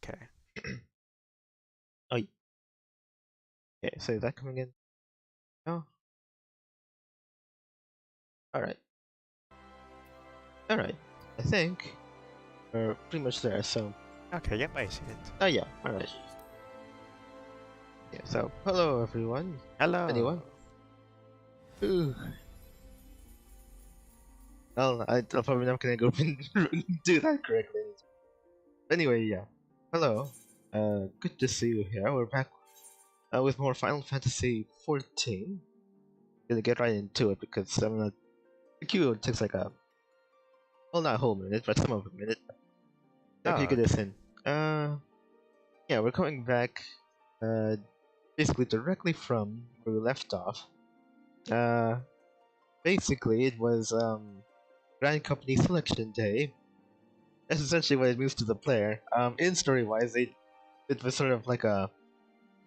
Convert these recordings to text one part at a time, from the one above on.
okay. Oh, okay, so is that coming in? Oh, alright. Alright. I think we're pretty much there, so. Okay, yep, I see it. Oh, yeah, alright. Yeah, so, hello everyone. Hello. Anyone? Ooh. Well, I'm probably not gonna go and do that correctly. Anyway, yeah. Hello. Good to see you here. We're back with more Final Fantasy 14. Gonna get right into it because I'm not. The queue takes like a. Well, not a whole minute, but some of a minute. If you get this in. Yeah, we're coming back. Basically directly from where we left off. Basically it was Grand Company Selection Day. That's essentially what it means to the player. In story-wise, it was sort of like a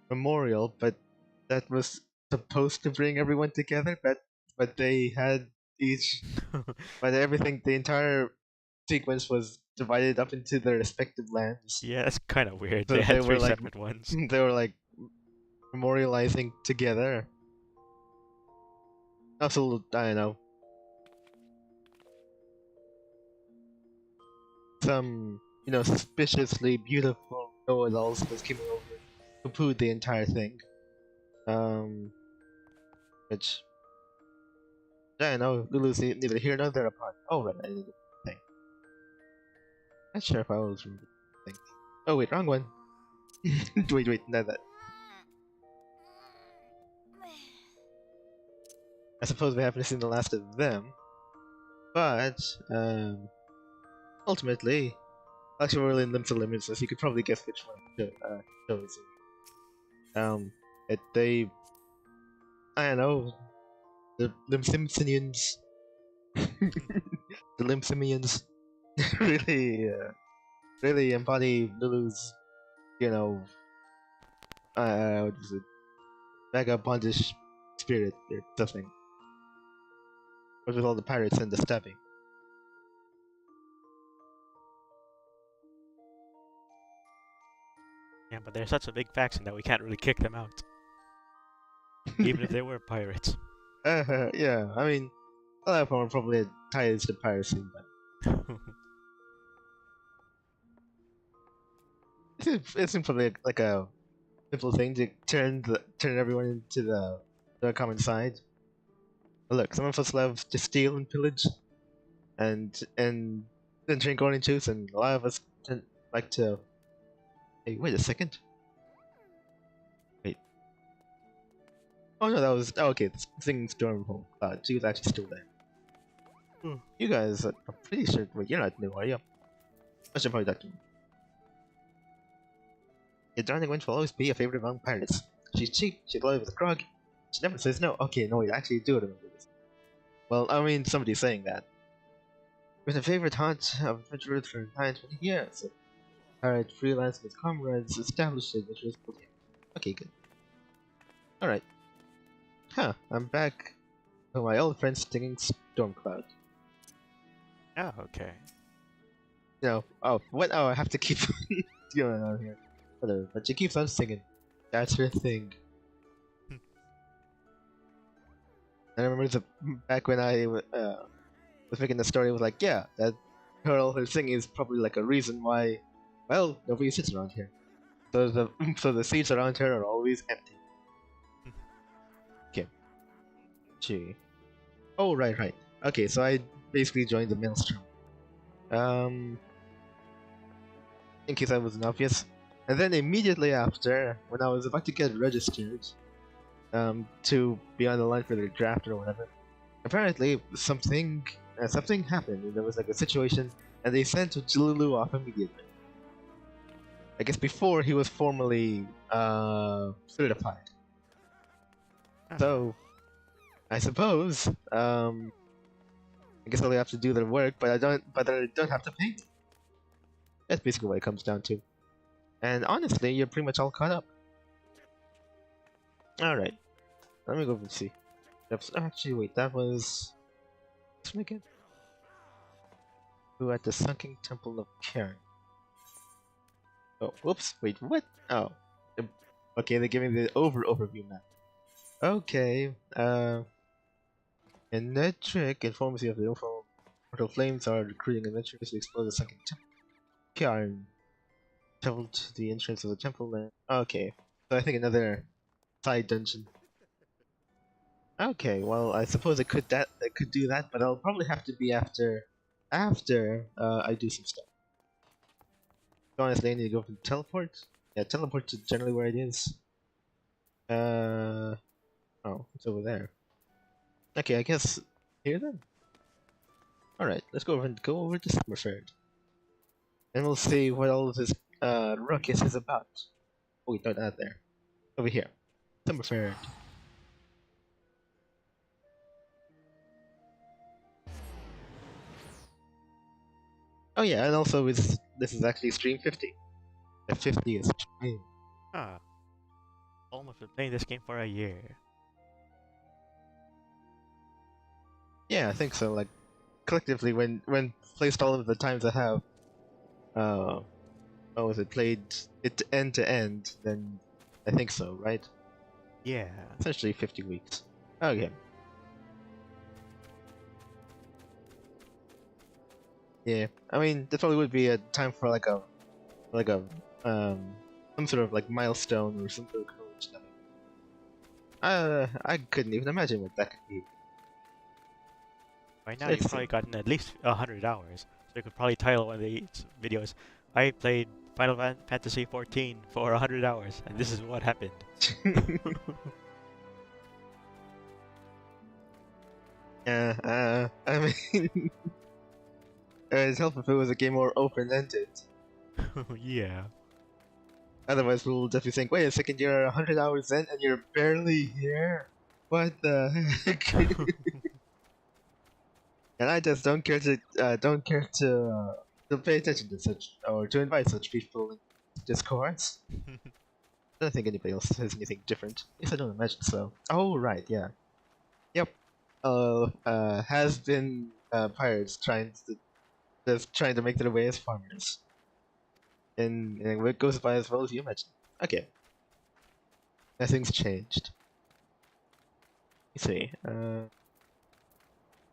memorial, but that was supposed to bring everyone together. But they had each, but everything, the entire sequence was divided up into their respective lands. Yeah, that's kind of weird. So They had they three were like, separate ones. they were like memorializing together. Also, I don't know. Some, suspiciously beautiful know-it-alls just came over to poo the entire thing. Which, I don't know, Lulu's neither here nor there apart. Oh, right, I did the thing. Not sure if I was remembering the thing. Oh, wait, wrong one. wait, not that. I suppose we haven't seen the last of them. But, ultimately, actually we're in Limsa limits, so you could probably guess which one shows. They, I don't know, the Limsimsonians, the Limsimians, really, really embody Lulu's, what is it, vagabondish spirit or something. With all the pirates and the stabbing. Yeah, but they're such a big faction that we can't really kick them out. Even if they were pirates. Yeah, I mean, a lot of them are probably tied to piracy, but it seems probably like a simple thing to turn everyone into the common side. But look, some of us love to steal and pillage, and drink orange juice, and a lot of us like to. Hey, wait a second. Wait. Oh no, that was okay. This thing Stormtrooper Cloud. She was actually still there. You guys, I'm pretty sure. Wait, you're not new, are you? I should probably talk to you. Your darling wench will always be a favorite among pirates. She's cheap. She's loyal with a grog. She never says no. Okay, no, you actually do remember this. Well, I mean, somebody's saying that. With a favorite haunt of adventurers for 20 years. Pirate freelance with comrades established it, which was okay. Okay, good. Alright. Huh, I'm back with my old friend Stinging Stormcloud. Oh, okay. Oh, what? Oh, I have to keep going on here. Whatever, but she keeps on singing. That's her thing. I remember back when I was making the story, it was like, yeah, that her singing is probably like a reason why, well, nobody sits around here. So the seats around her are always empty. Okay. Gee. Oh, right. Okay, so I basically joined the Maelstrom. In case that wasn't obvious. And then immediately after, when I was about to get registered, to be on the line for the draft or whatever, apparently something happened. There was like a situation, and they sent Lulu off immediately. I guess before he was formally certified. So, I suppose, I guess I'll have to do their work, but I don't have to pay. That's basically what it comes down to. And honestly, you're pretty much all caught up. Alright. Let me go and see. Actually, wait, that was... What's again? Who at the Sunken Temple of Cairn. Oh, whoops. Wait, what? Oh. Okay, they're giving the overview map. Okay. And that trick informs you of the mortal flames are recruiting adventurers to explore the Sunken temple. Karen traveled to the entrance of the temple and okay. So I think another side dungeon. Okay, well I suppose I could do that, but I'll probably have to be after I do some stuff. Honestly, I need to go for teleport. Yeah, teleport to generally where it is. Oh, it's over there. Okay, I guess here then. Alright, let's go over to Summerford. And we'll see what all of this ruckus is about. Oh wait, not there. Over here. Summerford. Oh yeah, and also this is actually stream 50. The 50 is stream. Ah. Almost been playing this game for a year. Yeah, I think so. Like collectively, when placed all of the times I have, what was it, played it end to end, then I think so, right? Yeah. Essentially 50 weeks. Okay. Yeah, I mean, this probably would be a time for like a some sort of like milestone or some sort of cool stuff. I couldn't even imagine what that could be. By now, you've probably gotten at least 100 hours, so you could probably title one of these videos, I played Final Fantasy XIV for 100 hours, and this is what happened. Yeah, I mean, it'd help if it was a game more open-ended. Yeah. Otherwise, we'll just be saying, wait a second, you're 100 hours in and you're barely here? What the heck? And I just don't care to pay attention to such, or to invite such people in Discords. I don't think anybody else says anything different. At least I don't imagine so. Oh, right, yeah. Yep. Has been pirates trying to make their way as farmers. And it goes by as well as you imagine. Okay. Nothing's changed. You see,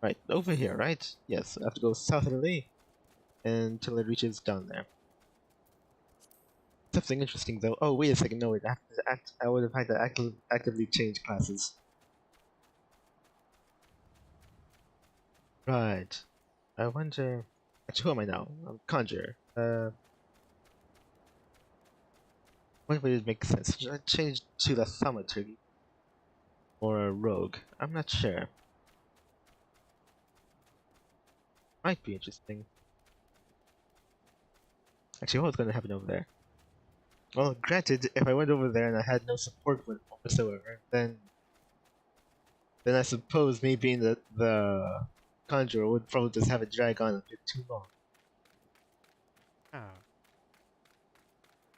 right, over here, right? Yes, I have to go southerly until it reaches down there. Something interesting though. Oh, wait a second, no, I would have had to actively change classes. Right. I wonder... Actually, who am I now? I'm Conjurer. What would it make sense? Should I change to the Thaumaturgy? Or a Rogue? I'm not sure. Might be interesting. Actually, what's going to happen over there? Well, granted, if I went over there and I had no support whatsoever, then I suppose me being the Conjurer would probably just have it drag on a bit too long. Oh.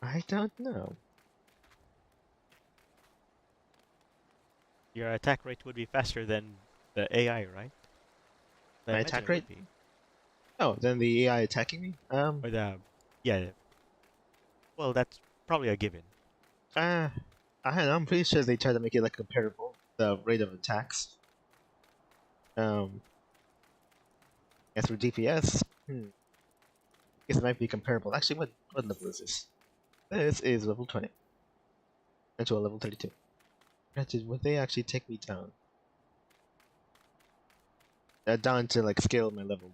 I don't know. Your attack rate would be faster than the AI, right? My attack rate? Oh, then the AI attacking me? Or the... Yeah. Well, that's probably a given. I'm pretty sure they try to make it like comparable, the rate of attacks. As for DPS, guess it might be comparable. Actually, what level is this? This is level 20. Into a level 32. Granted, would they actually take me down? Down to like scale my level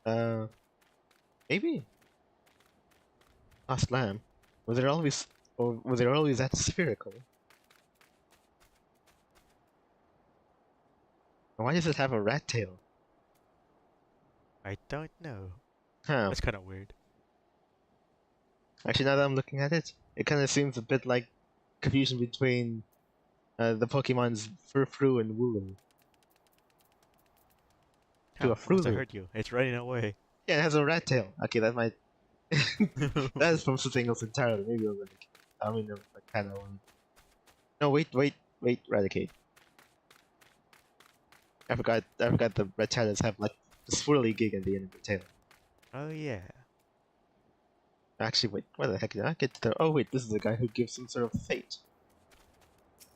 down. Maybe. Lost Lamb. Was it always that spherical? Why does it have a rat tail? I don't know. Huh. That's kind of weird. Actually, now that I'm looking at it, it kind of seems a bit like confusion between the Pokemon's Furfru and Wooloo. To a Frulu. I heard you. It's running away. Yeah, it has a rat tail. Okay, that might... that is from something else entirely. Maybe I mean, kind of... No, wait, Radicate. I forgot the Rattatas have like the swirly gig at the end of the tail. Oh yeah. Actually, wait, where the heck did I get there? Oh wait, this is the guy who gives some sort of fate.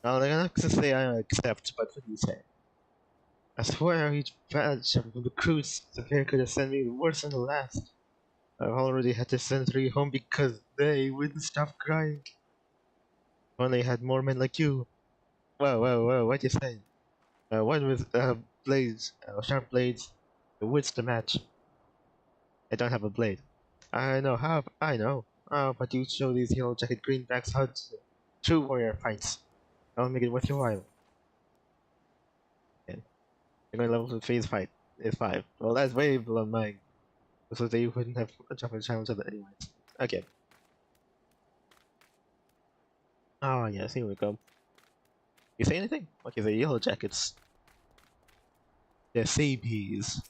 Now, I'm not gonna say I accept, but what do you say? I swear each batch of recruits the Barracuda sent me worse than the last. I've already had to send 3 home because they wouldn't stop crying. If only I had more men like you. Whoa, what you say? One with blades, sharp blades, the wits to match. I don't have a blade. I know. Oh, but you show these yellow jacket greenbacks how true warrior fights. I'll make it worth your while. Okay. You're going level to phase fight is 5. Well, that's way below mine. So they wouldn't have a jump challenge of it anyways. Okay. Oh, yes, here we go. You say anything? Okay, the yellow jackets. They're Sabies.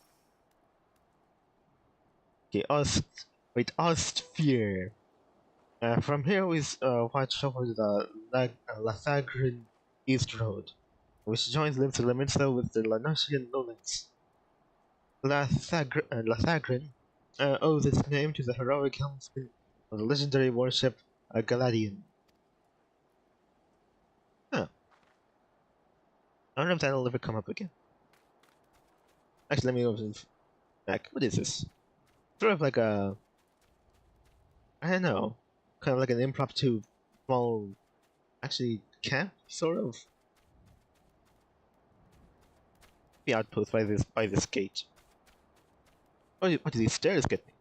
Okay, Ostfear. From here we watch over the Lathagran East Road, which joins Limsa with the Lanosian lowlands. Lathagran owes its name to the heroic helmsman of the legendary warship Galadian. Huh. I wonder if that'll ever come up again. Actually, let me open back. What is this? Sort of like a... I don't know. Kind of like an impromptu small... Actually, camp? Sort of. The outpost by this gate. What do these stairs get me?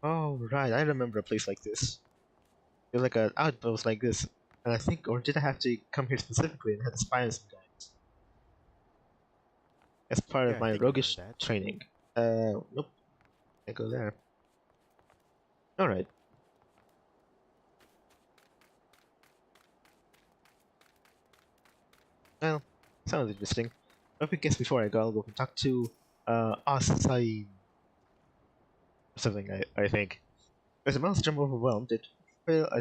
Oh, right, I remember a place like this. There's like an outpost like this, and I think, or did I have to come here specifically and have to spy on some guys? As part Yeah, of I my think I remember roguish that. training. Nope. Can't go there. Alright. Well, sounds interesting. But I guess before I go, I'll go and talk to, Asai. Something, I think. As the Maelstrom overwhelmed, it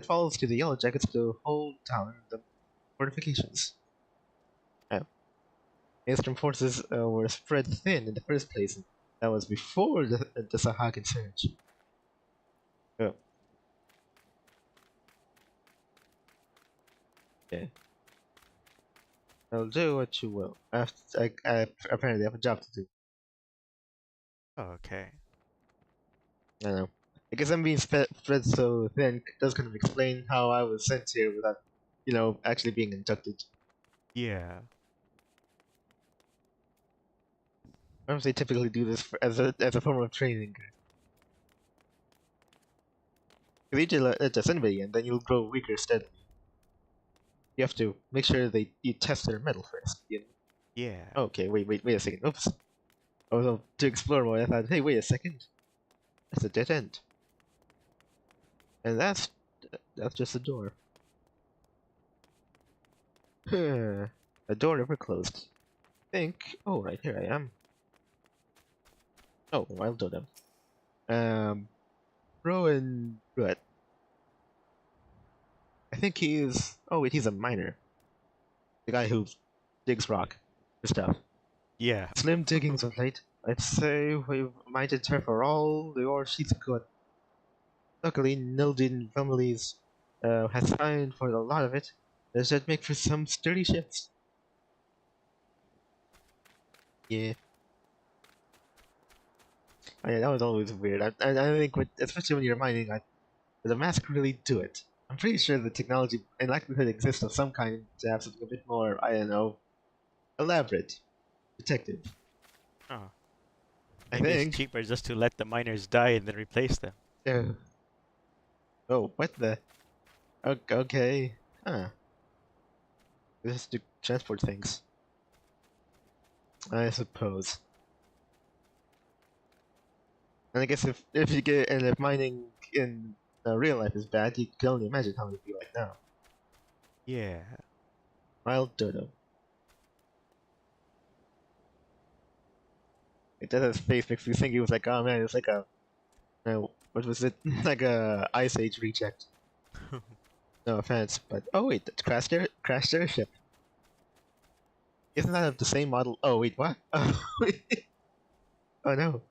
falls to the Yellow Jackets to hold down the fortifications. Maelstrom forces were spread thin in the first place. And that was before the Sahagan surge. Oh, okay. I'll do what you will. I apparently have a job to do. Oh, okay. I know. I guess I'm being spread so thin does kind of explain how I was sent here without, actually being inducted. Yeah. Perhaps they typically do this as a form of training. If you just let anybody in, then you'll grow weaker steadily. You have to make sure you test their metal first. Yeah. Okay, wait a second. Oops. I was about to explore more. I thought, hey, wait a second. That's a dead end. And that's just a door. A door never closed. Oh, right here I am. Oh, wild totem. Rowan Ruet. I think he's. Oh wait, he's a miner. The guy who digs rock for stuff. Yeah. Slim diggings of late. I'd say we've mined her for all the ore she's got. Luckily, Nildin families has signed for a lot of it. Does that make for some sturdy ships? Yeah. Oh, yeah, that was always weird. I think, especially when you're mining, the mask really do it. I'm pretty sure the technology and likelihood exists of some kind to have something a bit more, I don't know, elaborate, protective. Oh. I Maybe it's think. cheaper just to let the miners die and then replace them. Yeah. Oh, what the? Okay. Huh. This is to transport things. I suppose. And I guess if you get and if mining in real life is bad, you can only imagine how it would be like now. Yeah. Mild Dodo. It does his face makes me think he was like, oh man, it's like a, what was it? Like a Ice Age reject. No offense, but oh wait, that's crashed airship. Isn't that the same model? Oh wait, what? Oh, wait. Oh no.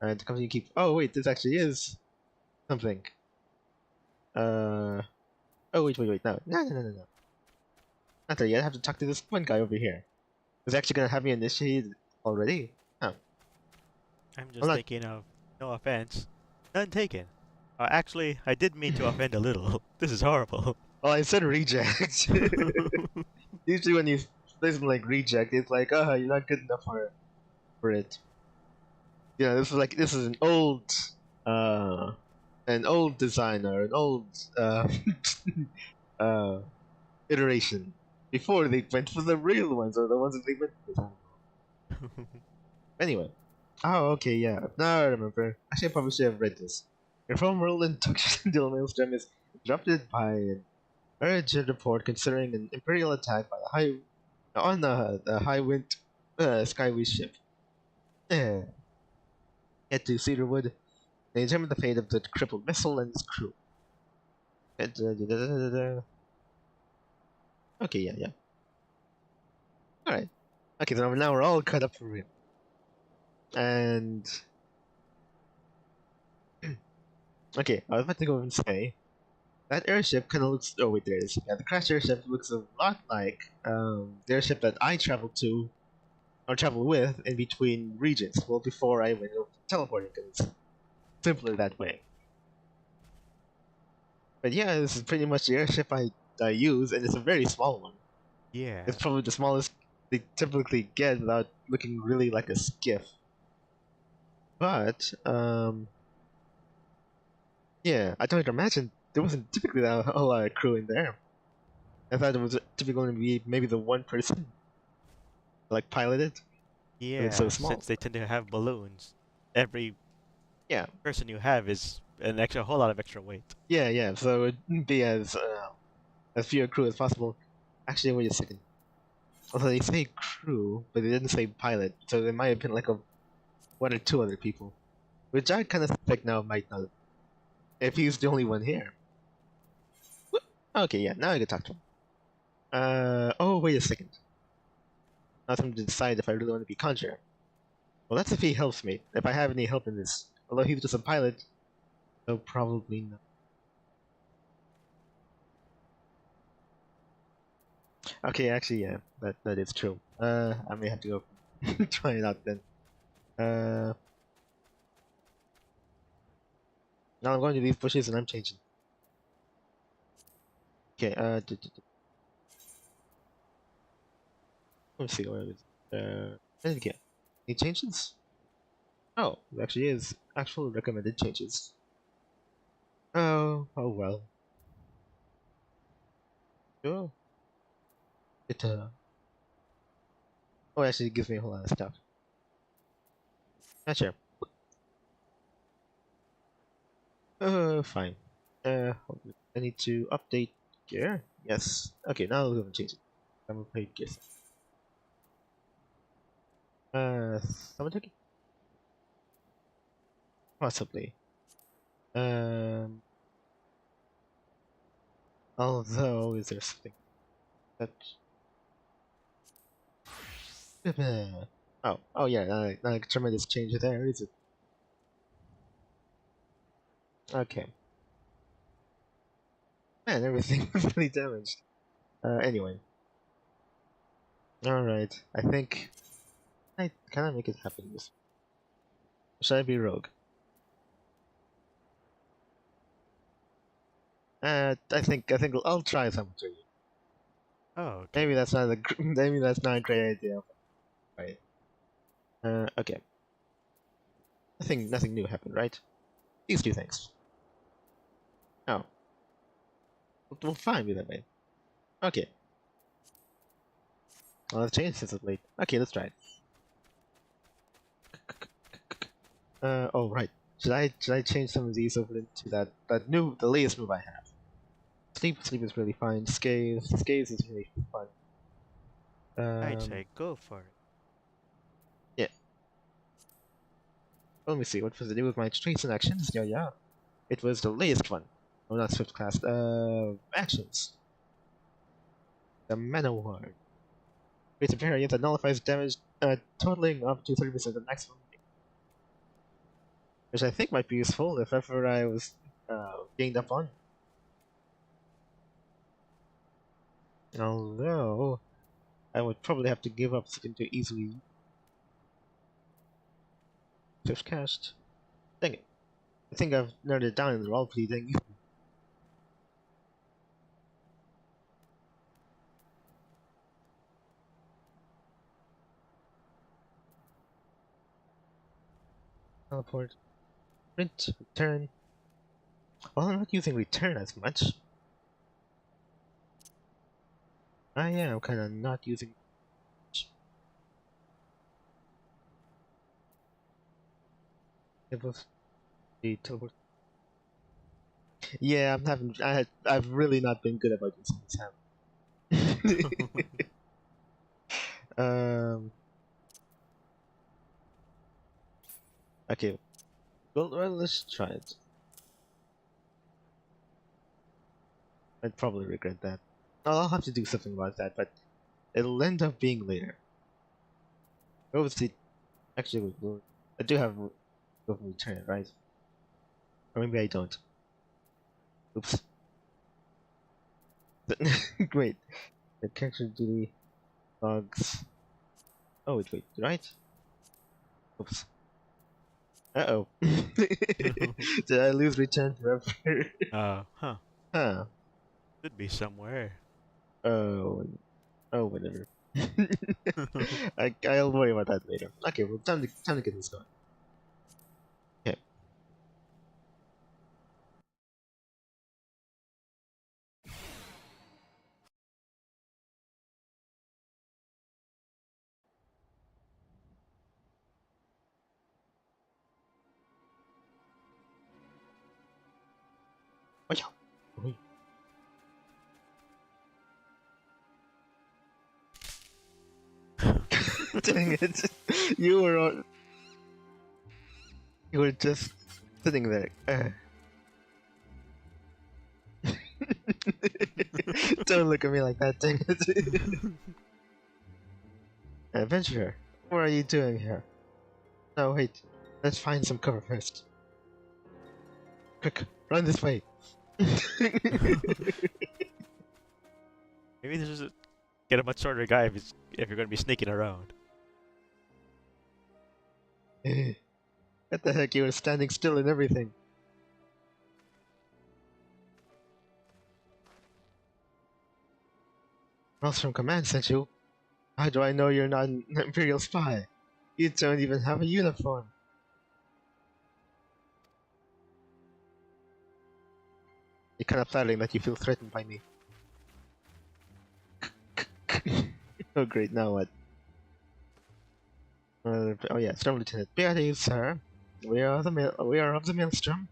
And the company keep. Oh wait, this actually is. something. Oh wait, no. Not there yet. I have to talk to this one guy over here. He's actually gonna have me initiated already. Oh, I'm I'm just not. thinking of, no offense, none taken. Actually, I did mean to offend a little. This is horrible. Well, I said reject. Usually when you say something like reject, it's like, oh, you're not good enough for it. You know, this is uh, an old designer, an old uh, iteration before they went for the real ones or the ones that they went for. Anyway, oh okay, yeah. Now I remember. Actually, I probably should have read this. Your former role in Todoh Maelstrom is interrupted by an urgent report concerning an Imperial attack by the High Wind Skyway ship. Head to Cedarwood. They determine the fate of the crippled missile and its crew. Okay, yeah. Alright. Okay, so now we're all caught up for real. And... okay, I was about to go and say... that airship kind of looks... oh wait, there it is. Yeah, the crash airship looks a lot like the airship that I traveled to, or traveled with, in between regions. Well, before I went over to teleporting, because it's simpler that way. But yeah, this is pretty much the airship I use, and it's a very small one. Yeah. It's probably the smallest they typically get without looking really like a skiff. But, yeah, I don't imagine there wasn't typically a whole lot of crew in there. I thought it was typically going to be maybe the one person, like, piloted. It's so Yeah, small. since they tend to have balloons, every Yeah, person you have is an extra whole lot of extra weight. yeah, so it wouldn't be as few a crew as possible. Actually, wait a second. Although they say crew, but they didn't say pilot, so there might have been like one or two other people. Which I kind of suspect now might not. If he's the only one here. Okay, yeah, now I can talk to him. Oh, wait a second. Now I'm to decide if I really want to be Conjurer. Well, that's if he helps me. If I have any help in this. Although he's just a pilot, so probably not. Okay, actually, yeah, that is true. I may have to go try it out then. Now I'm going to these bushes and I'm changing. Okay, let's see where it is. Okay. Any changes? Oh, it actually is actual recommended changes. Oh well. Sure. It oh, actually it gives me a whole lot of stuff. Not sure. Fine. Hold on. I need to update gear. Yes. Okay, now we're gonna change it. I'm gonna play gear. Someone take it? Possibly. Although, is there something that... oh yeah, not a tremendous change there, is it? Okay. Man, everything was really damaged. Anyway. Alright, I think... I kinda make it happen this way. Should I be rogue? I think I'll try something to you. Oh, okay. Maybe that's not maybe that's not a great idea. Right. Okay. Nothing new happened, right? These two things. Oh. We'll fine with that way. Okay. Well, I've changed since it's late. Okay, let's try it. Oh right. Should I change some of these over to the latest move I have? Sleep is really fine. Scathe is really fun. I'd say go for it. Yeah. Let me see, what was the new with my traits and actions? Yeah. It was the latest one. Oh, not Swift class. Actions. The Manowar. Creates a variant that nullifies damage, totaling up to 30% of maximum. Which I think might be useful if ever I was gained up on. Although, I would probably have to give up something too easily. Swift cast. Dang it. I think I've narrowed it down in the roleplay thing. Teleport. Print. Return. Well, I'm not using return as much. I am kinda not using it was the teleport. Yeah, I'm having I've really not been good about using this hammer. Okay. Well, let's try it. I'd probably regret that. I'll have to do something about that, but it'll end up being later. Obviously, actually, I do have go return, right? Or maybe I don't. Oops. Great. The character duty logs. Oh, wait, right? Oops. Uh-oh. Did I lose return forever? Huh. Huh. Should be somewhere. Oh, whatever. I'll worry about that later. Okay, well, time to get this going. Okay. Oh yeah. Oh, yeah. Dang it! You were just sitting there. Don't look at me like that, dang it! Adventurer, what are you doing here? No, wait. Let's find some cover first. Quick, run this way. Maybe this is get a much shorter guy if you're gonna be sneaking around. What the heck? You were standing still and everything. Maelstrom Command sent you. How do I know you're not an Imperial spy? You don't even have a uniform. It's kind of flattering that you feel threatened by me. Oh great, now what? Oh yeah, Storm Lieutenant. Be at ease, sir. We are of the Maelstrom.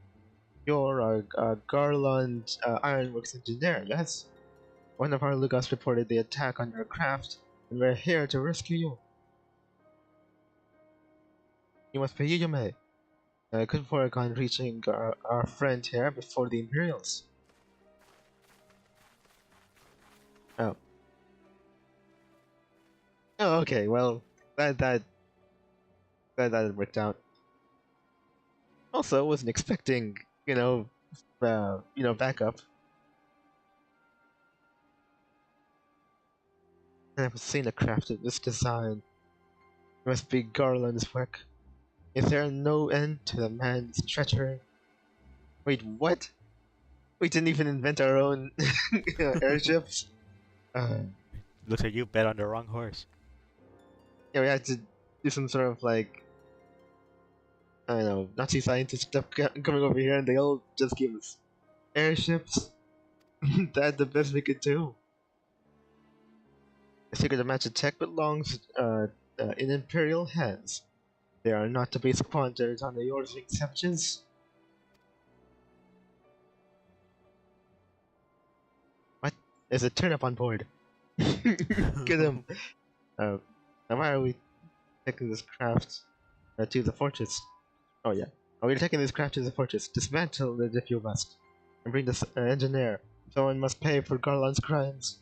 You're a Garland Ironworks engineer, yes? One of our lookouts reported the attack on your craft, and we're here to rescue you. You must pay you may. Good work on reaching our friend here before the Imperials. Oh. Oh, okay. Well, glad that it worked out. Also, wasn't expecting, backup. I never seen a craft of this design. It must be Garland's work. Is there no end to the man's treachery? Wait, what? We didn't even invent our own airships? Looks like you bet on the wrong horse. Yeah, we had to do some sort of like, I don't know, Nazi scientist stuff coming over here, and they all just give us airships. That's the best we could do. I figured the magic tech belongs in Imperial hands. They are not to be squandered on the orders of exceptions. What? There's a turnip on board. Get him. Now why are we taking this craft to the fortress? Oh yeah. Are we taking this craft to the fortress? Dismantle it if you must. And bring this engineer. Someone must pay for Garland's crimes.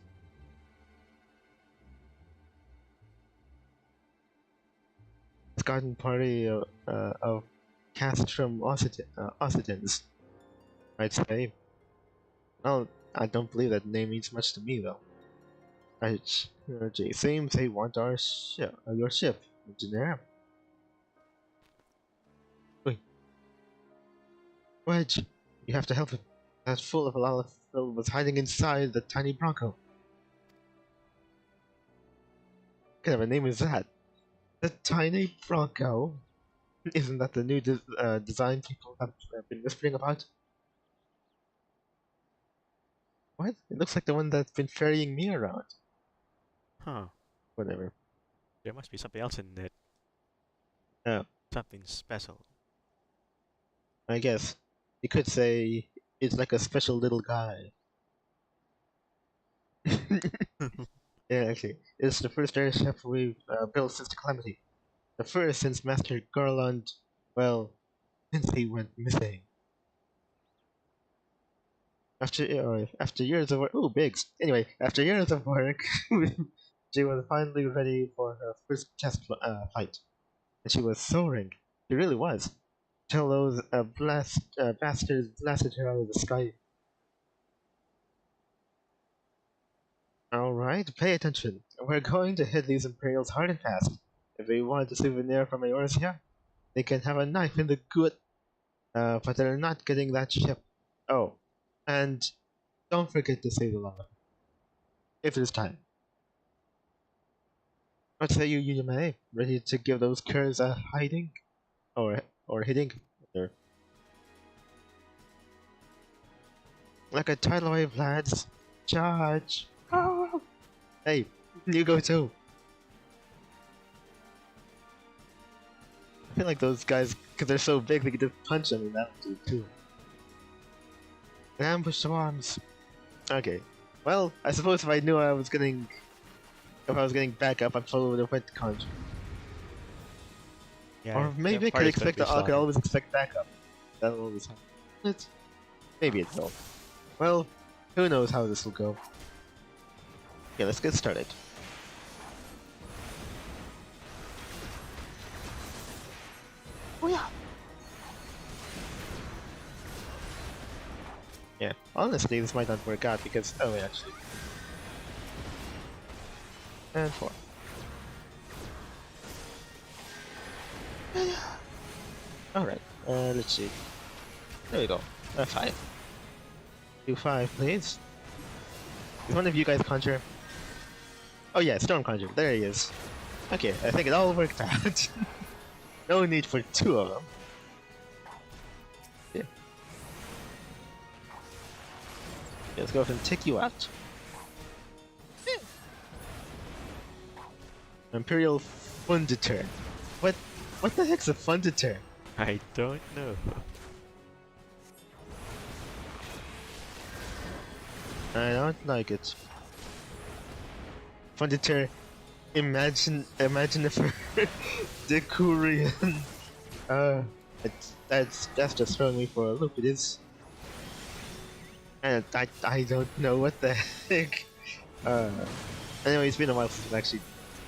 This garden party of Castrum Occitans. I'd say. Well, I don't believe that name means much to me, though. It seems they want your ship, engineer. Wait, Wedge, you have to help him. That fool of a Lalafell was hiding inside the tiny Bronco. What kind of a name is that? The tiny Bronco? Isn't that the new design people have been whispering about? What? It looks like the one that's been ferrying me around. Huh. Whatever. There must be something else in it. Oh, Something special. I guess. You could say it's like a special little guy. Yeah, actually. It's the first airship we've built since the Calamity. The first since Master Garland, well, since he went missing. After years of work, Biggs. Anyway, after years of work, she was finally ready for her first test flight, and she was soaring. She really was. Till those bastards blasted her out of the sky. All right, pay attention. We're going to hit these Imperials hard and fast. If they want a souvenir from Eorzea, they can have a knife in the gut. But they're not getting that ship. Oh, and don't forget to save the lava. If there's time. What say you, Yumei? Ready to give those curs a hiding? Or hitting? Or... Like a tidal wave, lads. Charge! Oh. Hey, you go too. I feel like those guys, because they're so big, they can just punch them and that would do too. Ambush swarms. Okay. Well, I suppose if I knew I was getting back up, I probably would have went to Conjure. Yeah, or maybe I could expect I could always expect backup. That'll always happen. Maybe it will. Well, who knows how this will go. Okay, let's get started. Oh yeah. Yeah, honestly, this might not work out because wait, actually. And 4. Alright, let's see. There we go. 5. Do 5, please. Is one of you guys conjure? Oh yeah, Storm Conjure. There he is. Okay, I think it all worked out. No need for 2 of them. Yeah. Let's go ahead and take you out. Imperial Funditer. What the heck's a Funditer? I don't know. I don't like it. Funditer, imagine if Decurion. That's just throwing me for a loop. It is. And I don't know what the heck. Anyway, it's been a while since I've actually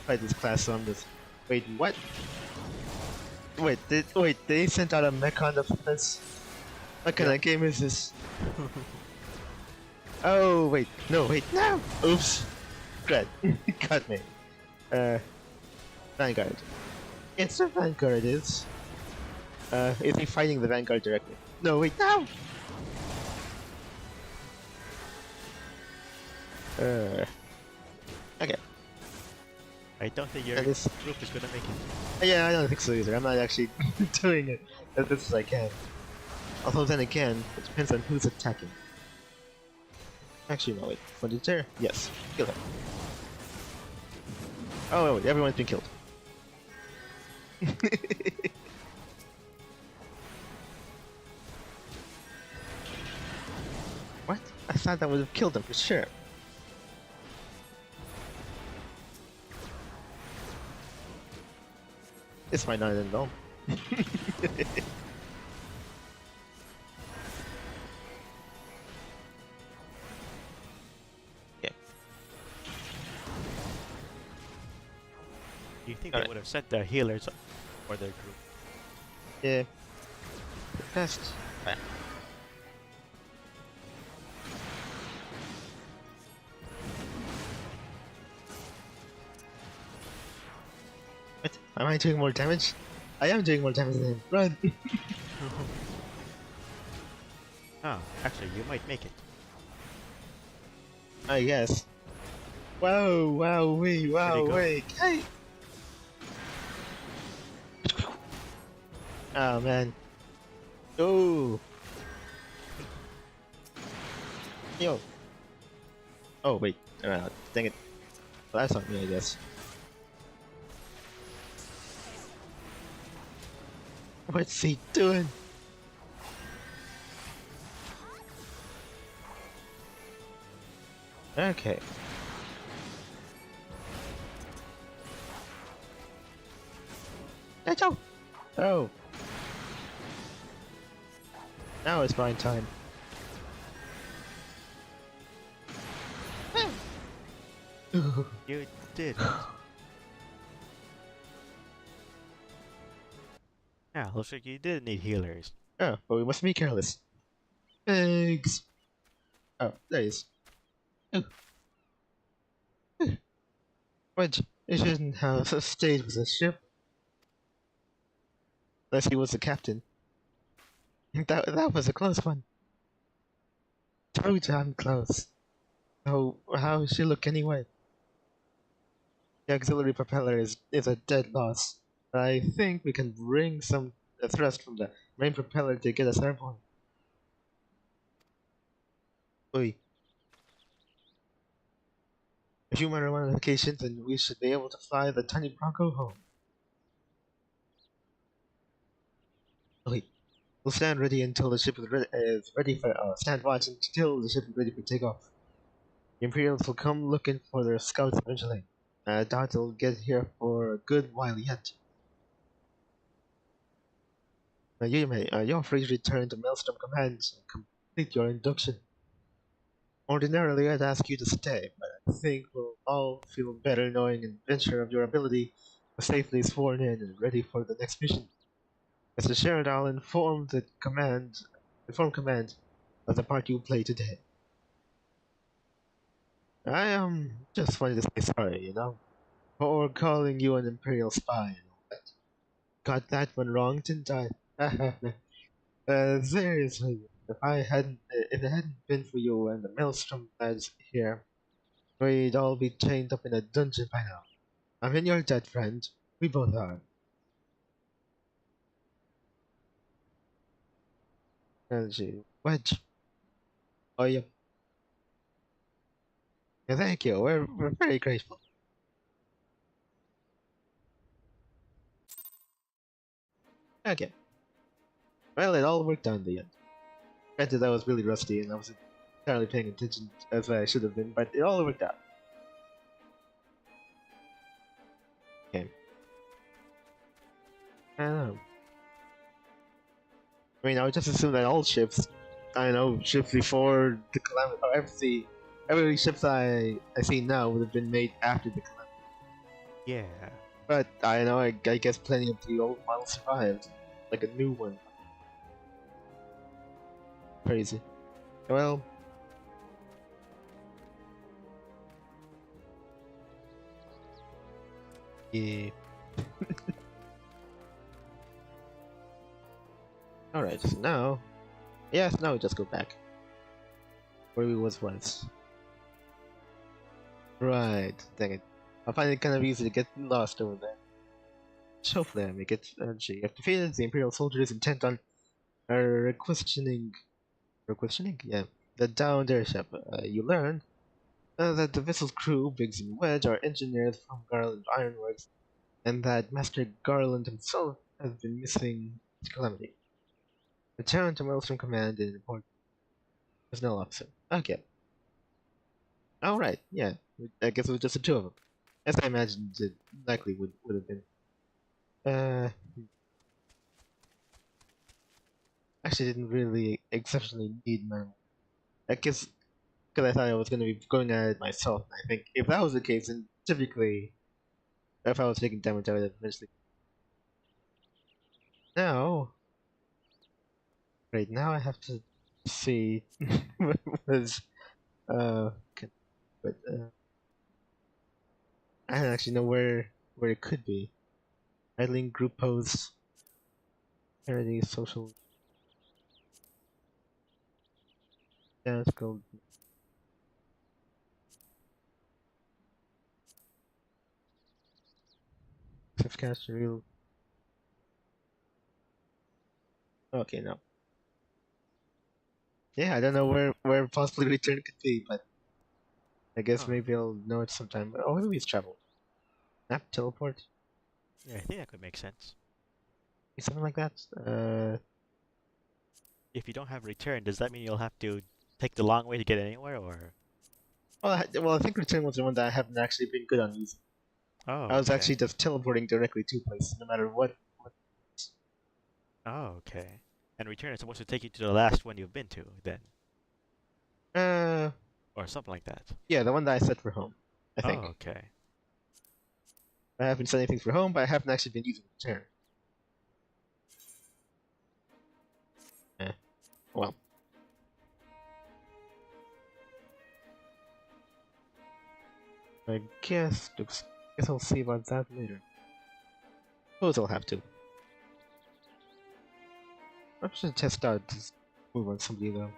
played this class, so I'm just. Wait, what? Wait, they sent out a mech on the fence? What kind of game is this? Oh, wait, no! Oops! Good. Cut me. Vanguard. It's a Vanguard, is he fighting the Vanguard directly? No, wait, no! Okay. I don't think your group is gonna make it. Yeah, I don't think so either. I'm not actually doing it as best as I can. Although then again, it depends on who's attacking. Actually, no, wait. Funditer? Yes. Kill him. Oh, wait, everyone's been killed. What? I thought that would have killed them for sure. This might not end well. Do you think they would have sent the healers for their group? Yeah. Best. What? Am I doing more damage? I am doing more damage than him. Run! Oh, actually, you might make it. I guess. Wow, wow, wait, wow, wait. Hey! Oh, man. Oh! Yo! Oh, wait. Dang it. Well, that's not me, I guess. What's he doing? Okay. Let's go! Oh! Now it's mine time. You did. Yeah, looks like you did need healers. Oh, but we must be careless. Thanks! Oh, there he is. Oh. What? You shouldn't have stayed with the ship. Unless he was the captain. That was a close one. So damn close. So, how does she look anyway? The auxiliary propeller is a dead loss. I think we can bring some thrust from the main propeller to get us airborne. Oi. A few minor modifications and we should be able to fly the tiny Bronco home. Wait. We'll stand ready until the ship is ready for stand watch until the ship is ready for takeoff. The Imperials will come looking for their scouts eventually. I doubt they'll get here for a good while yet. You're free to return to Maelstrom Command and complete your induction. Ordinarily, I'd ask you to stay, but I think we'll all feel better knowing an adventure of your ability was safely sworn in and ready for the next mission. Mr. Sherrod, I'll inform command of the part you play today. I just wanted to say sorry, for calling you an Imperial spy and all that. Got that one wrong, didn't I? Seriously, if it hadn't been for you and the Maelstrom lads here, we'd all be chained up in a dungeon by now. I'm in your debt, friend. We both are. Energy. Wedge. Oh, yeah. Yeah, thank you. We're very grateful. Okay. Well, it all worked out in the end. Granted, I was really rusty and I wasn't entirely paying attention as I should have been, but it all worked out. Okay. I don't know. I mean, I would just assume that all ships, ships before the Calamity, or every ships I see now would have been made after the Calamity. Yeah. But I guess plenty of the old models survived, like a new one. Crazy. Well, yeah. Alright, so now, now we just go back where we was once. Right, dang it. I find it kind of easy to get lost over there. So hopefully I make it. You have defeated the Imperial soldiers intent on requisitioning, yeah, the downed airship. You learn that the vessel's crew, Biggs and Wedge, are engineers from Garland Ironworks, and that Master Garland himself has been missing to Calamity. Return to Maelstrom Command and report personnel officer. Okay. Alright, yeah. I guess it was just the two of them. As I imagined it likely would have been. Actually didn't really exceptionally need my... I guess because I thought I was going to be going at it myself. I think if that was the case, then typically, if I was taking damage, I would eventually. Now, right now I have to see what was but I don't actually know where it could be. idling group posts, parody, social. Yeah, it's called. Cast real. Okay, no. Yeah, I don't know where possibly return could be, but I guess Oh, maybe I'll know it sometime. Oh, maybe it's travel. Map teleport, yeah, I think that could make sense. something like that. If you don't have return, does that mean you'll have to take the long way to get anywhere, or? Well, I think return was the one that I haven't actually been good on using. I Oh, was okay. actually just teleporting directly to places, no matter what. Oh, okay. And return is supposed to take you to the last one you've been to, then, Uh, or something like that. yeah, the one that I set for home. I Oh, think okay. I haven't set anything for home, but I haven't actually been using return. Eh, well, I guess I'll see about that later. Suppose I'll have to. I should test out this move on somebody though.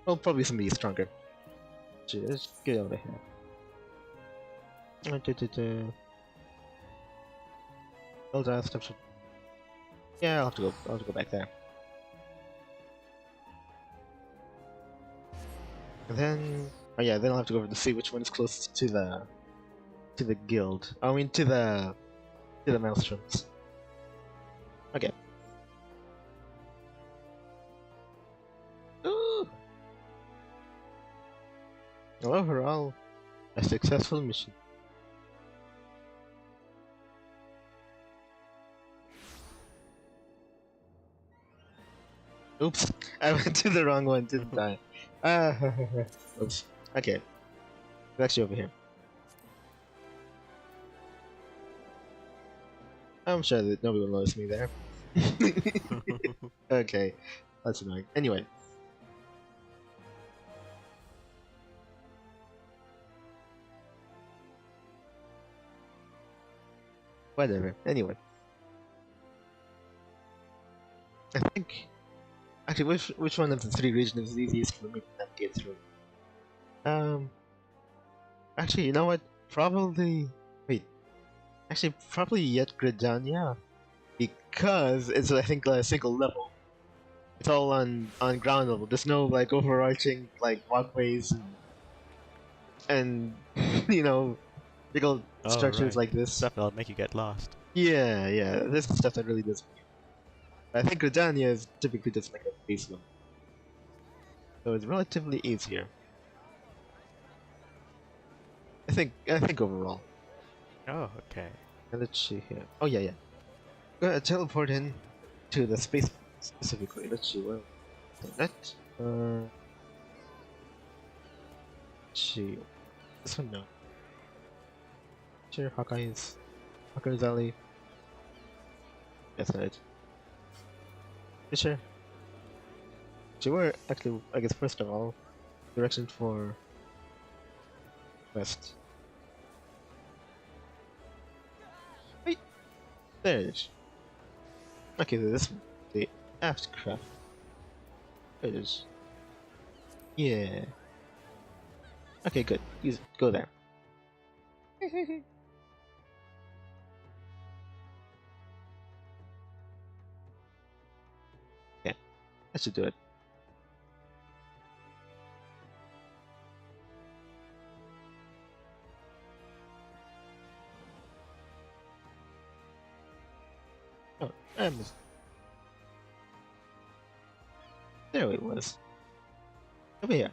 Well, probably somebody stronger. Just get over here. All that stuff should. Yeah, I'll have to go. I'll have to go back there. And then, oh yeah, then I'll have to go over to see which one is closest to the guild. I mean, to the Maelstroms. Okay. Ooh. Well, overall, a successful mission. Oops, I went to the wrong one, didn't I? Oops. Okay, it's actually over here. I'm sure that nobody will notice me there. Okay, that's annoying. Anyway. Whatever. Anyway. I think... Actually, which one of the three regions is easiest for me to navigate through? Actually, you know what? Probably... Wait. Actually, probably yet Gridania. Because it's, I think, a single level. It's all on ground level. There's no, like, overarching, like, walkways and you know, big old Oh, structures right. like this. Stuff that'll make you get lost. Yeah, yeah, this is stuff that really does. I think Gridania is typically just like a base level, so it's relatively easier. I think overall. Oh, okay. And let's see here. Oh yeah, yeah. Gonna teleport in to the space specifically. Let's see where. That. Let's see. This one no. Sure, Hawkeye's alley. That's not it. Sure. So we're actually, I guess, first of all, direction for west. Wait, there it is. Okay, so this one, the aft craft. There it is. Yeah. Okay, good. Go there. Yeah, that should do it. Oh, there it was. Over here.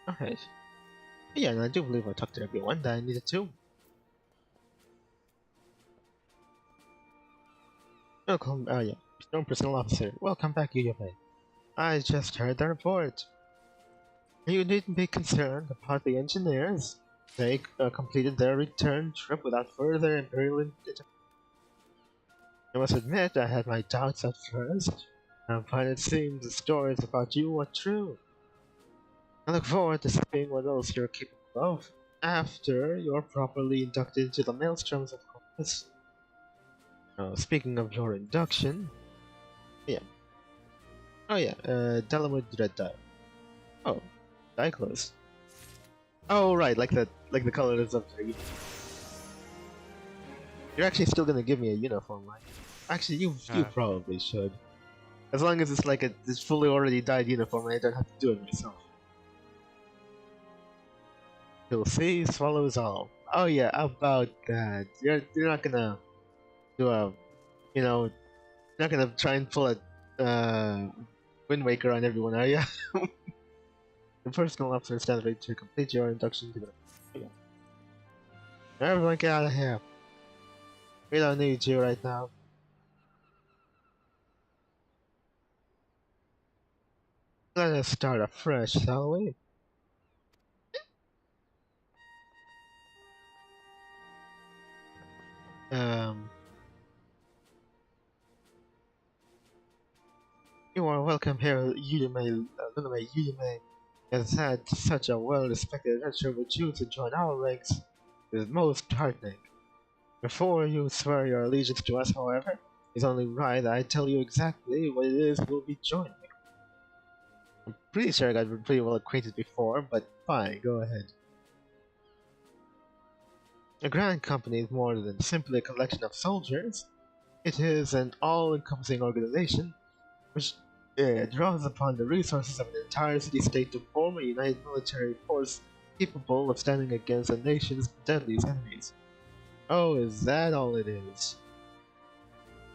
Alright. Yeah, and I do believe I talked to everyone that I needed to. Welcome, yeah. Storm Personal Officer. Welcome back, UFA. I just heard the report. You needn't be concerned about the engineers. They completed their return trip without further Imperial I must admit I had my doubts at first, but it seems the stories about you are true. I look forward to seeing what else you're capable of after you're properly inducted into the Maelstroms, of course. Speaking of your induction, yeah. Oh yeah, Delamwood Red Dye. Oh, dye clothes. Oh right, like the colors of the. You're actually still gonna give me a uniform, right? Actually, you probably should. As long as it's like this fully already dyed uniform, I don't have to do it myself. You'll see, swallows all. Oh yeah, about that. You're not gonna do a, you're not gonna try and pull a Wind Waker on everyone, are you? The personal officer stands ready to complete your induction to the. Yeah. Everyone get out of here. We don't need you right now. Let us start afresh, shall we? You are welcome here, Udemy. Udemy has had such a well-respected adventure with you to join our ranks is most heartening. Before you swear your allegiance to us, however, it's only right that I tell you exactly what it is we'll be joining. I'm pretty sure I got pretty well acquainted before, but fine, go ahead. A grand company is more than simply a collection of soldiers. It is an all-encompassing organization which draws upon the resources of an entire city-state to form a united military force capable of standing against a nation's deadliest enemies. Oh, is that all it is?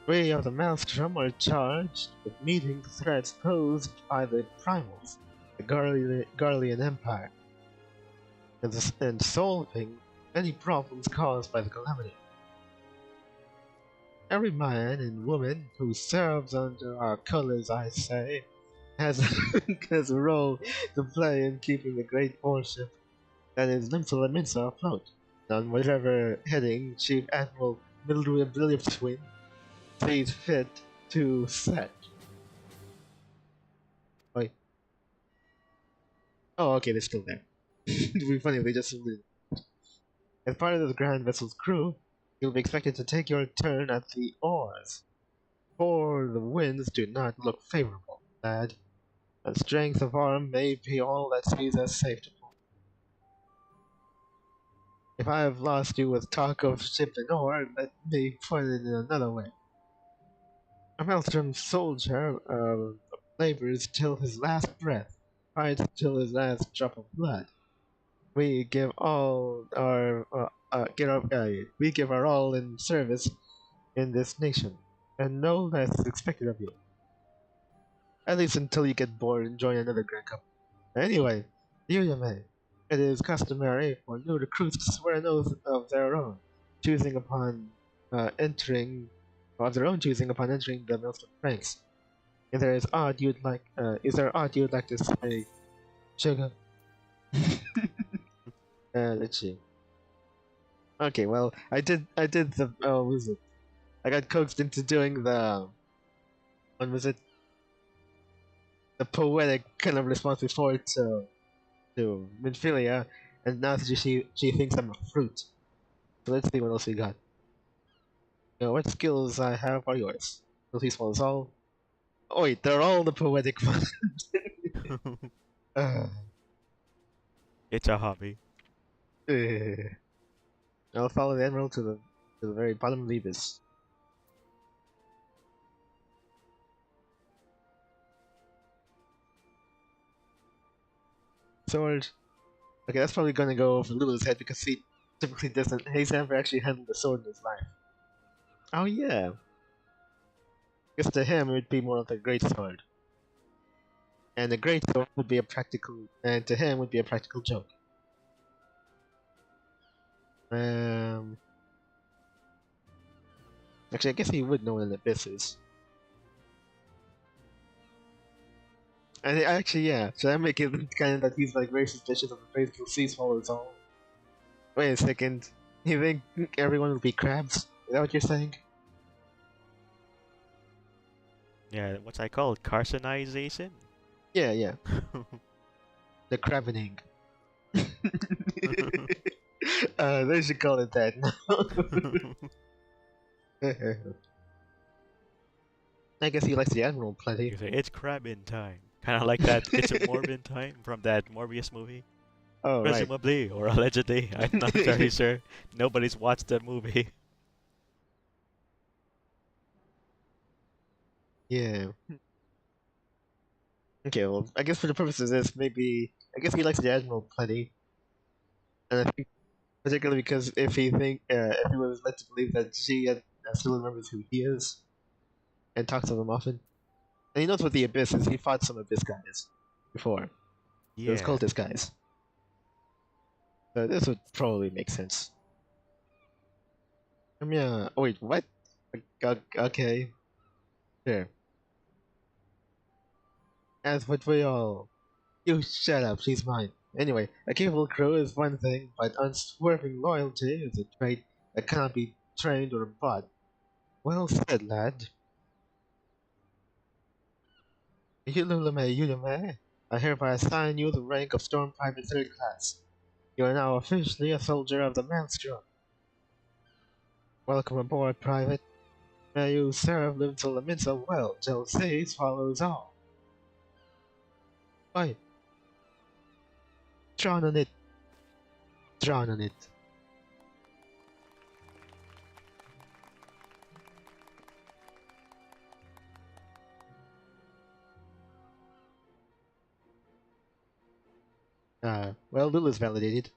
We of the Maelstrom are charged with meeting the threats posed by the Primals, the Garlean Empire, and solving any problems caused by the Calamity. Every man and woman who serves under our colors, I say, has a role to play in keeping the great warship that is Limsa afloat, on whatever heading Chief Admiral Williamswin sees fit to set. Wait. Oh, okay, they're still there. It'd be funny if they just did. As part of the Grand Vessel's crew, you'll be expected to take your turn at the oars. For the winds do not look favorable, lad, and strength of arm may be all that sees us safe to port. If I have lost you with talk of ship and oar, let me put it in another way. A Maelstrom soldier labors till his last breath, fights till his last drop of blood. We give all our we give our all in service in this nation, and no less is expected of you. At least until you get bored and join another grand company. Anyway, Udemy. It is customary for new recruits to swear an oath of their own, choosing upon entering the Maelstrom ranks. If there is aught you'd like, is there aught you'd like to say, Sugar? Let's see. Okay, well, I did the, what was it? I got coaxed into doing the, what was it? The poetic kind of response before to Minfilia, and now she thinks I'm a fruit. So let's see what else we got. What skills I have are yours. Please follow us all. Oh wait, they're all the poetic ones. It's a hobby. I'll follow the emerald to the very bottom of the abyss. Sword. Okay, that's probably gonna go over Lulu's head because he typically doesn't. He's never actually handled a sword in his life. Oh yeah. I guess to him it would be more like a great sword. And a great sword would be a practical, and to him would be a practical joke. Actually, I guess he would know what an abyss is. And actually, yeah. Should I make it kind of that he's like very suspicious of the faithful sea swallows all? Wait a second. You think everyone would be crabs? Is that what you're saying? Yeah, what's that called? Carcinization? Yeah, yeah. The cravening. They should call it that now. I guess he likes the Admiral plenty. You say, it's crabbing time. Kind of like that It's a Morbin time from that Morbius movie. Oh, right. Presumably, or allegedly. I'm not very sure. Nobody's watched that movie. Yeah. Okay, well, I guess for the purposes of this, maybe I guess he likes the Admiral plenty, and I think particularly because if he was led to believe that she still remembers who he is and talks to them often, and he knows what the Abyss is. He fought some Abyss guys before. Those Yeah. cultist guys. So this would probably make sense. Yeah. Oh wait, what? Okay. Sure. As what we all. You shut up, she's mine. Anyway, a capable crew is one thing, but unswerving loyalty is a trait that cannot be trained or bought. Well said, lad. Yulume, I hereby assign you the rank of Storm Private 3rd Class. You are now officially a soldier of the Maelstrom. Welcome aboard, Private. May you serve Limsa well till sea swallows all. Oi, drown on it. Drown on it. Well, Lulu's validated.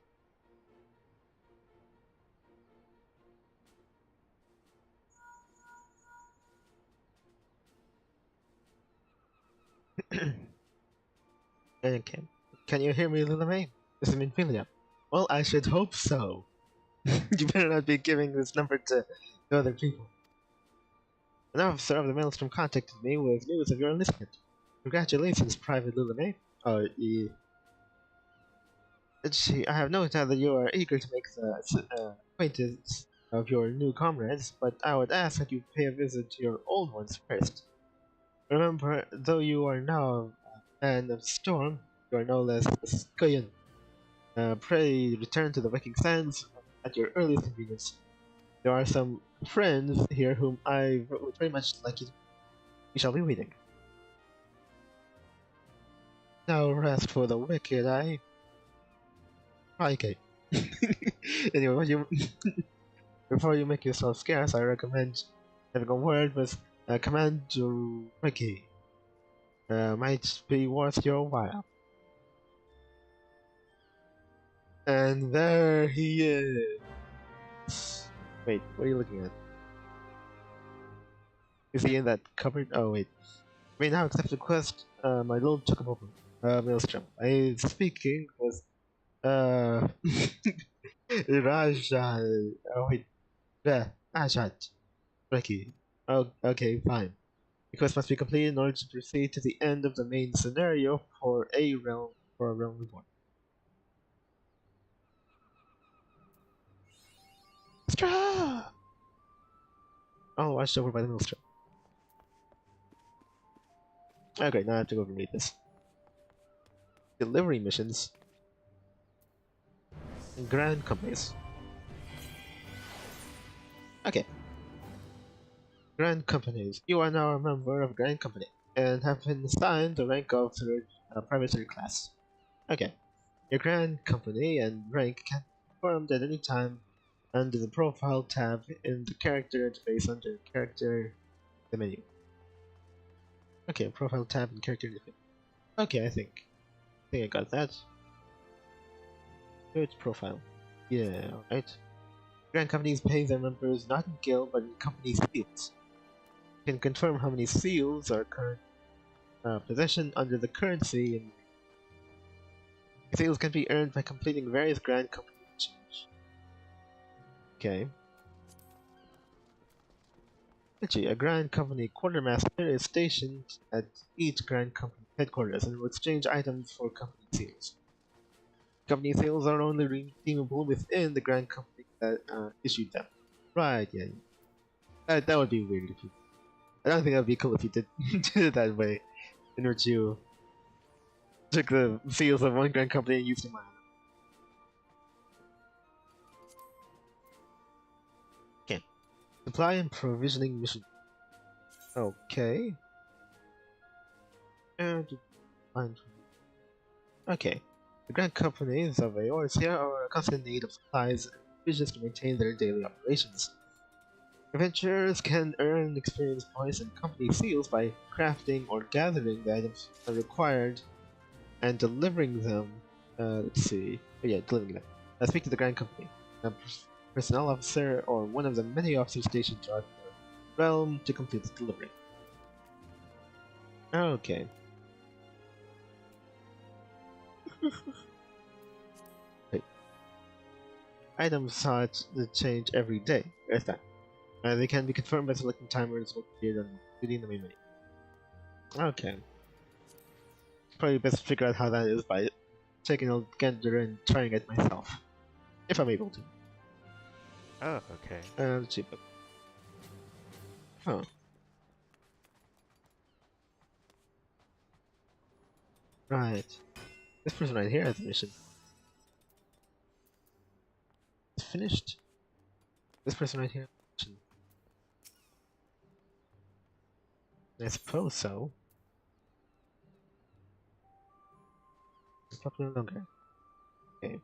Okay. Can you hear me, Lulume? This is Minfilia. Well, I should hope so. You better not be giving this number to other people. An officer of the Maelstrom contacted me with news of your enlistment. Congratulations, Private Lulume. Oh, I have no doubt that you are eager to make the acquaintance of your new comrades, but I would ask that you pay a visit to your old ones first. Remember, though you are now a man of storm, you are no less a Scuyan. Pray return to the Viking Sands at your earliest convenience. There are some friends here whom I would very much like you to. We shall be waiting. No rest for the wicked, okay. Anyway, before you make yourself scarce, I recommend having a word with Commander Ricky. Might be worth your while. And there he is. Wait, what are you looking at? Is he in that cupboard? Oh wait. We now accept the quest, my lord Chocobo, Maelstrom. I am speaking with Raja. Oh wait, Ajat. Ricky. Oh, okay, fine. The quest must be completed in order to proceed to the end of the main scenario for a realm reborn. Stra! Oh, watched over by the Maelstrom. Okay, now I have to go over and read this. Delivery missions. Grand companies. Okay. Grand companies. You are now a member of Grand Company and have been assigned the rank of private third class. Okay. Your Grand Company and rank can be confirmed at any time under the Profile tab in the character interface under Character the menu. Okay, Profile tab and Character interface. Okay, I think I got that. Good profile. Yeah, alright. Grand companies pay their members not in gil but in company seals. You can confirm how many seals are current possession under the currency, and seals can be earned by completing various grand company missions. Okay. Actually, a grand company quartermaster is stationed at each grand company headquarters and will exchange items for company seals. Company seals are only redeemable within the grand company that issued them. Right, yeah. That would be weird if you... I don't think that'd be cool if you did did it that way, in which you took the seals of one grand company and used them on. Okay. Supply and provisioning mission. Okay. And find. Okay. The grand companies of Eorzea are in constant need of supplies and provisions to maintain their daily operations. Adventurers can earn experience points and company seals by crafting or gathering the items required and delivering them. Let's see. Oh, yeah, delivering them. Speak to the Grand Company, a personnel officer or one of the many officers stationed throughout the realm to complete the delivery. Okay. Wait. Items sought to change every day. Where's that? They can be confirmed by selecting timers located on within the main menu. Okay. Probably best to figure out how that is by taking a gander and trying it myself. If I'm able to. Oh, okay. Let's see. Huh. Right. This person right here has a mission. It's finished. This person right here has a mission. I suppose so. It's probably no longer. Okay.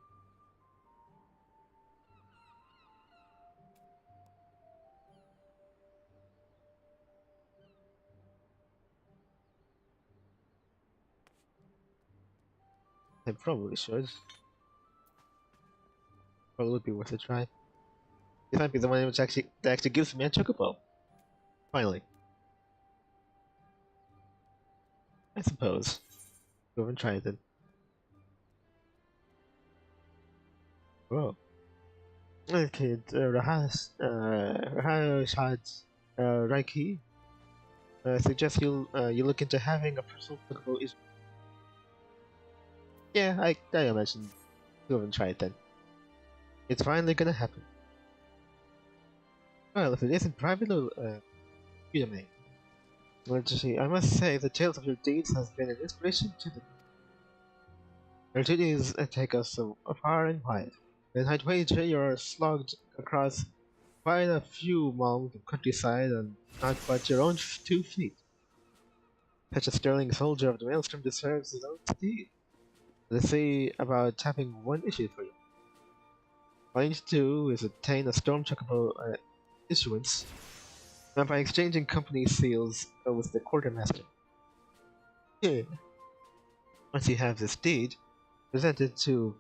I probably should. Probably would be worth a try. This might be the one that actually gives me a chocobo. Finally. I suppose. Go and try it then. Whoa. Okay, Rahashad Raiki suggests you look into having a personal chocobo. Yeah, I imagine. Go and try it then. It's finally gonna happen. Well, if it isn't private or Udemy. Let's see. I must say, the tales of your deeds has been an inspiration to the. Your duties take us so far and wide. And I'd wager you're slogged across quite a few miles of countryside and not but your own 2 feet. Such a sterling soldier of the Maelstrom deserves his own steed. Let's see about tapping one issue for you. All you need to do is obtain a Stormtrooper Issuance by exchanging company seals with the quartermaster. Yeah. Once you have this deed, present it to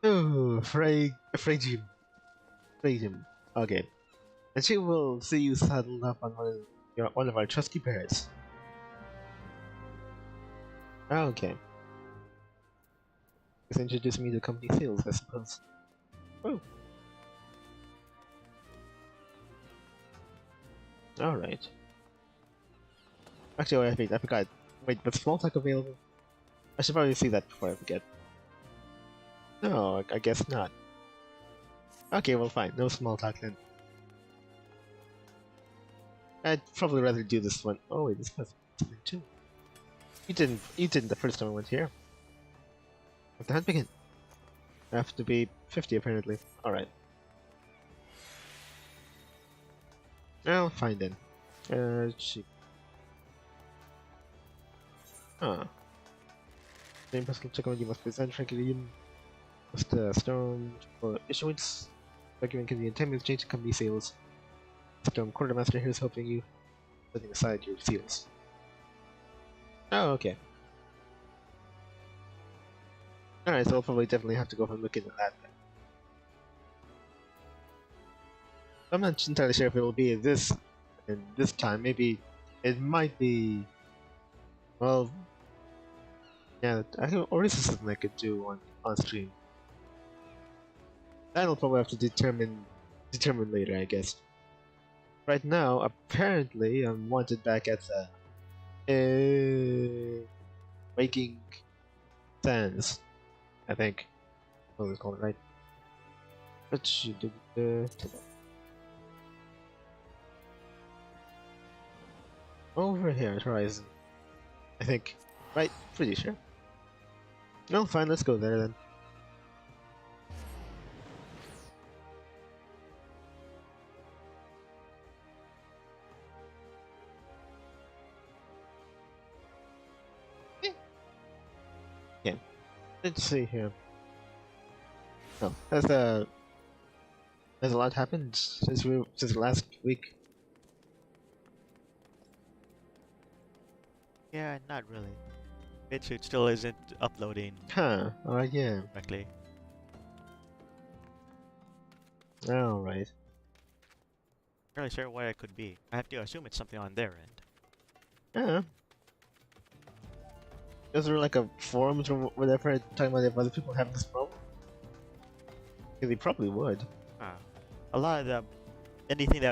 Fragim. Okay. And she will see you saddled up on one of our trusty bears. Okay. Just introduce me to company seals, I suppose. Oh. Alright. Actually, wait, I forgot. Wait, but small talk available? I should probably see that before I forget. No, I guess not. Okay, well fine, no small talk then. I'd probably rather do this one. Oh wait, this was too. You didn't the first time I went here. Let the hunt begin. I have to be 50 apparently. Alright. Well, fine then. Cheap. Huh. Same personal check on you must present frankly with the Storm for Issuance. Document can be in 10 minutes change to company seals. Storm Quartermaster here is helping you, setting aside your seals. Oh, okay. Alright, so I'll probably definitely have to go and look into that then. I'm not entirely sure if it will be this time. Maybe it might be. Well, yeah. Or is this something I could do on stream? That'll probably have to determine later, I guess. Right now, apparently, I'm wanted back at the Waking Sands, I think. What was called, right? Let's do. 。 . 。 。 。 . 。 . 。 . 。 . 。 . 。 。 . 。 。 . 。 。 . 。 。 . 。 。 。 . 。 。 。 。 。 。 。 。 。 。 。 。 。 。 。 。 。 。 。 。 。 . 。 。 . 。 . 。Over here at Horizon. I think. Right? Pretty sure. No, fine, let's go there then. Okay. Let's see here. Oh, has a lot happened since last week. Yeah, not really. BitShoot still isn't uploading Huh. Oh yeah. correctly. Alright. Not really sure why it could be. I have to assume it's something on their end. Yeah. Is there like a forums or whatever talking about if other people have this problem? Yeah, they probably would. A lot of the anything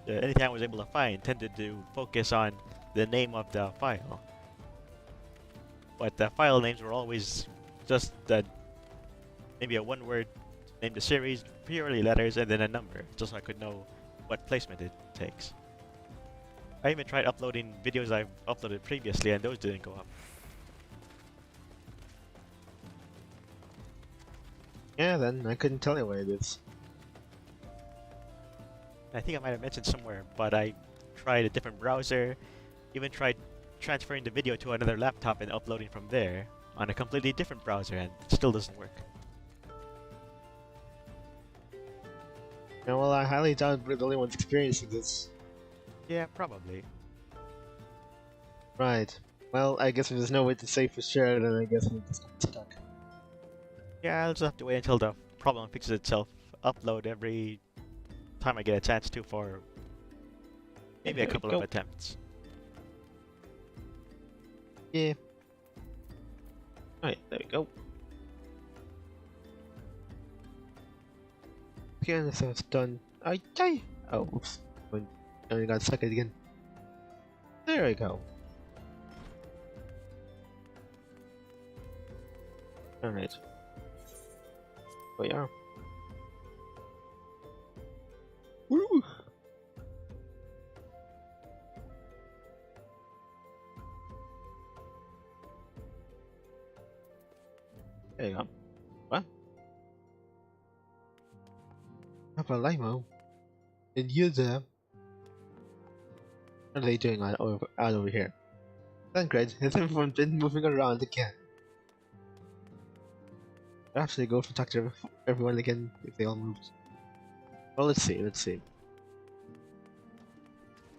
anything I was able to find tended to focus on the name of the file, but the file names were always just maybe a one-word name, the series, purely letters, and then a number, just so I could know what placement it takes. I even tried uploading videos I've uploaded previously, and those didn't go up. Yeah, then I couldn't tell you what it is. I think I might have mentioned somewhere, but I tried a different browser, even tried transferring the video to another laptop and uploading from there on a completely different browser, and it still doesn't work. Yeah, well, I highly doubt we're the only ones experiencing this. Yeah, probably. Right. Well, I guess if there's no way to say for sure, then I guess we're just stuck. Yeah, I'll just have to wait until the problem fixes itself. Upload every time I get a chance to for maybe a couple of attempts. Yeah. Alright, there we go. Okay, so it's done. Okay. Oh, oops. I only got stuck again. There we go. Alright. We are. Woo! There you go. What? Papa Limo? And you there? What are they doing out over here? That's great. Has everyone been moving around again? Perhaps they go to talk to everyone again if they all moved. Well, let's see. Wait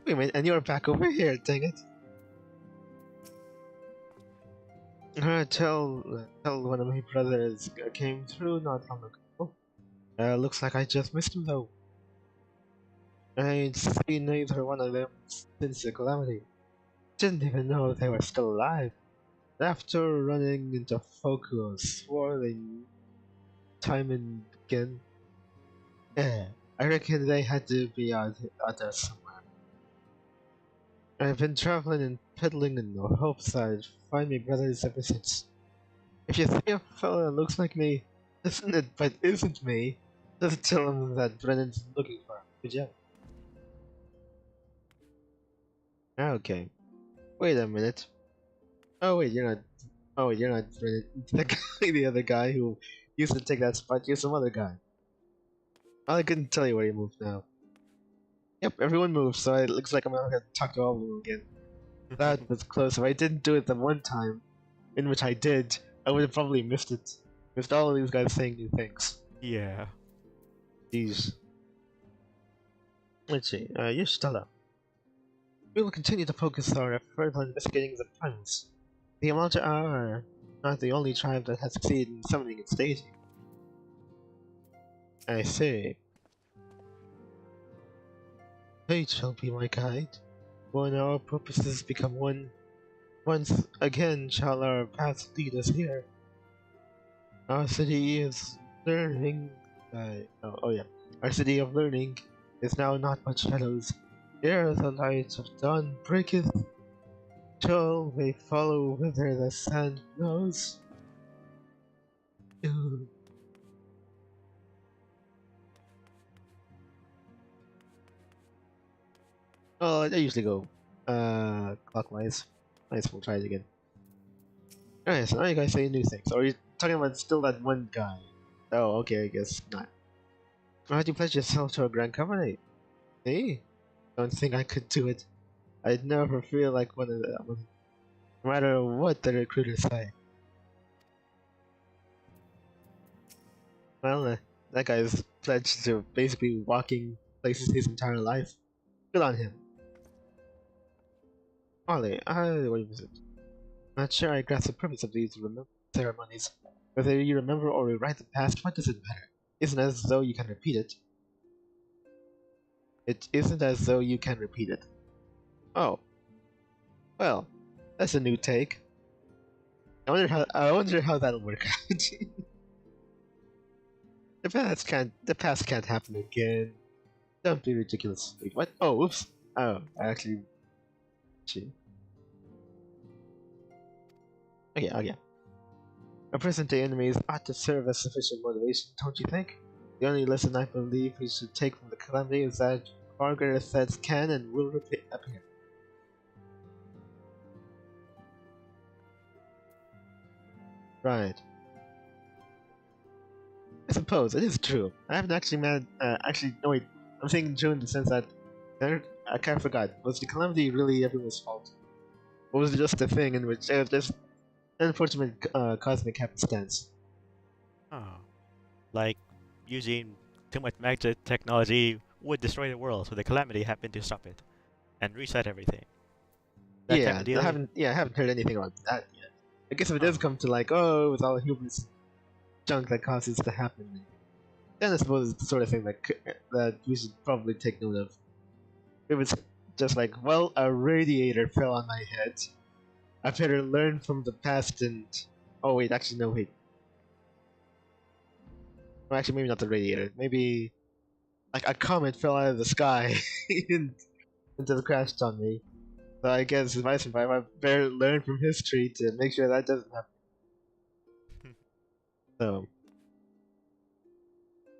a minute, and you're back over here, dang it. Tell one of my brothers came through not long ago. Looks like I just missed him though. I ain't seen neither one of them since the calamity. Didn't even know they were still alive. After running into focus, swirling time and again. I reckon they had to be out there somewhere. I've been traveling and peddling in the hopes I'd find my brothers ever since. If you see a fella that looks like me, isn't it, but isn't me, just tell him that Brennan's looking for him. Good job. Okay. Wait a minute. Oh wait, you're not. Oh wait, you're not Brennan. The other guy who used to take that spot. You're some other guy. I couldn't tell you where you moved now. Yep, everyone moved, so it looks like I'm gonna have to talk to all of them again. That was close. If I didn't do it the one time, in which I did, I would have probably missed it. Missed all of these guys saying new things. Yeah. Jeez. Let's see. You're Stella. We will continue to focus our effort on investigating the planets. The Amalta are not the only tribe that has succeeded in summoning its deity. I see. Fate shall be my guide. When our purposes become one, once again shall our paths lead us here. Our city is learning. Our city of learning is now not but shadows. Ere the light of dawn breaketh, shall they follow whither the sand blows? Ooh. Oh, I usually go clockwise. Nice, we'll try it again. Alright, so now you guys say new things. Or are you talking about still that one guy? Oh, okay, I guess not. Why'd you pledge yourself to a grand company? Me? Don't think I could do it. I'd never feel like one of them, no matter what the recruiters say. Well, that guy's pledged to basically walking places his entire life. Good on him. Ollie, what was it? Not sure I grasp the purpose of these ceremonies. Whether you remember or rewrite the past, what does it matter? Isn't as though you can repeat it. It isn't as though you can repeat it. Oh. Well, that's a new take. I wonder how that'll work out. The past can't happen again. Don't be ridiculous. Wait, what? Oh, oops. Oh, actually. Gee. Okay. Our present-day enemies ought to serve as sufficient motivation, don't you think? The only lesson I believe we should take from the calamity is that far greater threats can and will appear. Right. I suppose it is true. I haven't actually no wait. I'm saying true in the sense that I kind of forgot. Was the calamity really everyone's fault? Or was it just a thing in which just an unfortunate cosmic happenstance? Oh. Like, using too much magic technology would destroy the world, so the calamity happened to stop it. And reset everything. That type Yeah, of deal? I haven't heard anything about that yet. I guess if it does come to like, oh, it was all hubris junk that causes it to happen, then I suppose it's the sort of thing that we should probably take note of. If it's just like, well, a radiator fell on my head, I better learn from the past and... Oh wait, actually no, wait. Well, actually maybe not the radiator, maybe... Like a comet fell out of the sky and just crashed on me. So I guess if I survive, I better learn from history to make sure that doesn't happen. So...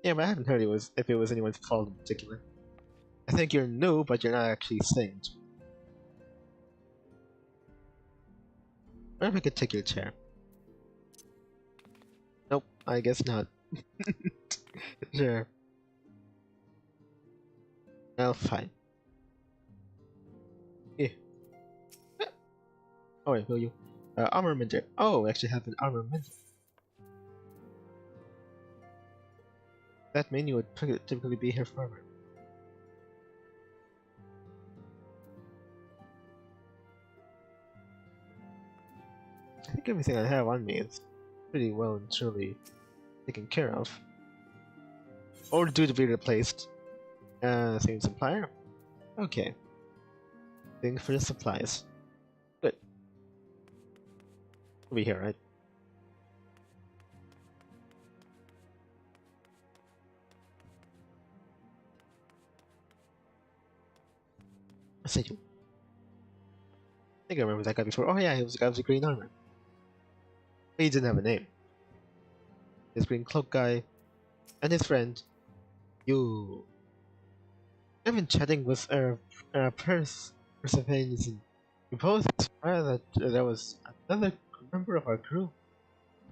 Yeah, but I haven't heard if it was anyone's fault in particular. I think you're new, but you're not actually synced. Or if I could take your chair. Nope, I guess not. Sure. Well, fine. Yeah. Oh wait, will you? Armamenter. Oh, we actually have an armamenter. That mean you would typically be here forever. I think everything I have on me is pretty well and truly taken care of. Or due to be replaced. Same supplier? Okay. Thing for the supplies. Good. We'll be here, right? I think I remember that guy before. Oh yeah, he was the guy with the green armor. But he didn't have a name. His green cloak guy and his friend, you. I've been chatting with Persephone, and we both swear that there was another member of our crew.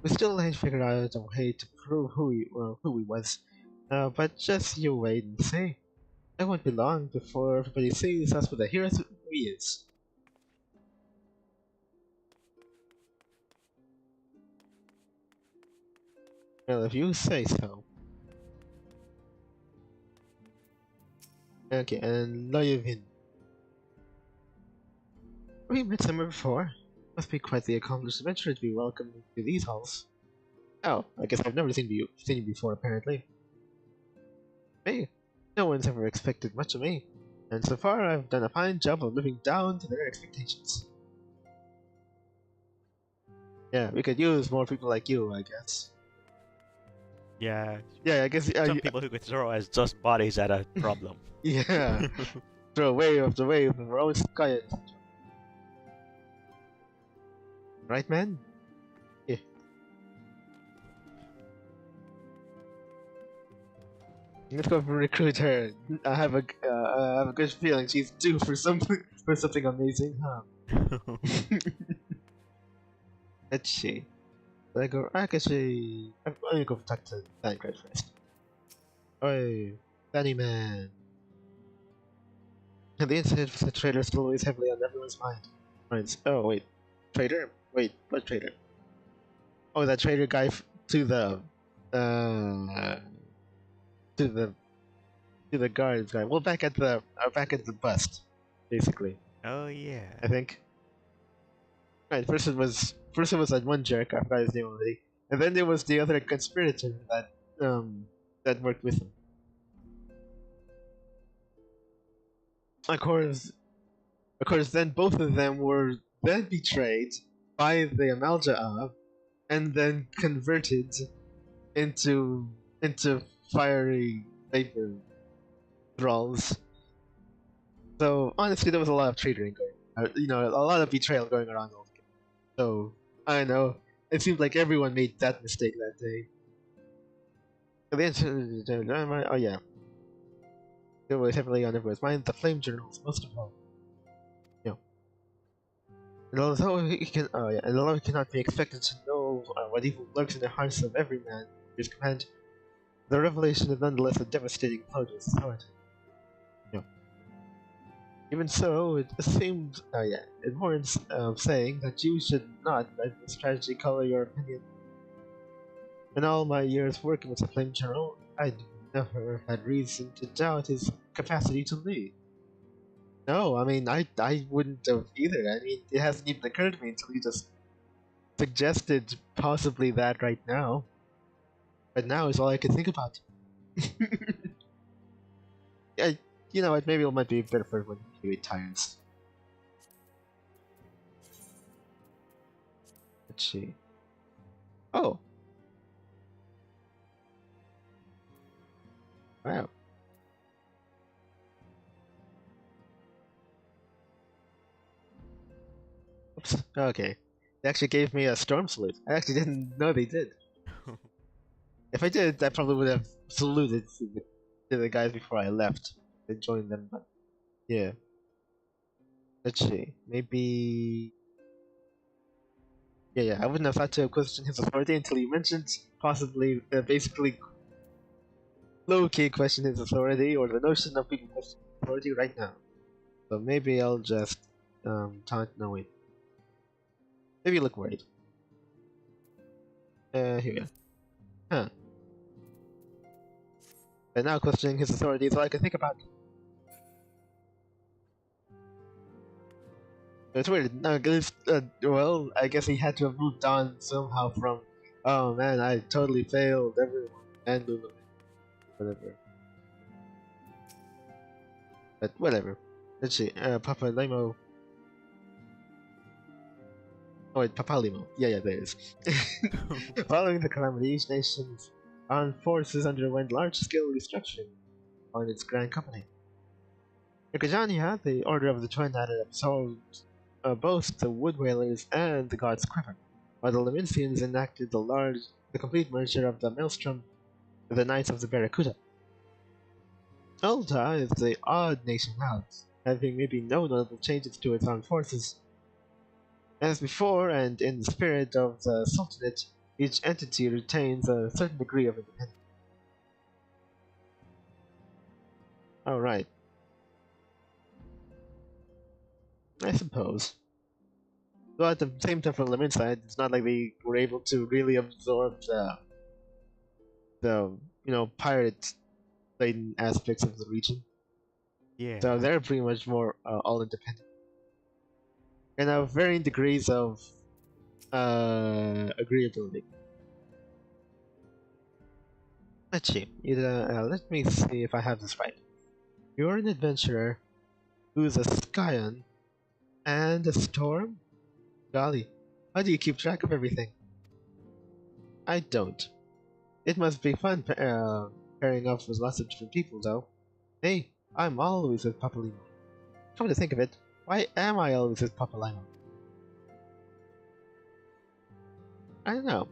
We still ain't figured out a way to prove who he was. But just you wait and see. It won't be long before everybody sees us with the heroes who he is. Well, if you say so. Okay, and Loyevin. We met somewhere before. Must be quite the accomplished adventurer to be welcomed to these halls. Oh, I guess I've never seen you before, apparently. Me? No one's ever expected much of me, and so far I've done a fine job of living down to their expectations. Yeah, we could use more people like you, I guess. Yeah. Yeah, I guess Some people who could throw as just bodies at a problem. Yeah. Throw wave after wave of our own sky. Right, man? Yeah. Let's go for recruiter. I have a good feeling she's due for something amazing, huh? Let's see. I can see. I'm gonna go talk to Danny Craig first. Oi, Danny man. The incident with the trader still weighs heavily on everyone's minds. Oh wait, trader? Wait, what trader? Oh, that trader guy to the uh to the to the guards guy. Well, back at the bust, basically. Oh yeah. I think. Right. First it was that one jerk. I forgot his name already. And then there was the other conspirator that worked with him. Of course, then both of them were then betrayed by the Amalja and then converted into fiery vapor thralls. So honestly, there was a lot of traitering going, a lot of betrayal going around. So I don't know. It seems like everyone made that mistake that day. Oh yeah, it was heavily on everyone's mind. The flame journals, most of all. You know, and although he cannot be expected to know what evil lurks in the hearts of every man under his command, the revelation is nonetheless a devastating blow to his authority. You know, even so, it seems, it warrants saying that you should not let this tragedy color your opinion. In all my years working with the Flame Journal, I never had reason to doubt his capacity to lead. No, I mean, I wouldn't have either. I mean, it hasn't even occurred to me until you just suggested possibly that right now. But now is all I can think about. Yeah, you know what, maybe it might be better for when he retires. Let's see. Oh. Wow. Oops. Okay. They actually gave me a storm salute. I actually didn't know they did. If I did, I probably would have saluted to the guys before I left and joined them. But yeah. Let's see. Maybe. Yeah. I wouldn't have thought to question his authority until you mentioned possibly, basically, low-key question his authority or the notion of people questioning his authority right now. So maybe I'll just taunt. No wait. Maybe you look worried. Here we go. Huh. And now questioning his authority is all I can think about. It's weird. Well, I guess he had to have moved on somehow from, oh man, I totally failed everyone and Lulu. Whatever. But whatever. Let's see. Papa Limo. Oh wait, Papa Limo. Yeah, there it is. Following the calamity, each nation's armed forces underwent large-scale restructuring on its grand company. In Kajania, the Order of the Twin had absorbed both the Wood Whalers and the God's Quiver, while the Lominsians enacted the complete merger of the Maelstrom with the Knights of the Barracuda. Ulta is the odd nation out, having maybe no notable changes to its armed forces. As before, and in the spirit of the Sultanate, each entity retains a certain degree of independence. Alright. I suppose. But at the same time, from Limsa, it's not like they were able to really absorb the pirate laden aspects of the region. Yeah. So they're pretty much more all independent. And have varying degrees of agreeability. Let's see. Let me see if I have this right. You're an adventurer who's a Skyon and a Storm? Golly, how do you keep track of everything? I don't. It must be fun pairing up with lots of different people, though. Hey, I'm always with Papalimo. Come to think of it, why am I always with Papalimo? I don't know.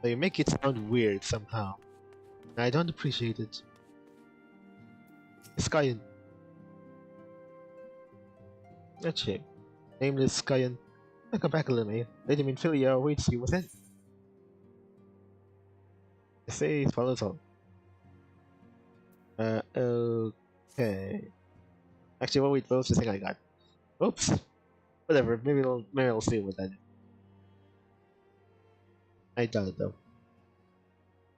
But you make it sound weird somehow. I don't appreciate it. Skyen. That's shame. Nameless Skyen. Welcome back, Lily. Lady Minfilia awaits you within. The say follows on. Okay. Actually, what was the thing I got? Oops. Whatever, maybe I'll see what that is. I doubt it though.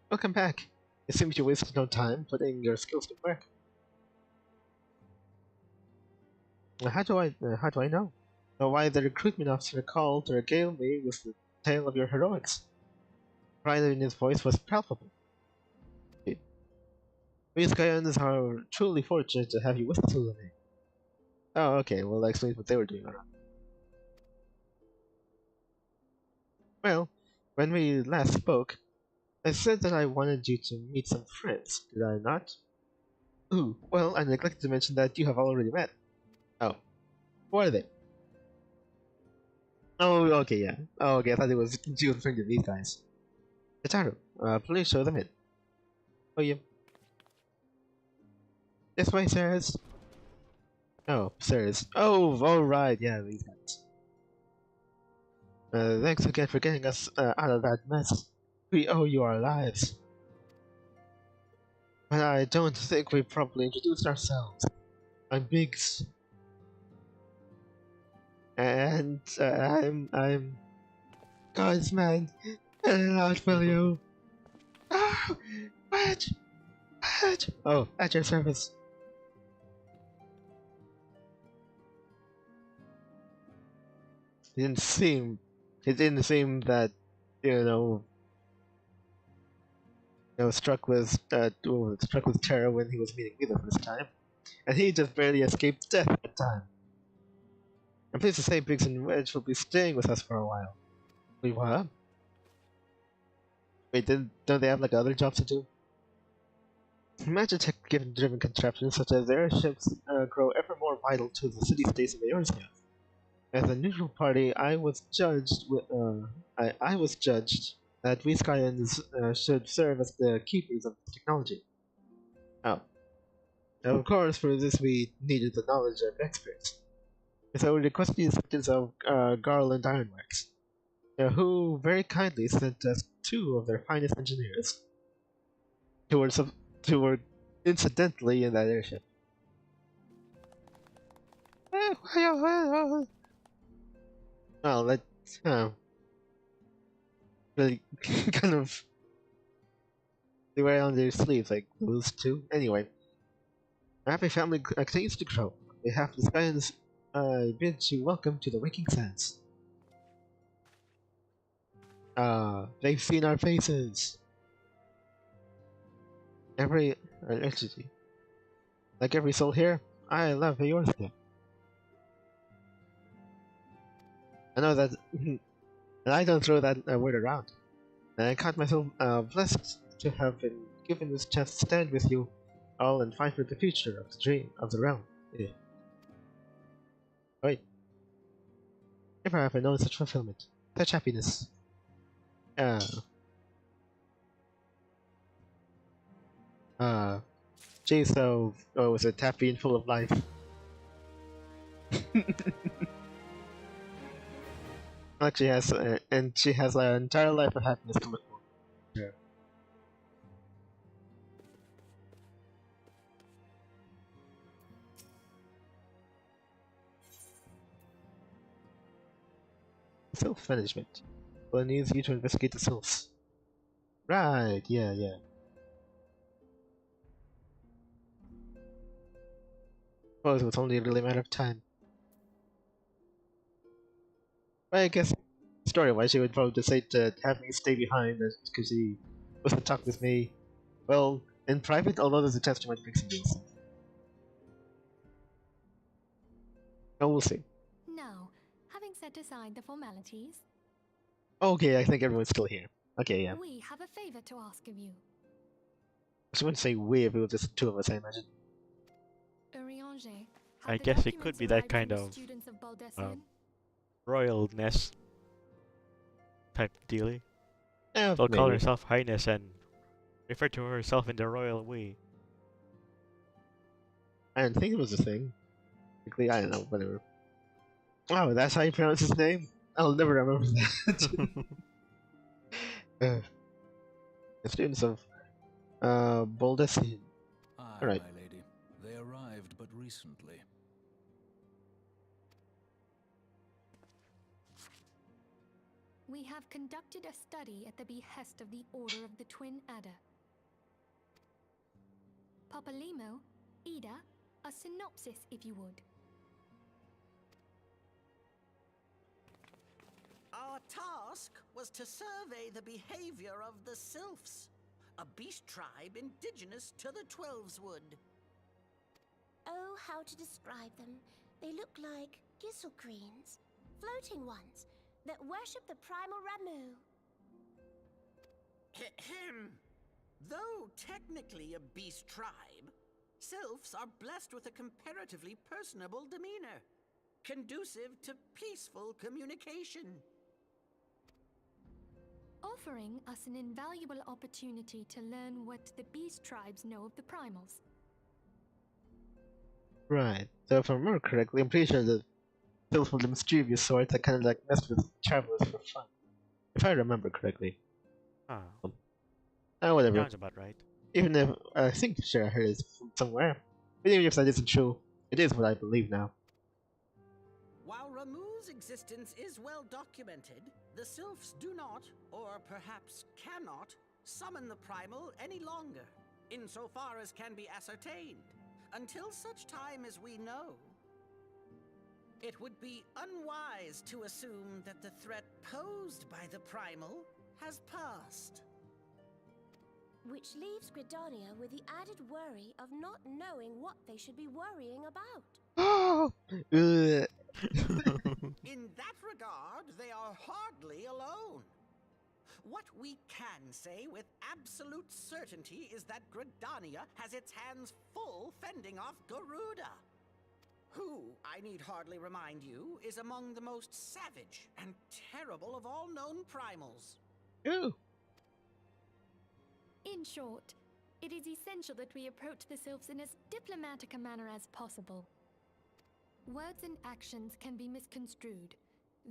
Welcome back. It seems you wasted no time putting your skills to work. How do I know? Why the recruitment officer called to regale me with the tale of your heroics. Pride in his voice was palpable. We Skylanders are truly fortunate to have you with us today. Oh, okay, well that explains what they were doing around. Well, when we last spoke, I said that I wanted you to meet some friends, did I not? Ooh, well, I neglected to mention that you have already met. Oh. Who are they? Oh, okay, yeah. Oh, okay, I thought it was you referring to these guys. Gitaru, please show them in. Oh, yeah. This way, sirs. Oh, sirs. Oh, alright, yeah, these guys. Thanks again for getting us out of that mess. We owe you our lives. But I don't think we properly introduced ourselves. I'm Biggs. And I'm God's man. And out will you. Oh, what? What? Oh, at your service. It didn't seem that, struck with terror when he was meeting me the first time, and he just barely escaped death at the time. I'm pleased to say Biggs and Wedge will be staying with us for a while. Wait, what? Wait, don't they have like other jobs to do? Magitech-driven contraptions such as airships grow ever more vital to the city-states of Eorzea. As a neutral party, I was judged that we Skyans should serve as the keepers of this technology. Oh. Now, of course, for this we needed the knowledge of experts. So we requested the assistance of Garland Ironworks, who very kindly sent us two of their finest engineers, who were incidentally in that airship. Well, that's really kind of they wear on their sleeves like those two. Anyway, our happy family continues to grow. On behalf of the Skyans, I bid you welcome to the Waking Sands. They've seen our faces. Actually, like every soul here, I love Eorzea. I know that, and I don't throw that word around. And I count myself blessed to have been given this chance to stand with you all and fight for the future of the dream of the realm. Yeah. Wait. Never have I known such fulfillment, such happiness. She's so was it happy and full of life. Like she has, and she has an entire life of happiness to look forward to. Yeah. Self-management. Well, it needs you to investigate the source. Right, yeah. Suppose it was only really a matter of time. Well, I guess story-wise, she would probably decide to have me stay behind because she wants to talk with me. Well, in private, although there's a chance she might fix some deals. Oh, we'll see. Now, having set aside the formalities, Okay, I think everyone's still here. Okay, yeah. we have a favor to ask of you. She wouldn't say we if it was just the two of us, I imagine. I guess it could be that kind of royalness type dealy. She'll call Maybe. herself Highness and refer to herself in the royal we. I didn't think it was a thing. Technically, I don't know, whatever. Oh, that's how you pronounce his name? I'll never remember that. The students of Boldesian. Aye, Alright. my lady. They arrived but recently. We have conducted a study at the behest of the Order of the Twin Adder. Papalimo, Ida, a synopsis if you would. Our task was to survey the behavior of the Sylphs, a beast tribe indigenous to the Twelveswood. Oh, how to describe them. They look like gisselcreens, floating ones, that worship the primal Ramu. Ahem. Though technically a beast tribe, Sylphs are blessed with a comparatively personable demeanor, conducive to peaceful communication. Offering us an invaluable opportunity to learn what the beast tribes know of the primals. Right. So if I remember correctly, I'm pretty sure the Sylphs were the mischievous sort that kind of like messed with travelers for fun. If I remember correctly. Ah, Whatever. sounds about right. Even if I think sure I heard it from somewhere. But even if that isn't true, it is what I believe now. While Ramu's existence is well documented, the Sylphs do not, or perhaps cannot, summon the primal any longer, insofar as can be ascertained, until such time as we know. It would be unwise to assume that the threat posed by the primal has passed. Which leaves Gridania with the added worry of not knowing what they should be worrying about. Oh! In that regard, they are hardly alone. What we can say with absolute certainty is that Gridania has its hands full fending off Garuda, who, I need hardly remind you, is among the most savage and terrible of all known primals. Ooh. In short, it is essential that we approach the Sylphs in as diplomatic a manner as possible. Words and actions can be misconstrued.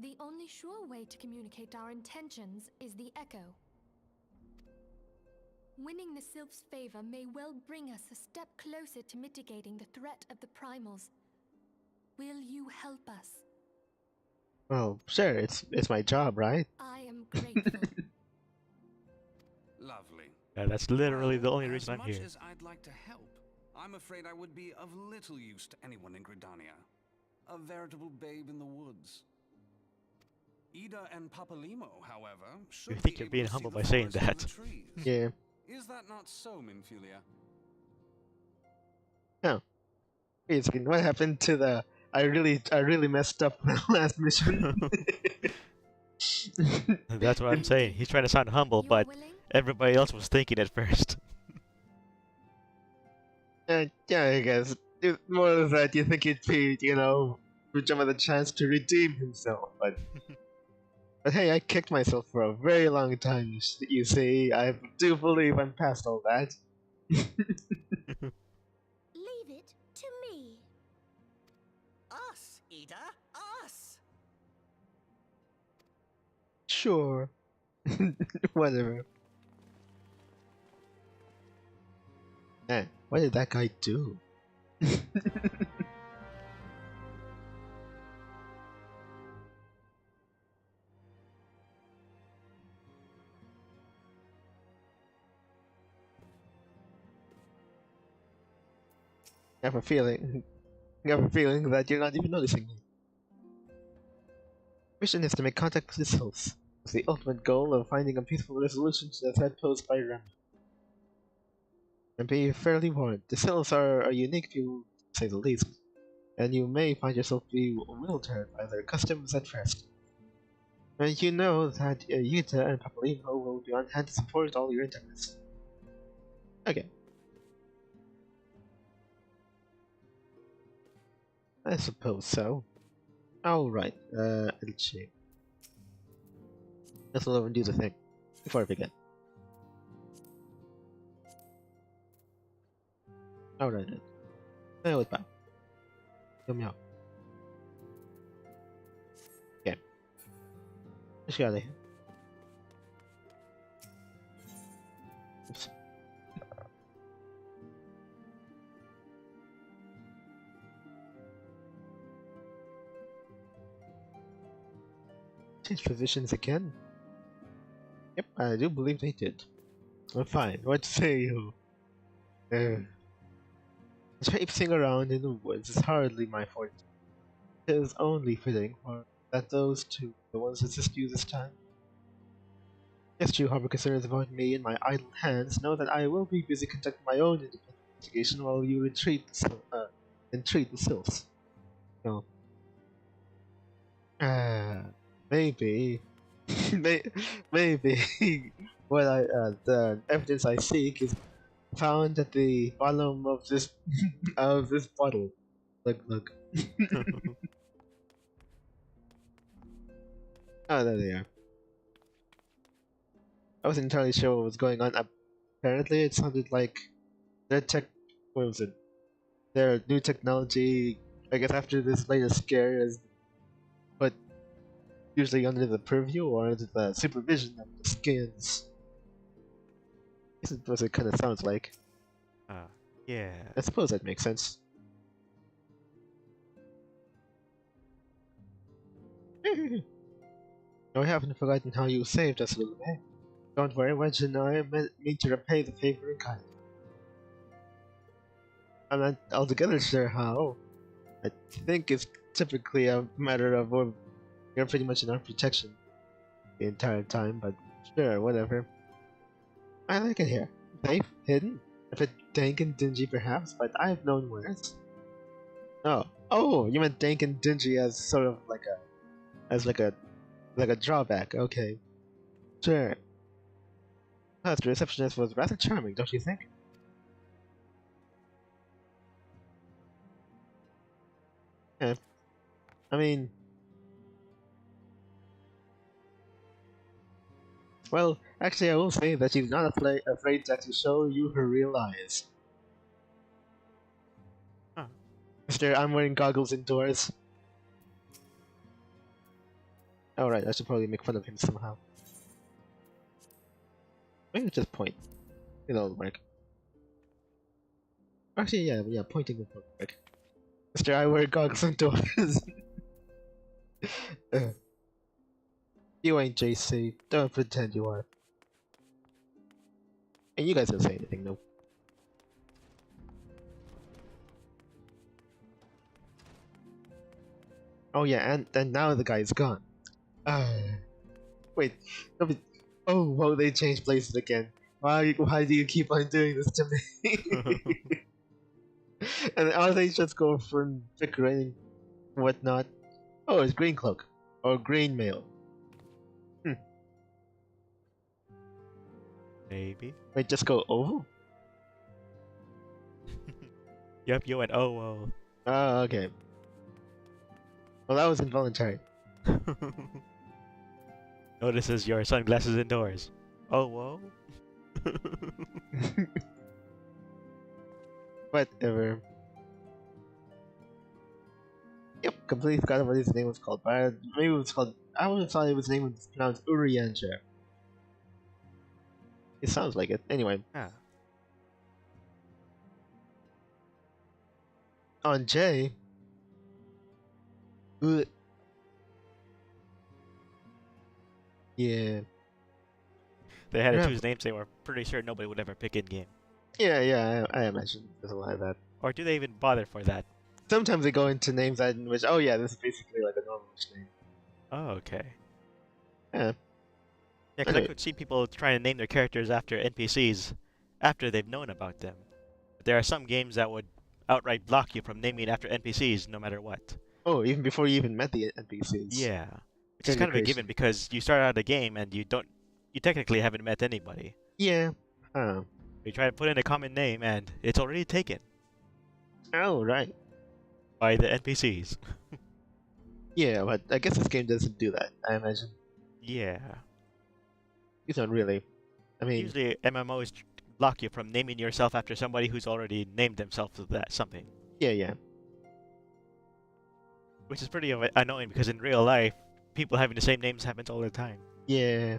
The only sure way to communicate our intentions is the echo. Winning the Sylphs' favor may well bring us a step closer to mitigating the threat of the primals. Will you help us? Well, sure, it's my job, right? I am grateful. Lovely. Yeah, that's literally the only As reason I'm much here. as I'd like to help, I'm afraid I would be of little use to anyone in Gridania. A veritable babe in the woods. Ida and Papalimo, however, should think be you're able being to see humble the by saying forest and that. the trees. Yeah. Is that not so, Minfilia? Oh. Wait a second, what happened to the I really messed up my last mission? That's what I'm saying. He's trying to sound humble, You are but willing? everybody else was thinking at first. Yeah, I guess. It's more of that you think he'd be, give Gemma the chance to redeem himself, but hey, I kicked myself for a very long time, you see. I do believe I'm past all that. Leave it to me. Us, Ida, us! Sure. Whatever. Man, what did that guy do? I have a feeling that you're not even noticing me. Mission is to make contact with the Sylphs, with the ultimate goal of finding a peaceful resolution to the threat posed by Ram. And be fairly warned, the Sylphs are a unique people, to say the least, and you may find yourself bewildered by their customs at first. And you know that Yuta and Papalino will be on hand to support all your endeavors. Okay. I suppose so. Alright, let's see. Let's let him do the thing. before I forget. Alright then. Hey, what's back? Come out. Okay. Let's get out of here. Oops. Change positions again? Yep, I do believe they did. Well, fine. What say you? Traipsing around in the woods is hardly my forte. It is only fitting that those two are the ones that assist you this time. Yes, you harbor concerns about me and my idle hands. Know that I will be busy conducting my own independent investigation while you entreat the sylphs. No. Maybe. Maybe what the evidence I seek is found at the bottom of this bottle. Look. Oh, there they are. I wasn't entirely sure what was going on. Apparently, it sounded like their what was it? Their new technology, I guess after this latest scare, is put usually under the purview or under the supervision of the skins. This is what it kind of sounds like. Yeah. I suppose that makes sense. I haven't forgotten how you saved us, Lulu. Don't worry, Wedge and I mean to repay the favor in kind. I'm not altogether sure how. I think it's typically a matter of you're pretty much in our protection the entire time, but sure, whatever. I like it here. Safe, hidden, a bit dank and dingy perhaps, but I've known worse. Oh, you meant dank and dingy as sort of like a drawback. Okay, sure. Plus, the receptionist was rather charming, don't you think? Yeah. I mean, well, actually, I will say that she's not afraid to actually show you her real eyes. Huh. Mister, I'm wearing goggles indoors. Oh, right, I should probably make fun of him somehow. Maybe just point. It'll work. Actually, yeah, pointing will work. Mister, I wear goggles indoors. You ain't JC. Don't pretend you are. And you guys don't say anything, no. Oh yeah, and now the guy's gone. Wait. Oh, whoa, they changed places again. Why do you keep on doing this to me? And are they just going for bickering and whatnot? Oh, it's Green Cloak. Or Green Mail. Maybe. Wait, just go over? Yep, you went, oh, whoa. Oh, okay. Well, that was involuntary. Notices your sunglasses indoors. Oh, whoa. Whatever. Yep, completely forgot what his name was called, but maybe it was called. I would have thought his name was pronounced Urianger. It sounds like it. Anyway. Ah. On J. Yeah. They had to choose names they were pretty sure nobody would ever pick in game. Yeah, I imagine there's a lot of that. Or do they even bother for that? Sometimes they go into names that in which, oh yeah, this is basically like a normal name. Oh, okay. Yeah. Yeah, because I could see people trying to name their characters after NPCs after they've known about them. But there are some games that would outright block you from naming after NPCs no matter what. Oh, even before you even met the NPCs. Yeah. Which is kind of a given because you start out a game and you technically haven't met anybody. Yeah. You try to put in a common name and it's already taken. Oh, right. By the NPCs. Yeah, but I guess this game doesn't do that, I imagine. Yeah. He's not really. I mean, Usually MMOs block you from naming yourself after somebody who's already named themselves as that something. yeah. Which is pretty annoying because in real life, people having the same names happens all the time. Yeah.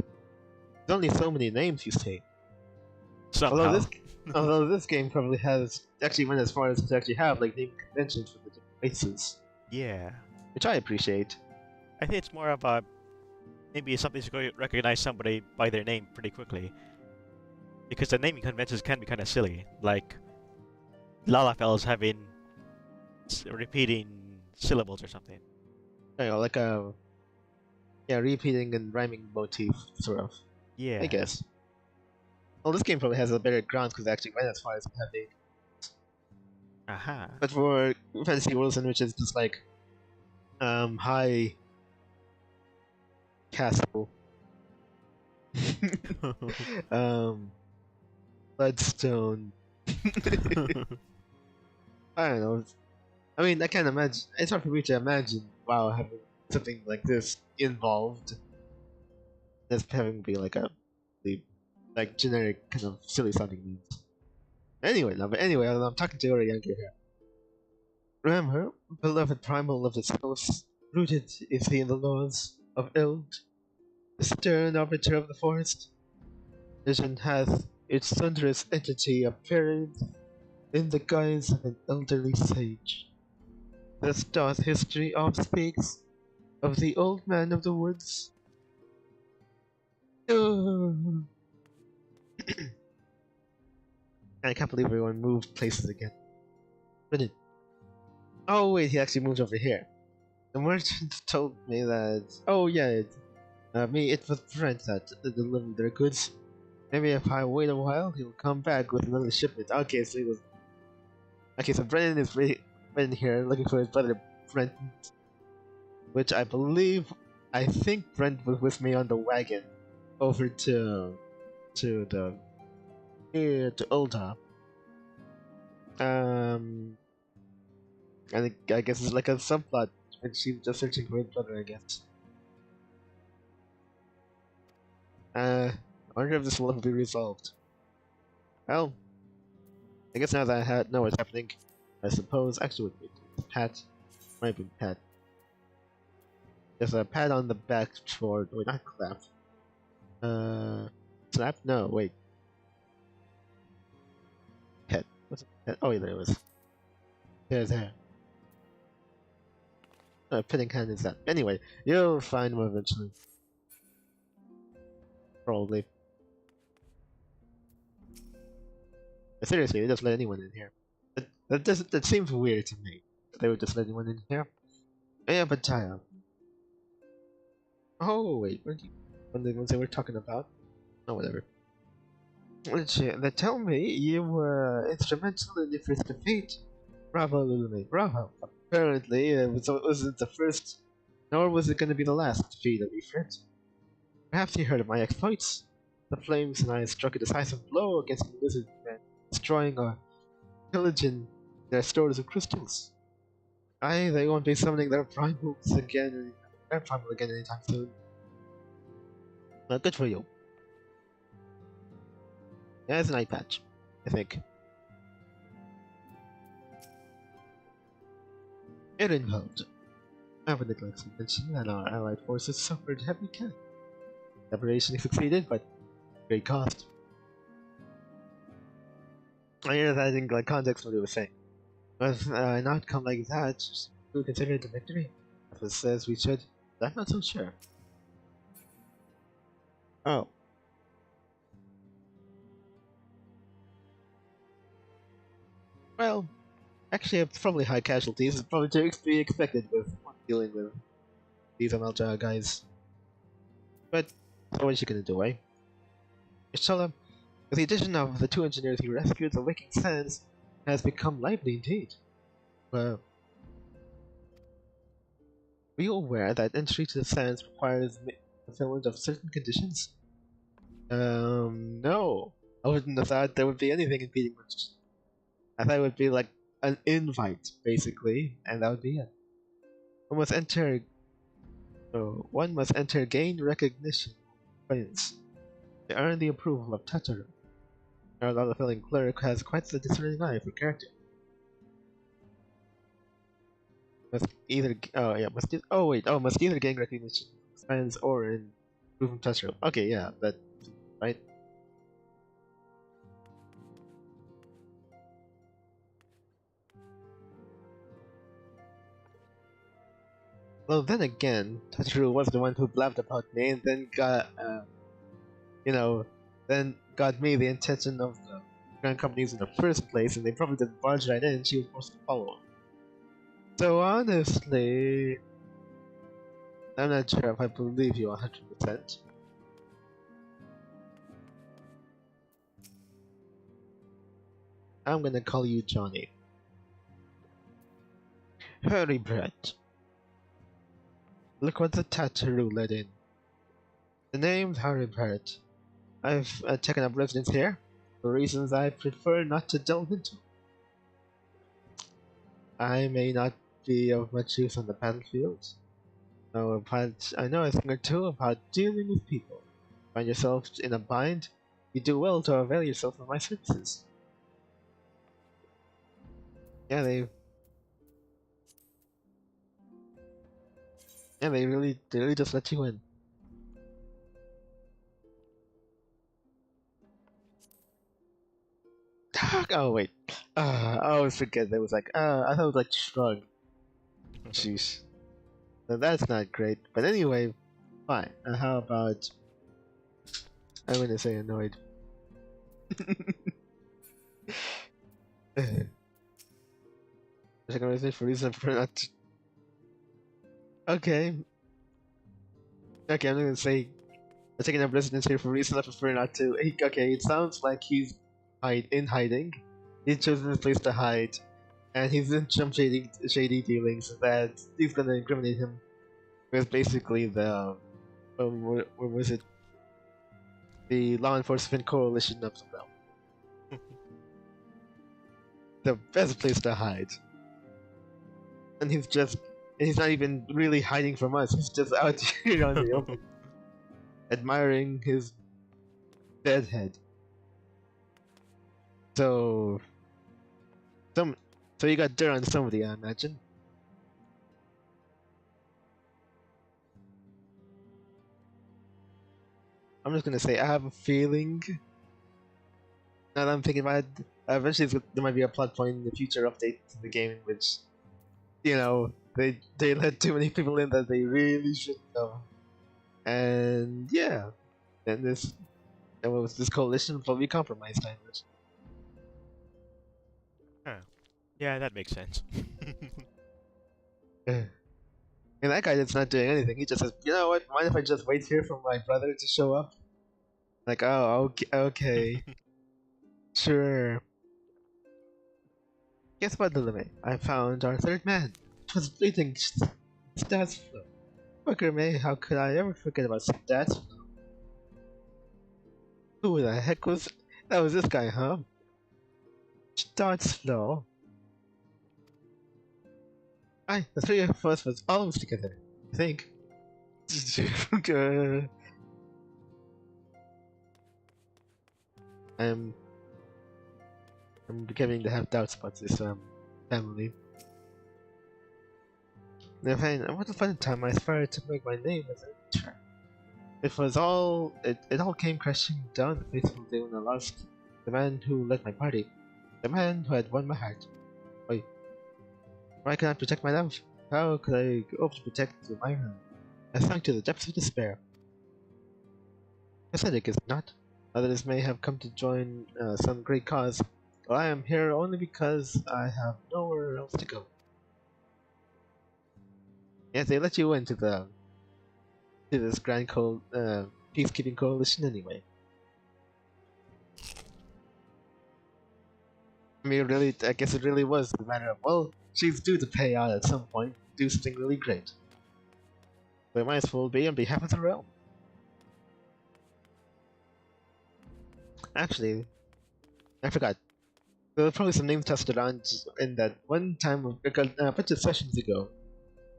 There's only so many names you say. Somehow. Although this game probably has actually went as far as to actually have like name conventions for the different races, Yeah. which I appreciate. I think it's more about maybe something to go recognize somebody by their name pretty quickly. Because the naming conventions can be kind of silly. Like Lalafell's having repeating syllables or something. You know, like a repeating and rhyming motif, sort of. Yeah. I guess. Well, this game probably has a better ground because it actually went as far as having. Aha. But for Fantasy Worlds, in which is just like, high castle, bloodstone. I don't know. I mean, I can't imagine. It's hard for me to imagine. Wow, having something like this involved. As having be like a, like generic kind of silly sounding names. Anyway, I'm talking to your younger here. Remember, beloved primal of the souls, rooted is he in the laws of Eld, the stern arbiter of the forest. Vision hath its thunderous entity appearing in the guise of an elderly sage. Thus doth history oft speaks of the old man of the woods. I can't believe everyone moved places again. Brilliant. Oh wait, he actually moved over here. The merchant told me that. Oh yeah, it was Brent that delivered their goods. Maybe if I wait a while, he'll come back with another shipment. Okay, so he was. Okay, so Brennan is Brennan here looking for his brother Brent, which I think Brent was with me on the wagon over to Ulta. And I guess it's like a subplot, and she's just searching for his brother, I guess. I wonder if this will ever be resolved. Well, I guess now that I know what's happening, I suppose. Actually, wait, pat. Might be pat. There's a pat on the back for. Wait, not clap. Slap? No, wait. Pet. What's a pet? Oh, yeah, there it was. There. Petting hand is that. Anyway, you'll find him eventually. Probably. But seriously, they just let anyone in here. That seems weird to me. They would just let anyone in here. Yeah, but oh wait, what the ones they were talking about? Oh, whatever. They tell me you were instrumental in the first defeat. Bravo, Lulu, bravo. Apparently, it wasn't the first, nor was it going to be the last defeat of Ifrit. Perhaps you heard of my exploits. The flames and I struck a decisive blow against the lizard men, destroying or pillaging their stores of crystals. They won't be summoning their primals again. Anytime soon. Well, good for you. Yeah, it's an eye patch, I think. Erenhold. I would neglect to mention that our allied forces suffered heavy casualties. The operation succeeded, but great cost. I hear that in context what he was saying. With an outcome like that, do we consider it a victory? If it says we should, I'm not so sure. Oh. Well, actually, it's probably high casualties. It's probably to be expected with dealing with these MLJ guys. But, what you gonna do, eh? Ishala, with the addition of the two engineers he rescued, the Waking Sands has become lively indeed. Well, were you aware that entry to the sands requires fulfillment of certain conditions? No. I wouldn't have thought there would be anything impeding much. I thought it would be like an invite, basically, and that would be it. One must enter gain recognition. Friends. They earn the approval of Tataru. Our lot-filling cleric has quite the discerning eye for character. Must either must either gain recognition from fans or in proven Tataru. Okay, yeah, that right. Well, then again, Tataru was the one who blabbed about me and then got, then got me the intention of the grand companies in the first place, and they probably didn't barge right in, she was forced to follow him. So honestly, I'm not sure if I believe you 100%. I'm gonna call you Johnny. Hurry, Brett. Look what the Tataru let in. The name's Harry Barrett. I've taken up residence here, for reasons I prefer not to delve into. I may not be of much use on the battlefield, but I know a thing or two about dealing with people. Find yourself in a bind, you do well to avail yourself of my services. Yeah, they really just let you in. Oh wait, I always forget there was like, I thought it was like shrug. Jeez, now, that's not great. But anyway, fine. How about I'm gonna say annoyed. Second reason for reason for not. Okay. Okay, I'm gonna say I'm taking up residence here for reasons I prefer not to. Okay, it sounds like he's in hiding. He's chosen a place to hide, and he's in some shady dealings that he's gonna incriminate him with basically the where was it? The law enforcement coalition of the realm. The best place to hide. And he's not even really hiding from us, he's just out here on the open. Admiring his dead head. So you got dirt on somebody, I imagine. I'm just gonna say I have a feeling. Now that I'm thinking about it, eventually there might be a plot point in the future update to the game in which, they let too many people in that they really shouldn't know. And yeah, then this coalition will probably compromised, I imagine. Huh. Yeah, that makes sense. And that guy that's not doing anything, he just says, you know what, mind if I just wait here for my brother to show up? Like, oh, okay. Sure. Guess what, Lulu? I found our third man. It was bleeding stats flow. Fucker May, how could I ever forget about stats flow? Who the heck was... That was this guy, huh? Stats flow. Aye, the three of us was always together, I think. I'm beginning to have doubts about this family. What a fun time I aspired to make my name as an intern. It all came crashing down the fateful day when I lost the man who led my party, the man who had won my heart. Why can't I protect my love? How could I hope to protect my own? I sunk to the depths of despair. Pathetic, is it not? Others may have come to join some great cause, but I am here only because I have nowhere else to go. Yes, they let you into this grand peacekeeping coalition anyway. I mean, really, I guess it really was the matter of, well, she's due to pay out at some point, do something really great. But it might as well be on behalf of the realm. Actually, I forgot. There were probably some names tested on in that one time a bunch of sessions ago,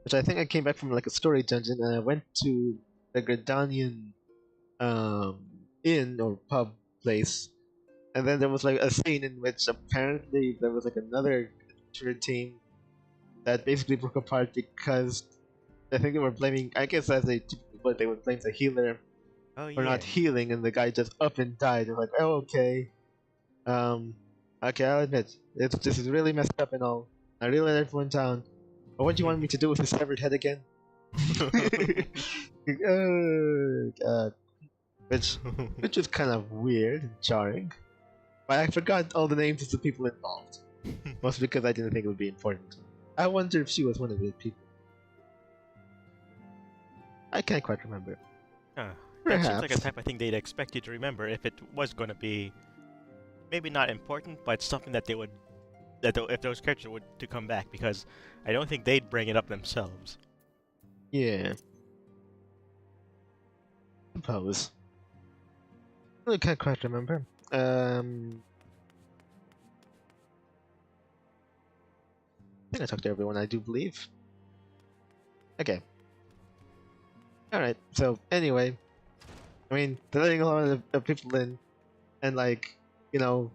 which I think I came back from like a story dungeon and I went to the Gridanian inn or pub place, and then there was like a scene in which apparently there was like another adventurer team that basically broke apart because I think they were blaming. I guess as they typically would, they would blame the healer Oh for yeah. not healing, and the guy just up and died. They're like, oh okay, okay, I'll admit this is really messed up and all. I really let everyone down. But what do you want me to do with his severed head again? Oh god. Which is kind of weird and jarring. But I forgot all the names of the people involved. Mostly because I didn't think it would be important. I wonder if she was one of the people. I can't quite remember. That Perhaps. seems like a type of thing they'd expect you to remember if it was going to be maybe not important, but something that they would if those characters were to come back, because I don't think they'd bring it up themselves. Yeah. Suppose. I can't quite remember. I think I talked to everyone, I do believe. Okay. Alright, so anyway. I mean, they're letting a lot of people in, and like, you know,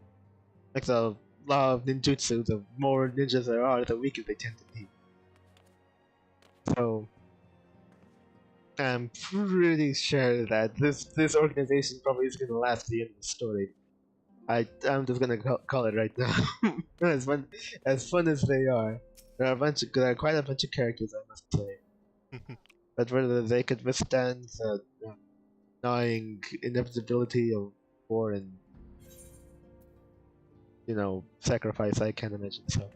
like the law of ninjutsu, the more ninjas there are, the weaker they tend to be. So, I'm pretty sure that this organization probably is going to last the end of the story. I'm just gonna call it right now. as fun as they are, there are quite a bunch of characters, I must say. But whether they could withstand the gnawing inevitability of war and, you know, sacrifice, I can't imagine so.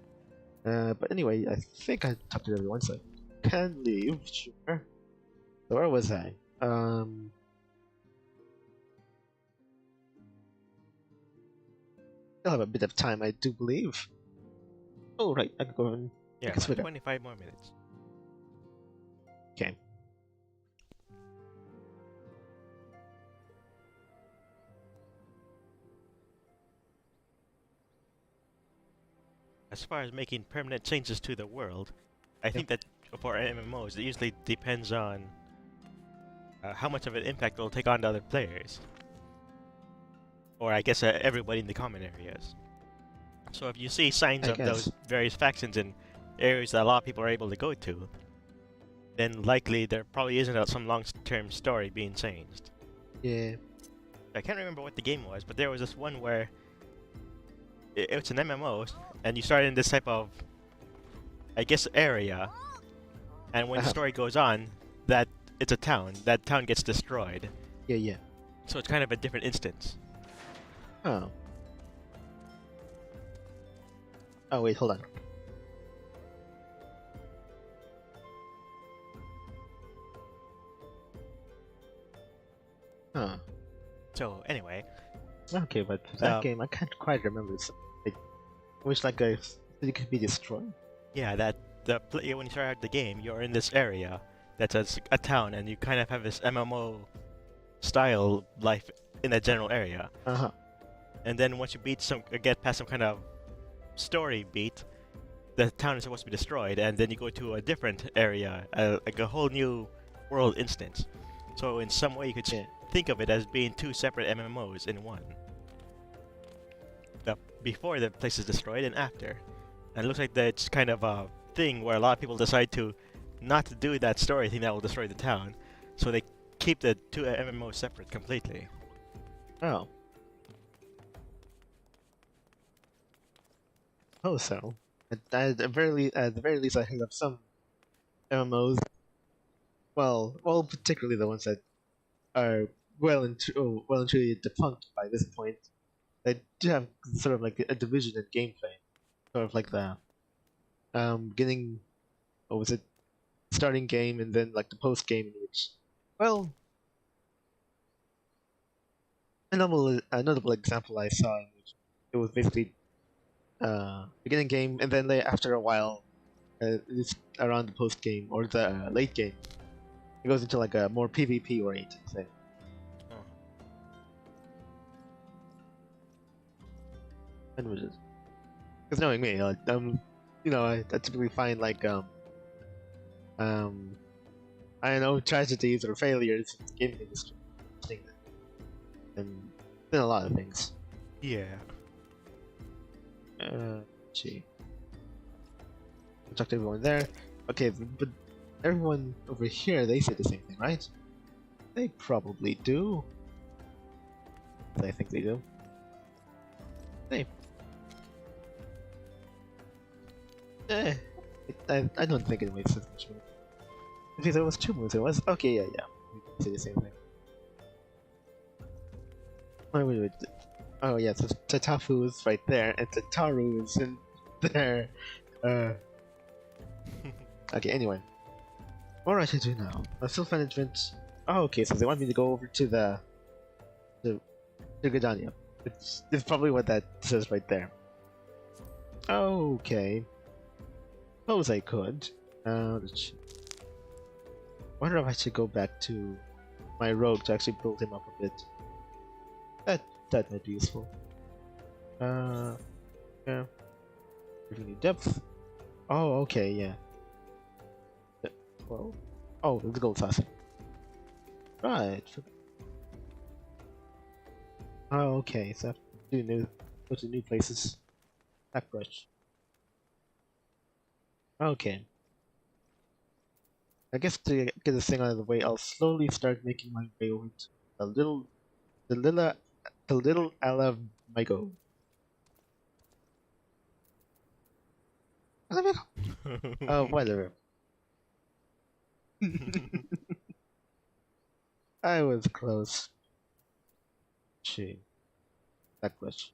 But anyway, I think I talked to everyone, so I can leave. Sure. So where was I? Still have a bit of time, I do believe. Oh, right, I can go and Yeah, take a swig. 25 more minutes. Okay. As far as making permanent changes to the world, I think that for MMOs, it usually depends on how much of an impact it'll take on the other players. Or I guess everybody in the common areas. So if you see signs of those various factions in areas that a lot of people are able to go to, then likely there probably isn't some long-term story being changed. Yeah. I can't remember what the game was, but there was this one where it's an MMO, and you start in this type of, I guess, area, and when the story goes on, that it's a town. That town gets destroyed. Yeah. So it's kind of a different instance. Oh. Oh wait, hold on. Huh. So anyway. Okay, but that game I can't quite remember. It was like a city could be destroyed. Yeah, when you start out the game, you're in this area that's a town, and you kind of have this MMO style life in a general area. And then once you get past some kind of story beat, the town is supposed to be destroyed, and then you go to a different area, like a whole new world instance. So in some way, you could think of it as being two separate MMOs in one. Before the place is destroyed and after. And it looks like that's kind of a thing where a lot of people decide to not do that story thing that will destroy the town, so they keep the two MMOs separate completely. Oh. Oh, so. At the very least, I heard of some MMOs. Well, particularly the ones that are well and truly defunct by this point. They do have sort of like a division in gameplay, sort of like the starting game and then like the post game, in which, well, a notable example I saw in which it was basically beginning game, and then after a while, it's around the post game or the late game, it goes into like a more PvP oriented thing. Because knowing me, I typically find like I don't know, tragedies or failures in the gaming industry. and been a lot of things. Yeah. Let's see. I talked to everyone there. Okay, but everyone over here, they say the same thing, right? They probably do. I think they do. Hey. I don't think it makes sense much more. Because there was 2 moons, it was? Okay, yeah. We can say the same thing. Wait. Oh yeah, so Tatafu is right there, and Tataru is in there. Okay, anyway. What should I do now? Self management. Oh, okay, so they want me to go over to Gridania. It's probably what that says right there. Okay. Suppose I could. Wonder if I should go back to my rogue to actually build him up a bit. That might be useful. Yeah. Giving you depth. Oh, okay, yeah. Well, oh, it's gold saucer. Right. Oh, okay. So I have to go to new places. Backbrush. Okay. I guess to get this thing out of the way, I'll slowly start making my way over to the little Alamigo. Oh, whatever. I was close. Shame. Blackbush.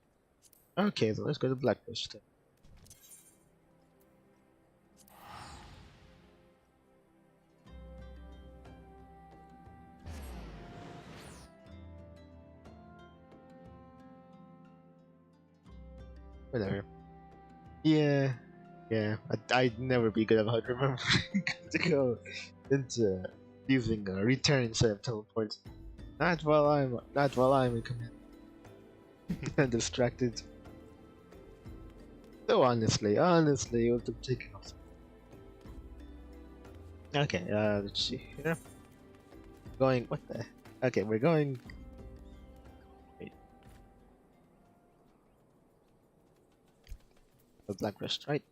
Okay, so let's go to Blackbush then. Whatever. Yeah. I'd never be good about remembering to go into using a return instead of teleport. Not while I'm in command. I'm distracted. So honestly, it was taking off. Okay, let's see here. Going, what the? Okay, we're going. Wait. The Black Rest, right?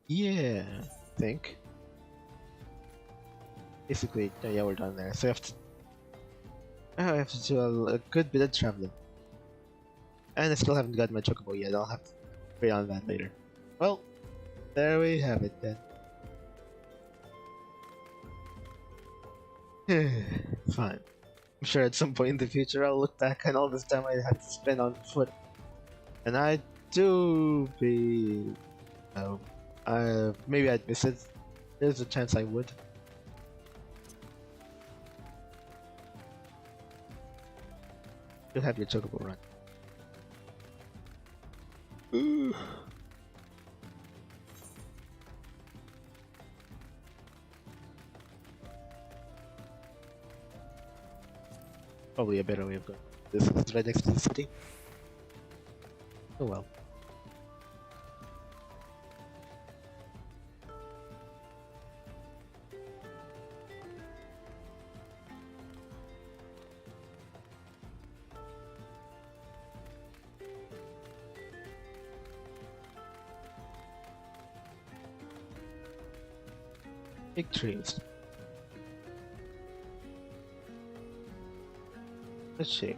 Yeah, I think. Basically, yeah, we're done there. So I have to do a good bit of traveling. And I still haven't got my chocobo yet, I'll have to wait on that later. Well, there we have it then. Fine. I'm sure at some point in the future I'll look back on all this time I had to spend on foot. And I do be... maybe I'd miss it. There's a chance I would. You'll have your chocobo run. Ooh. Probably a better way of going. This is right next to the city. Oh well. Big trees. Let's see.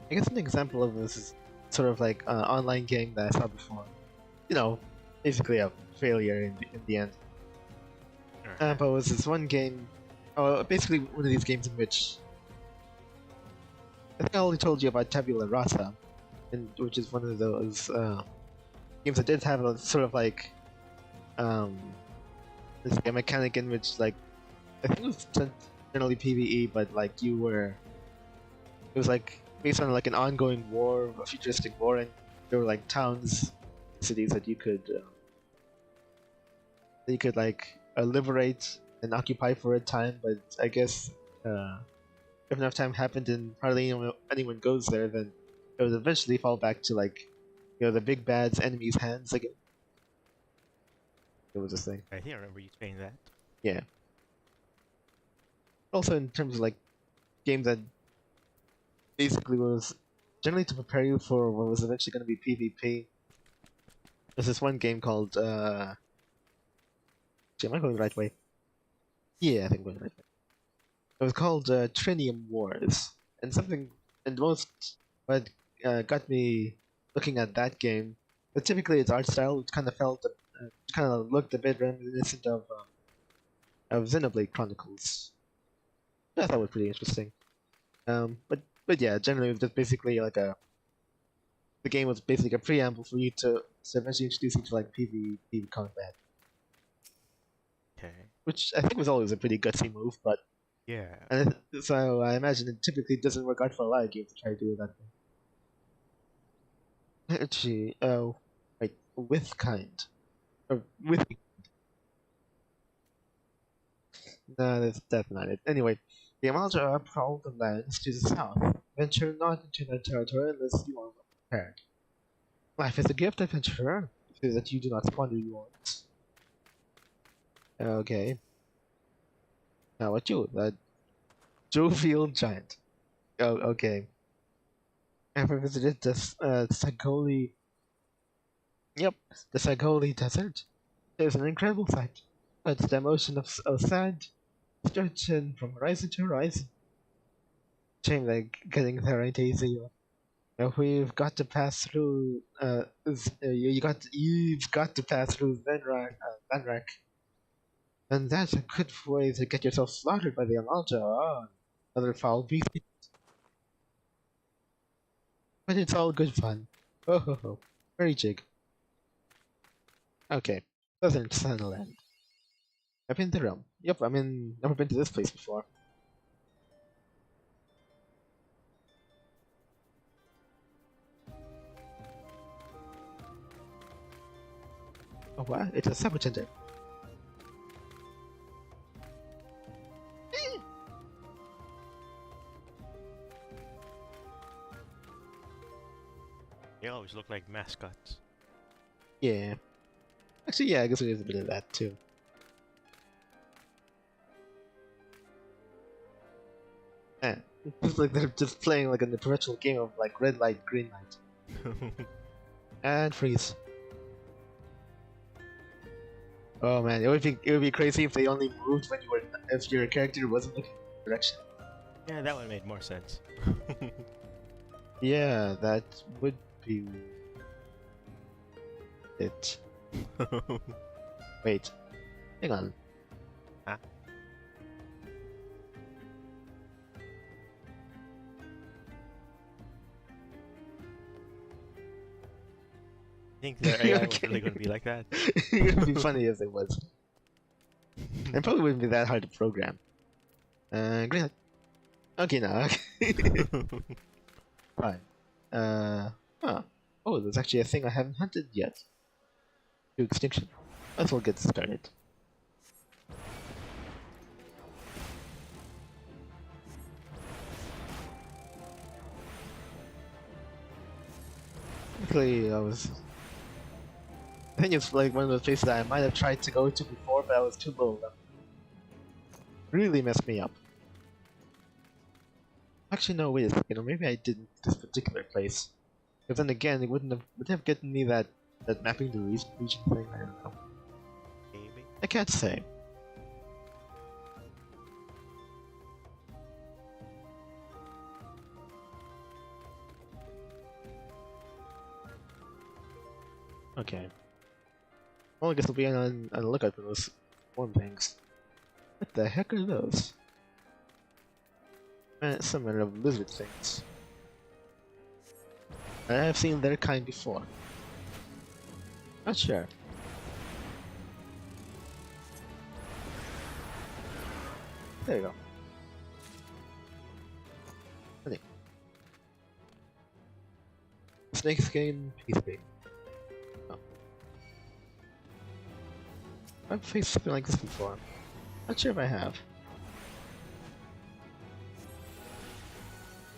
I guess an example of this is sort of like an online game that I saw before. You know, basically a failure in the end. But it was this one game, basically one of these games in which I think I only told you about Tabula Rasa, which is one of those games that did have a sort of like this a mechanic in which like I think it was generally PvE, but like it was like based on like an ongoing war, a futuristic war, and there were like towns, cities that you could like liberate and occupy for a time. But I guess if enough time happened and hardly anyone goes there, then it would eventually fall back to like the big bad's enemy's hands again. It was a thing. I think I remember you saying that. Yeah. Also, in terms of like games that basically was generally to prepare you for what was eventually going to be PvP. There's this one game called am I going the right way? Yeah, I think I'm going the right way. It was called Trinium Wars, and what got me looking at that game. But typically, its art style, which kind of looked a bit reminiscent of Xenoblade Chronicles. I thought was pretty interesting. But yeah, generally it was just basically like the game was basically a preamble for you to eventually introduce you to like PvP combat, Okay. which I think was always a pretty gutsy move. But Yeah. so I imagine it typically doesn't work out for a lot of games to try to do that thing. Actually, wait, with kind, or with. No, that's not it. Anyway, the Amalja prowl the lands to the south. Venture not into their territory unless you are prepared. Life is a gift, adventurer, so that you do not squander yours. Okay. Now what you? The jovial giant. Oh, okay. Ever visited the Sagoli? Yep, the Sagoli Desert. There's an incredible sight. It's the motion of sand stretching from horizon to horizon. Shame like getting there ain't easy. We've got to pass through. You've got to pass through Venrak, and that's a good way to get yourself slaughtered by the Amalja. Other foul beast. But it's all good fun. Oh ho ho, very jig. Okay, Southern Sunland. I've been to the realm. Yep, never been to this place before. Oh what? It's a saboteur. They always look like mascots. Yeah. Actually, yeah, I guess there's a bit of that too. Yeah, it's like they're just playing like in the perpetual game of like red light, green light, and freeze. Oh man, it would be crazy if they only moved when if your character wasn't looking in the direction. Yeah, that one made more sense. Yeah, that would be it. Wait, hang on. Huh? I think their AI was really going to be like that. It would be funny if it was. It probably wouldn't be that hard to program. Green light. Okay, now. Fine. Huh. Oh, there's actually a thing I haven't hunted yet. To extinction. Let's all get started. Luckily, I think it's like one of those places that I might have tried to go to before, but I was too low level. Really messed me up. Actually, no, wait a second, or maybe I didn't this particular place. But then again, it would have gotten me that mapping the region thing, I don't know. Maybe. I can't say. Okay. Well, I guess we'll be on the lookout for those one things. What the heck are those? Some kind of lizard things. I have seen their kind before. Not sure. There you go. Honey. Snake skin, piece bait. Oh. I've faced something like this before. Not sure if I have.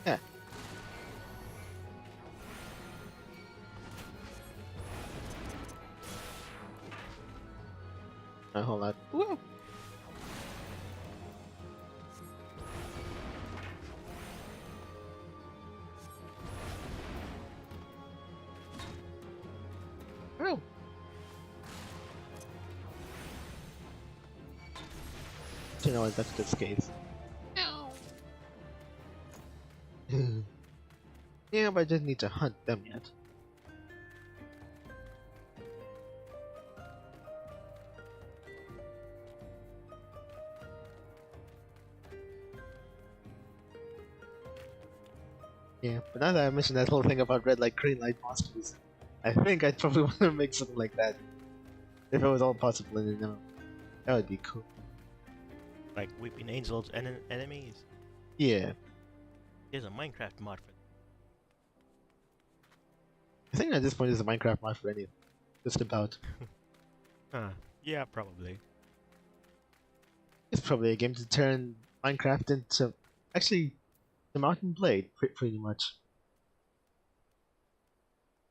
Yeah. Hold on. Whoa. know what, that's just case. Yeah, but I just need to hunt them yet. Yeah, but now that I mentioned that whole thing about red light, green light monsters, I think I'd probably want to make something like that. If it was all possible in the MMO. That would be cool. Like weeping angels and enemies. Yeah. There's a Minecraft mod for I think at this point it's a Minecraft mod for anything. Just about. Huh. Yeah, probably. It's probably a game to turn Minecraft into... Actually, the Mountain Blade, pretty much.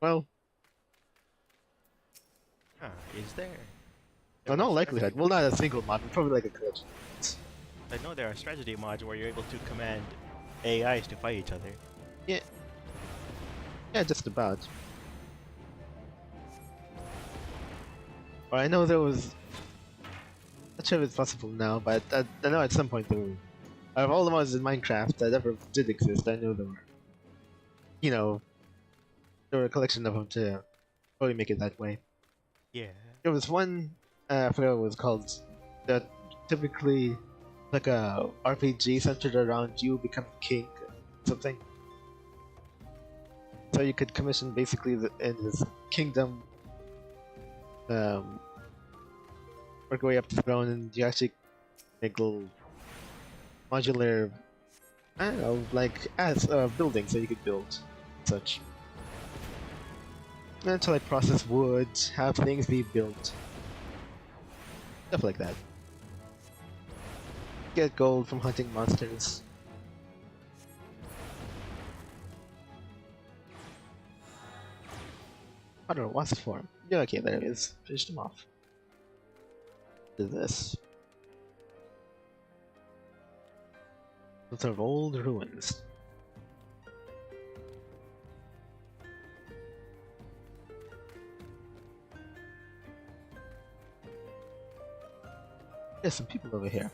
Well... Huh, is there? Oh, no likelihood. Well, not a single mod, but probably like a collection. I know there are strategy mods where you're able to command AIs to fight each other. Yeah. Yeah, just about. Or I know there was... Not sure if it's possible now, but I know at some point there were... Out of all the mods in Minecraft that ever did exist, I know there were... You know... There were a collection of them to probably make it that way. Yeah. There was one, I forgot what it was called, that typically like a RPG centered around you becoming king or something. So you could commission basically in this kingdom, work your way up the throne, and you actually make little modular, I don't know, like as buildings that you could build, such. And to like process wood, have things be built, stuff like that. Get gold from hunting monsters. I don't know, what's the form? Yeah, okay, there it is. Finish them off. Do this. Those are old ruins. There's some people over here.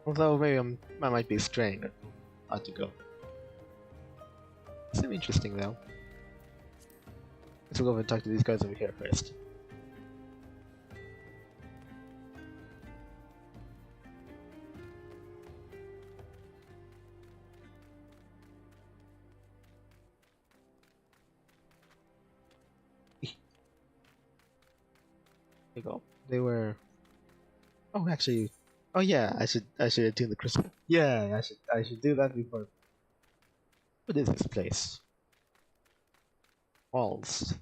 Although maybe I might be straying. I ought to go. Seem interesting though. Let's go over and talk to these guys over here first. There you go. They were. Oh, actually. Oh yeah, I should attune the crystal. Yeah, I should do that before. What is this place? Walls,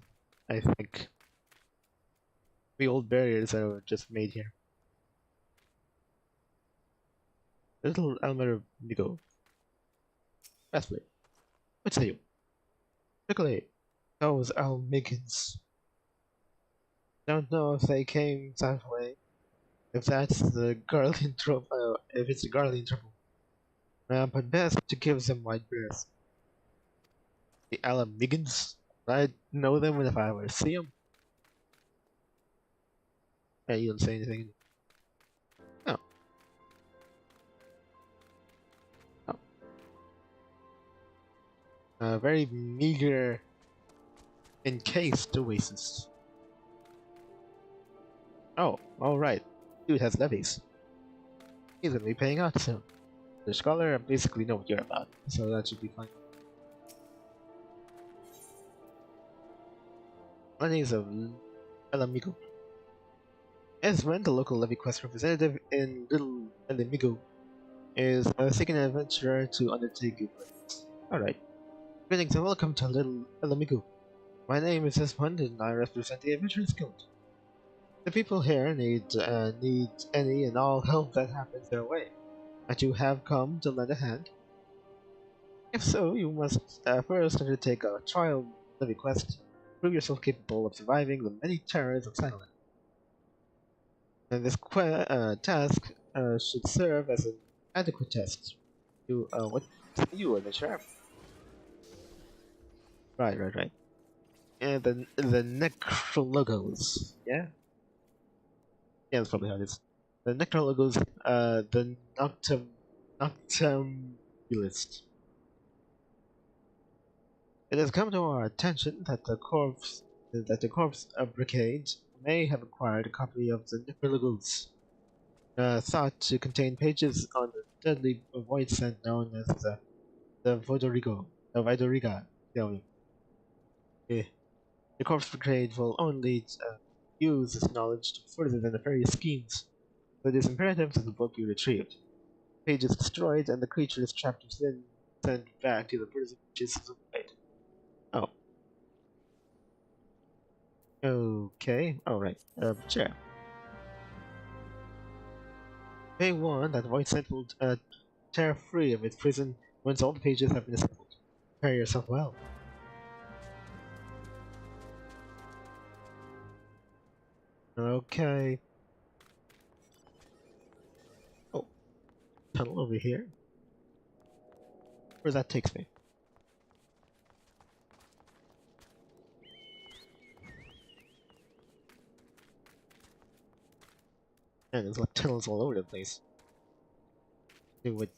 I think. The old barriers that were just made here. Little Almerigo. Breastplate. What say you? Nicolay. Those Almigans. Don't know if they came that way. If that's the girl in trouble, if it's the girl in trouble. But best to give them wide berth. The Alamigans? I'd know them if I were to see them. Hey, you don't say anything. No. Oh. A very meager, encased oasis. Oh, alright. Dude has levies. He's gonna be paying out soon. The scholar, I basically know what you're about, so that should be fine. Monies of El Amigo. Eswen, the local levy quest representative in Little El Amigo, is seeking an adventurer to undertake a quest. Alright. Greetings and welcome to Little El Amigo. My name is Eswen and I represent the Adventurers Guild. The people here need any and all help that happens their way. But you have come to lend a hand? If so, you must first undertake a trial levy quest. Prove yourself capable of surviving the many terrors of Silent. And this task should serve as an adequate test to what you adventurer. Right. And the necrologos, yeah? Yeah, that's probably how it is. The necrologos, the noctambulist. It has come to our attention that the corpse brigade may have acquired a copy of the necrologos, thought to contain pages on the deadly void scent known as the Vidoriga. The corpse brigade will only use this knowledge to further their nefarious schemes. So it is imperative that the book be retrieved. The page is destroyed and the creature is trapped within, sent back to the prison which of the void. Oh. Okay. Alright. Sure. Day 1 that void scent will tear free of its prison once all the pages have been assembled. Prepare yourself well. Okay. Oh. Tunnel over here. Where that takes me. Man, there's like tunnels all over the place. Do what?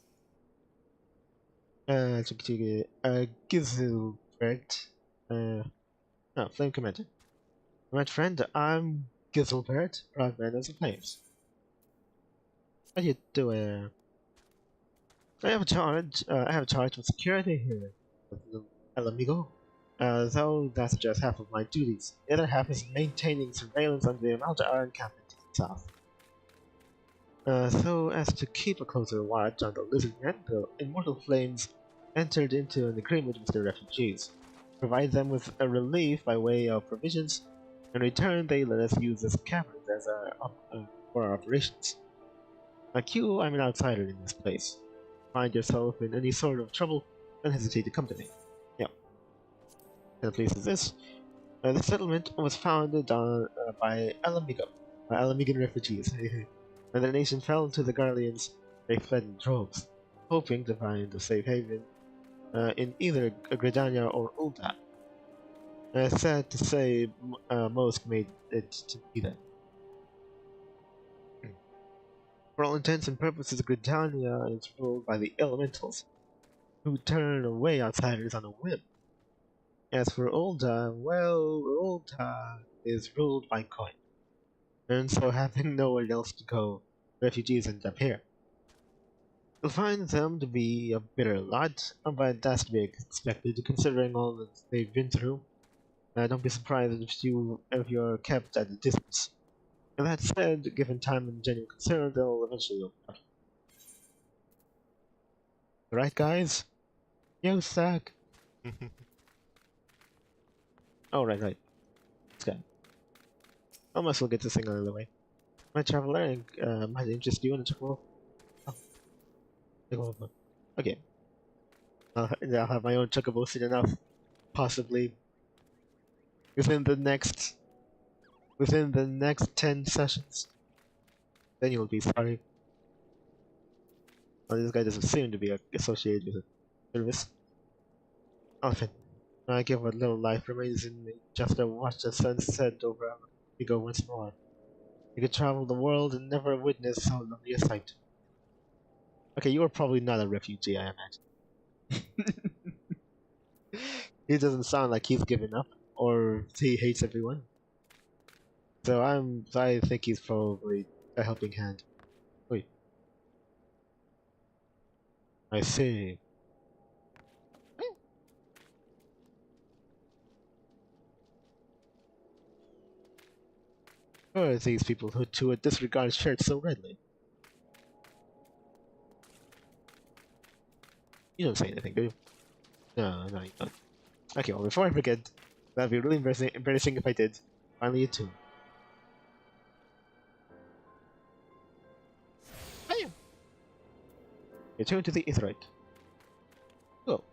Gizelbert. No, Flame Commander. My friend, I'm Gizelbert, proud man of the Flames. How do you do? I have a charge with security here with El Amigo. Though that's just half of my duties. The other half is maintaining surveillance on the Amalta encampment to the south. So as to keep a closer watch on the Lizard Men, the Immortal Flames entered into an agreement with the refugees. Provide them with a relief by way of provisions. In return, they let us use this cavern as for our operations. Like you, I'm an outsider in this place. Find yourself in any sort of trouble, don't hesitate to come to me. Yep. And the place is this. The settlement was founded by Alamigan refugees. When the nation fell to the Garleans, they fled in droves, hoping to find a safe haven in either Gridania or Ulta. Sad to say, most made it to neither. For all intents and purposes, Gridania is ruled by the elementals, who turn away outsiders on a whim. As for Ulta, well, Ulta is ruled by coin, and so having nowhere else to go, refugees end up here. You'll find them to be a bitter lot, but that's to be expected considering all that they've been through. Don't be surprised if you're kept at a distance. And that said, given time and genuine concern, they'll eventually open up. Right, guys? You suck. Oh, right. Let's go. I must well get this thing out of the way. My traveler might interest you in a chocobo. Oh. Okay. I'll have my own chocobo soon enough. Possibly. Within the next 10 sessions. Then you'll be sorry. Well, this guy doesn't seem to be associated with a service. Often, I give what little life remains in me just to watch the sun set over Amigo once more. You could travel the world and never witness so lovely a sight. Okay, you are probably not a refugee, I imagine. He doesn't sound like he's given up, or he hates everyone. So I think he's probably a helping hand. Wait. I see. Who are these people who disregard shirts so readily? You don't say anything, do you? No, you don't. Okay, well, before I forget, that'd be really embarrassing if I did. Finally, a tune. Return to the Aetheryte. Cool.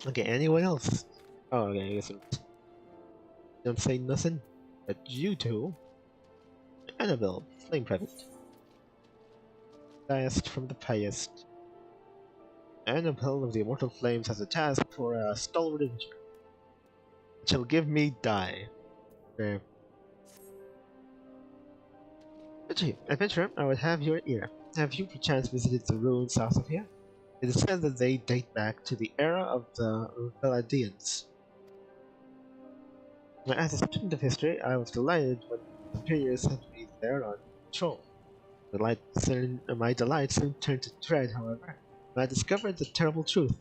Okay, anyone else? Oh, okay, I guess don't say nothing. But you two. Annabelle, Flame Private. Highest from the highest. Annabelle of the Immortal Flames has a task for a stalwart adventure. It shall give me die. Okay. Chief, adventurer, I would have your ear. Have you perchance visited the ruins south of here? It is said that they date back to the era of the Palladians. Now, as a student of history, I was delighted when the superiors sent me there on patrol. My delight soon turned to dread, however, when I discovered the terrible truth.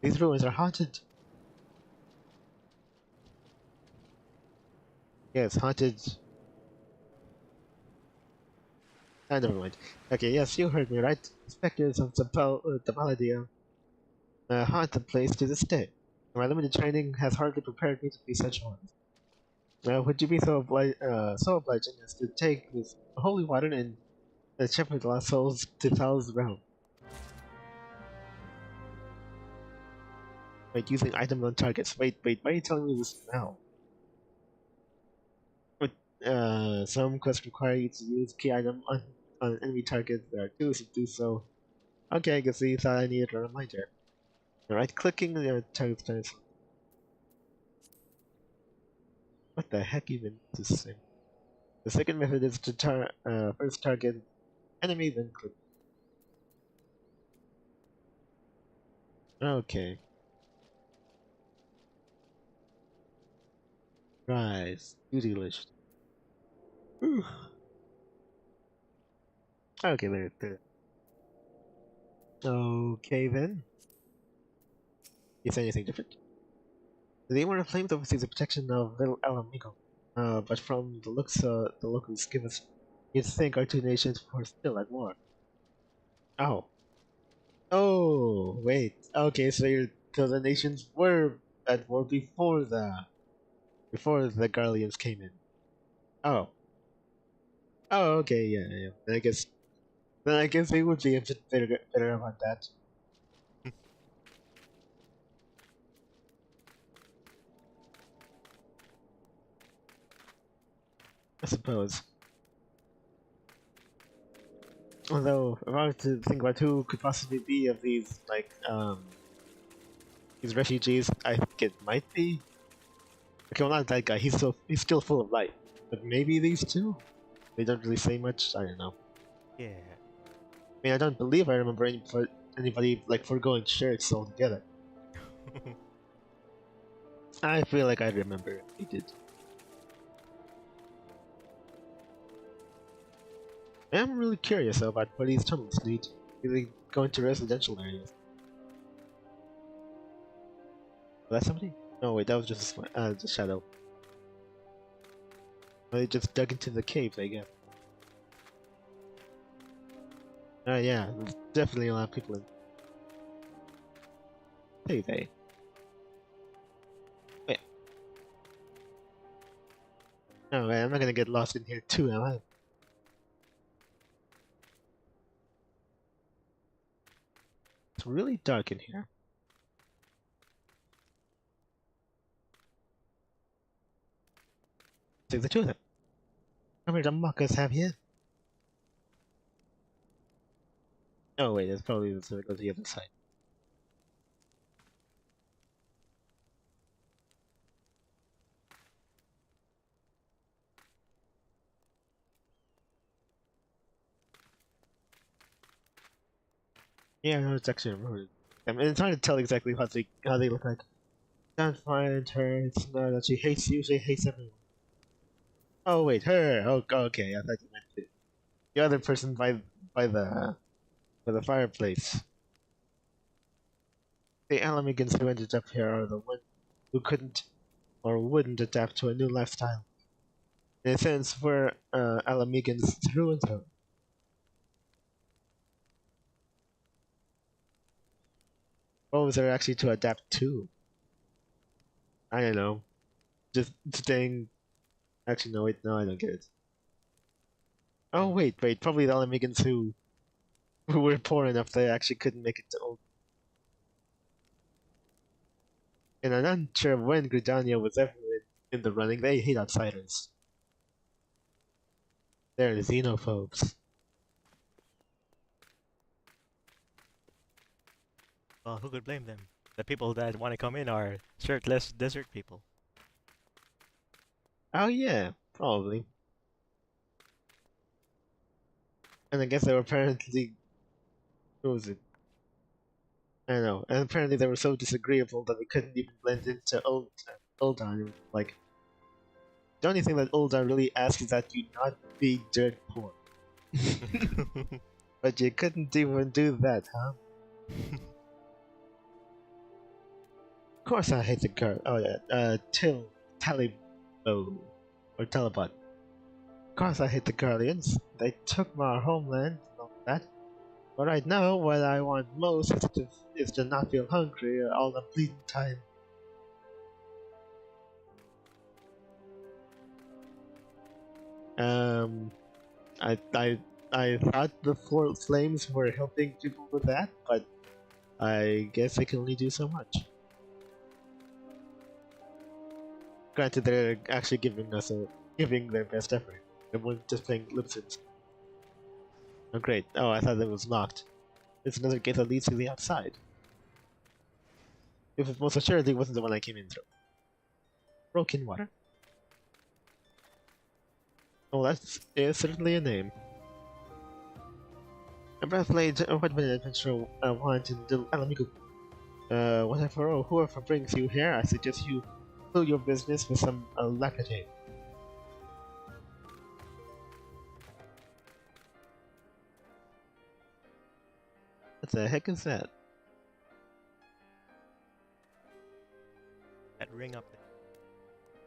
These ruins are haunted. Yes, haunted. Ah, never mind. Okay, yes, you heard me right. The specters of the Palladia haunt the place to this day. My limited training has hardly prepared me to be such one. Would you be so obliging as to take this holy water and shepherd the lost souls to Thal's realm? Wait, using item on targets. Wait, why are you telling me this now? Some quests require you to use key item on enemy targets. There are tools to do so. Okay, I guess he thought I needed a reminder. Right clicking the target stance. What the heck even is this thing? The second method is to first target enemy, then click. Okay. Rise. Duty list. Whew. Okay, there. Okay then. Is anything different? The Demon of Flames oversees the protection of little Alamigo. But from the looks the locals give us, you'd think our two nations were still at war. Oh. Oh, wait. Okay, so the nations were at war before the Garleans came in. Oh. Oh, okay, yeah. Then I guess they would be a bit better about that. I suppose. Although, if I were to think about who could possibly be of these, these refugees, I think it might be. Okay, well, not that guy. He's still full of life. But maybe these two. They don't really say much. I don't know. Yeah. I mean, I don't believe I remember anybody like foregoing shirts altogether. I feel like I remember he did. I am really curious though about what these tunnels lead. Do they go into residential areas? Was that somebody? No, wait, that was just a shadow. They just dug into the caves, I guess. Yeah, there's definitely a lot of people in. Hey. Wait. No, wait, I'm not gonna get lost in here too, am I? It's really dark in here. Take the two of them. How many muckers have here? Oh wait, that's probably the go to the other side. Yeah, no, it's actually removed. I mean, it's hard to tell exactly how they look like. Can't find her. It's not that she usually hates everyone. Oh wait, her. Oh, okay. I thought you meant the other person by the fireplace. The Alamigans who ended up here are the ones who couldn't or wouldn't adapt to a new lifestyle. In a sense, we're Alamigans through and through. What was there actually to adapt to? I don't know. Just staying. Actually, no, wait, no, I don't get it. Oh, wait, probably the Alamigans who were poor enough they actually couldn't make it to old. And I'm not sure when Gridania was ever in the running. They hate outsiders. They're xenophobes. Well, who could blame them? The people that want to come in are shirtless desert people. Oh yeah, probably. And I guess they were apparently... What was it? I don't know. And apparently they were so disagreeable that they couldn't even blend into Uldan. Like, the only thing that Uldan really asks is that you not be dirt poor. But you couldn't even do that, huh? Of course I hate the girl. Oh yeah, Talibo, or Talibot. Of course I hate the Guardians. They took my homeland and all that. But right now, what I want most is to not feel hungry all the bleeding time. I thought the flames were helping people with that, but I guess they can only do so much. Granted, they're actually giving their best effort. They weren't just playing lip service. Oh great! Oh, I thought that was locked. It's another gate that leads to the outside. It most assuredly wasn't the one I came in through. Broken water. Oh, that is certainly a name. A breathblade, what an adventure want in the Alamigo. Whoever brings you here, I suggest you fill your business with some lapidate. What the heck is that? That ring up there.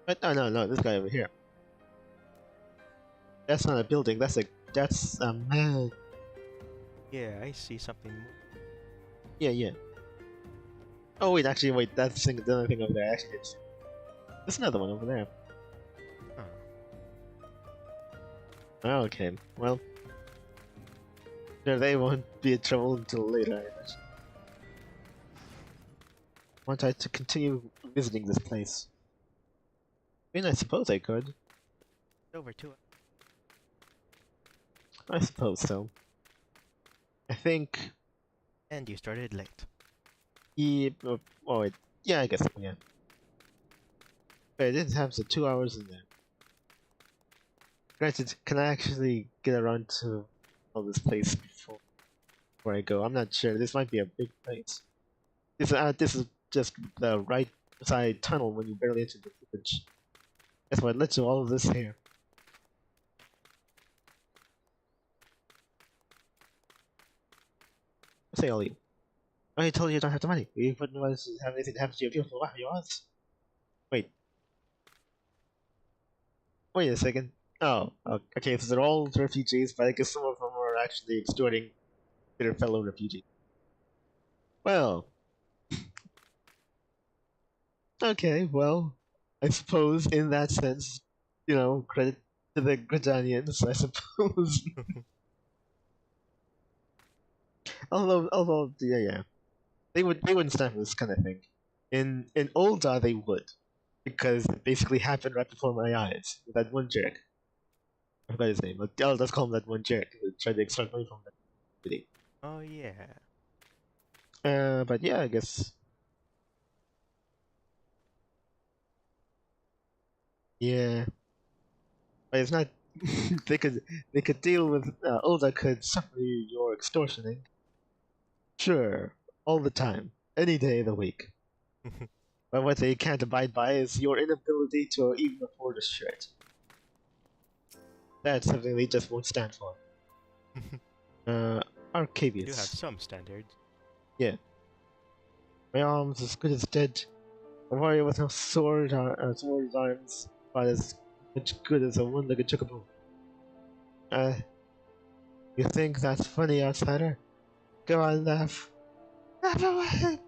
What? Oh, no, this guy over here. That's not a building, that's a man. Yeah, I see something more. Yeah. Oh wait, that's the other thing over there. Actually, there's another one over there. Huh. Okay, well, they won't be in trouble until later. I imagine. Want I to continue visiting this place? I mean, I suppose I could. Over to it. I suppose so. I think. And you started late. Yeah. Oh wait. Yeah, I guess so, yeah. But I didn't have the 2 hours in there. Granted, can I actually get around to all this place before I go? I'm not sure. This might be a big place. This is just the right side tunnel when you barely enter the village. That's what led to all of this here. Say all you. I told you don't have the money. You wouldn't want to have anything happen to your beautiful wife of yours. Wait. Wait a second. Oh, okay, so they're all refugees, but I guess some of them are actually extorting their fellow refugees. Well. Okay, well, I suppose in that sense, credit to the Gridanians, I suppose. although, yeah. They wouldn't stand for this kind of thing. In Ulda, they would, because it basically happened right before my eyes with that one jerk. I forgot his name. Let's call him that one jerk who tried to extract money from that city. Oh yeah. But yeah, I guess. Yeah, but it's not. they could deal with Ulda could suffer your extortioning. Sure, all the time, any day of the week. But what they can't abide by is your inability to even afford a shirt. That's something they just won't stand for. Arcabius. You do have some standards. Yeah. My arm's as good as dead. A warrior with no sword arms, but as much good as a one-legged chocobo. You think that's funny, outsider? Go on, laugh. Laugh away!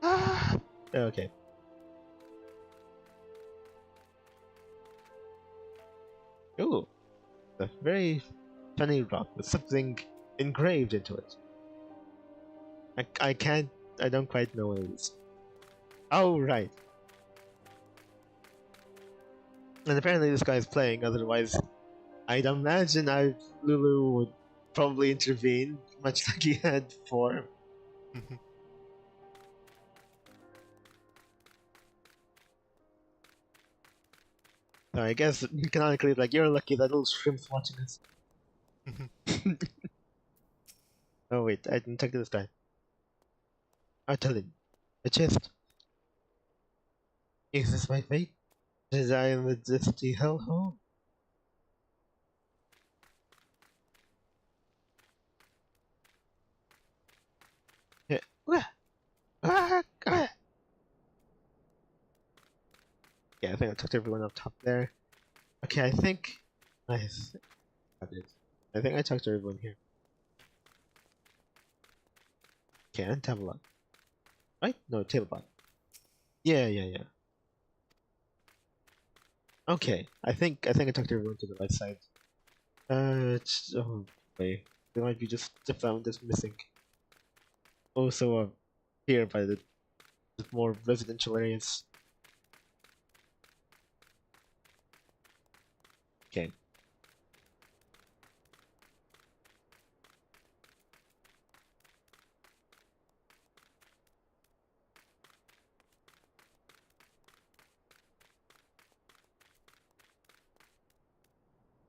Ah! Okay. Ooh. A very funny rock with something engraved into it. I don't quite know what it is. Oh, right. And apparently this guy's playing, otherwise I'd imagine Lulu would probably intervene, much like he had before. So I guess canonically, like, you're lucky that little shrimp's watching us. Oh wait, I didn't check this time. I'll tell him. The chest. Is this my fate? Did I in the dusty hellhole? Yeah. Yeah, I think I took everyone up top there. Okay, I think I think I talked to everyone here. Okay, and tablet. Right? No, tabletop. Yeah. Okay, I think I talked to everyone to the right side. It's oh wait, there might be just the found that's missing. Also, here by the more residential areas. Okay.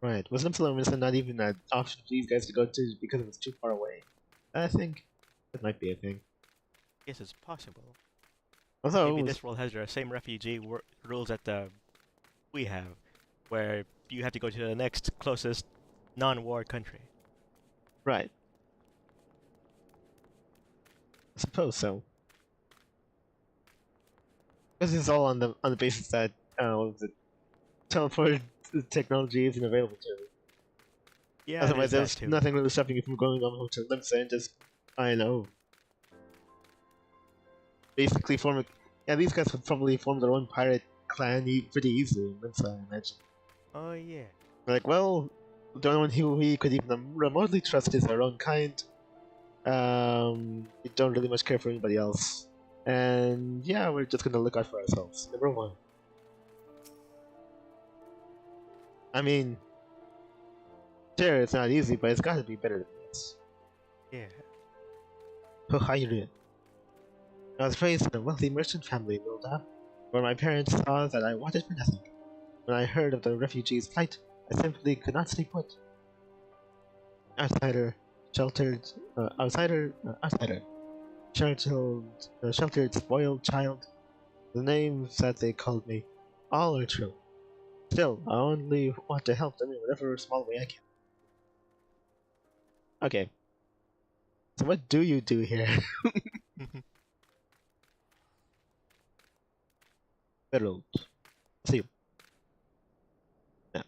Right. Was Limsa not even an option for these guys to go to because it was too far away? I think that might be a thing. Yes, it's possible. Although Maybe this world has the same refugee rules that we have, where you have to go to the next closest non-war country. right. I suppose so. This is all on the basis that what was it? Teleport technology isn't available to me. Yeah, Otherwise, there's there's nothing really stopping you from going over to Limsa and just, I know, basically form a. Yeah, these guys would probably form their own pirate clan pretty easily in Limsa, I imagine. Oh yeah. They're like, well, the only one who we could even remotely trust is our own kind. We don't really much care for anybody else. And yeah, we're just gonna look out for ourselves. Number one. I mean, sure, it's not easy, but it's gotta be better than this. Yeah. I was raised in a wealthy merchant family in Milda, where my parents saw that I wanted for nothing. When I heard of the refugees' plight, I simply could not stay put. Outsider, sheltered, sheltered, sheltered, spoiled child. The names that they called me, all are true. Still, I only want to help them in whatever small way I can. Okay. So what do you do here? Herald. See you. Yeah.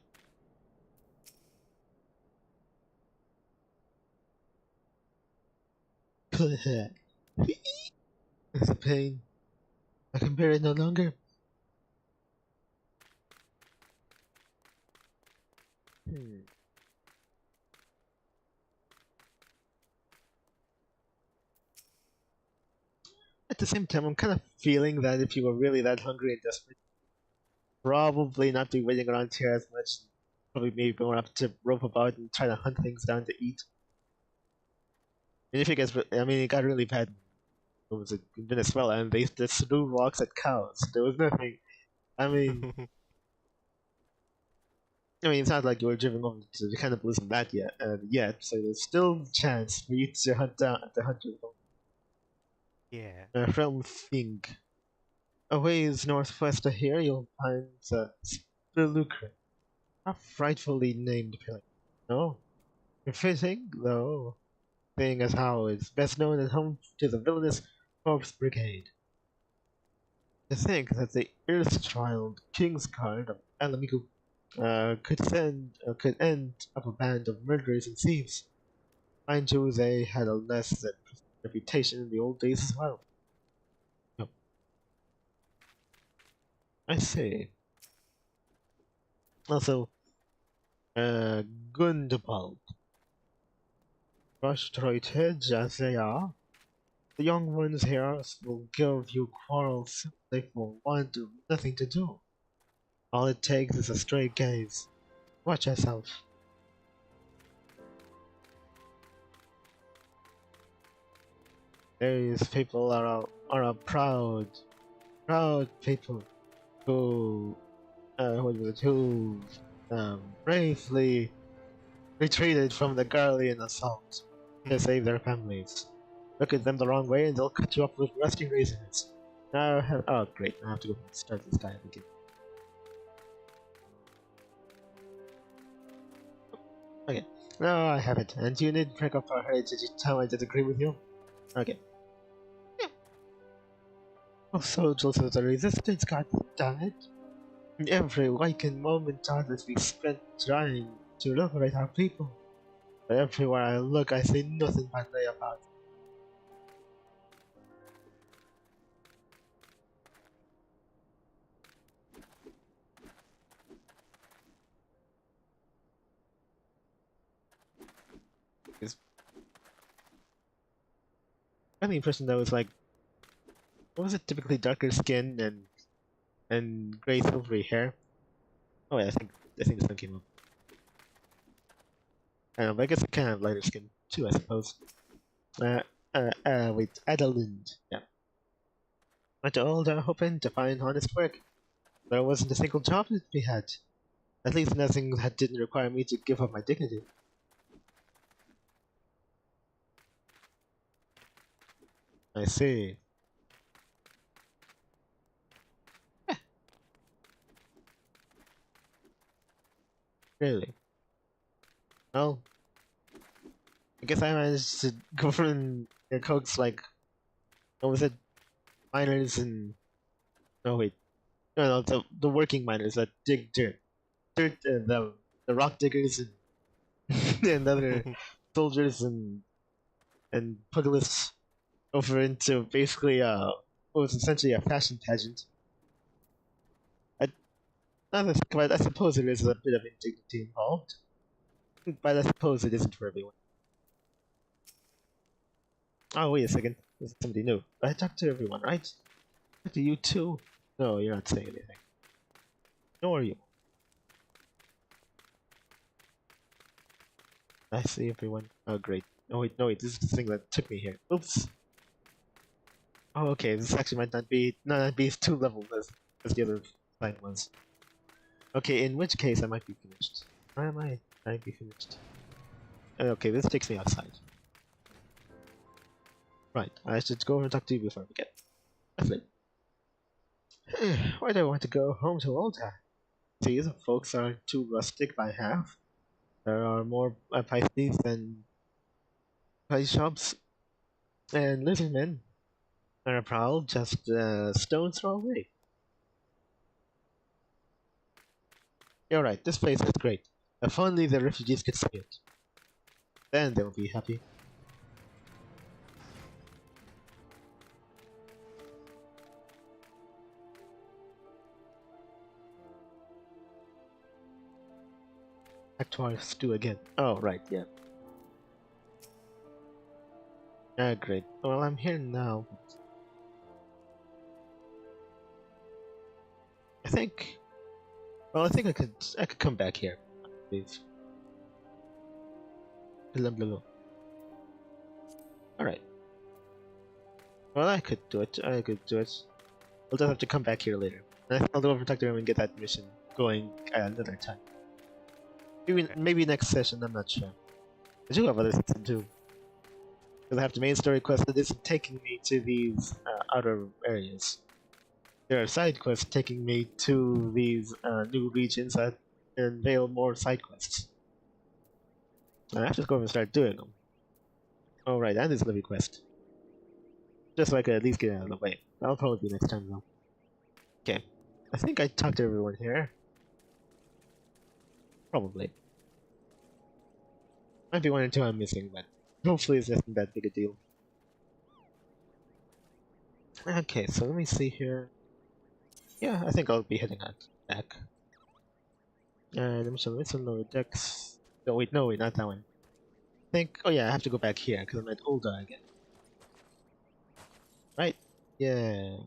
It's a pain. I can bear it no longer. At the same time, I'm kind of feeling that if you were really that hungry and desperate, probably not be waiting around here as much. Probably maybe more up to rope about and try to hunt things down to eat. And if it gets, I mean, it got really bad. It was in Venezuela, and they just threw rocks at cows. There was nothing. I mean, it's not like you were driven over to the cannibalism that yet. So there's still a chance for you to hunt down the hunter. Yeah. From Thing. A ways northwest of here, you'll find Spelukre, a frightfully named pillar. No, fitting though, seeing as how it's best known as home to the villainous Corpse Brigade. To think that the erstwhile King's Guard of Alamigo could end up a band of murderers and thieves. Mind you, they had a less than reputation in the old days as well. Oh. I see. Also, Gundabald. Frustrated as they are, the young ones here will give you quarrels they will want nothing to do. All it takes is a stray gaze. Watch yourself. These people are proud people who bravely retreated from the Garlean assault to save their families. Look at them the wrong way and they'll cut you up with rusting razors. Now I have— oh great, I have to go start this guy again. Okay, now I have it. And you need to break up our heritage each time I disagree with you? Okay. Oh, soldiers of the resistance, god damn it. Every waking moment others we spent trying to liberate our people. But everywhere I look, I see nothing but lay about. I have the impression that was like, what was it? Typically darker skin and gray silvery hair. Oh wait, I think this one came up. I don't know, but I guess I kind of have lighter skin too, I suppose. Wait, Adalind. Yeah. Went to Ulda hoping to find honest work. There wasn't a single job to be had. At least nothing that didn't require me to give up my dignity. I see. Really? Well, I guess I managed to go from your coats like, what was it? Miners and— no wait. No, the working miners that dig dirt. The rock diggers and, and other soldiers and pugilates over into basically what was essentially a fashion pageant. Now that I think about it, I suppose there is a bit of indignity involved, but I suppose it isn't for everyone. Oh, wait a second. There's somebody new. I talked to everyone, right? Talk to you too? No, you're not saying anything. Nor are you. I see everyone. Oh, great. Oh, wait, no, wait. This is the thing that took me here. Oops. Oh, okay. This actually might not be 2 levels as the other side was. Okay, in which case I might be finished. Why am I? I might be finished. Okay, this takes me outside. Right, I should go over and talk to you before I forget. Definitely. Why do I want to go home to Ulta? See, the folks aren't too rustic by half. There are more pasties than pie shops, and lizard men are a prowl just a stone's throw away. You're right, this place is great. If only the refugees could see it. Then they'll be happy. Actual stew again. Oh, right, yeah. Ah, great. Well, I'm here now. I think I could come back here. Please. Alright. Well, I could do it. I'll just have to come back here later. And I'll go over and talk to him and get that mission going another time. Maybe next session, I'm not sure. I do have other things to do. Because I have the main story quest that isn't taking me to these outer areas. There are side quests taking me to these new regions that entail more side quests. I have to go over and start doing them. Oh right, and this living quest. Just so I could at least get out of the way. That'll probably be next time though. Okay. I think I talked to everyone here. Probably. Might be 1 or 2 I'm missing, but hopefully it's not that big a deal. Okay, so let me see here. Yeah, I think I'll be heading out back. And I'm sure it's on lower decks. Oh wait, no, wait, not that one. I think. Oh yeah, I have to go back here because I'm at Ulda again. Right? Yeah.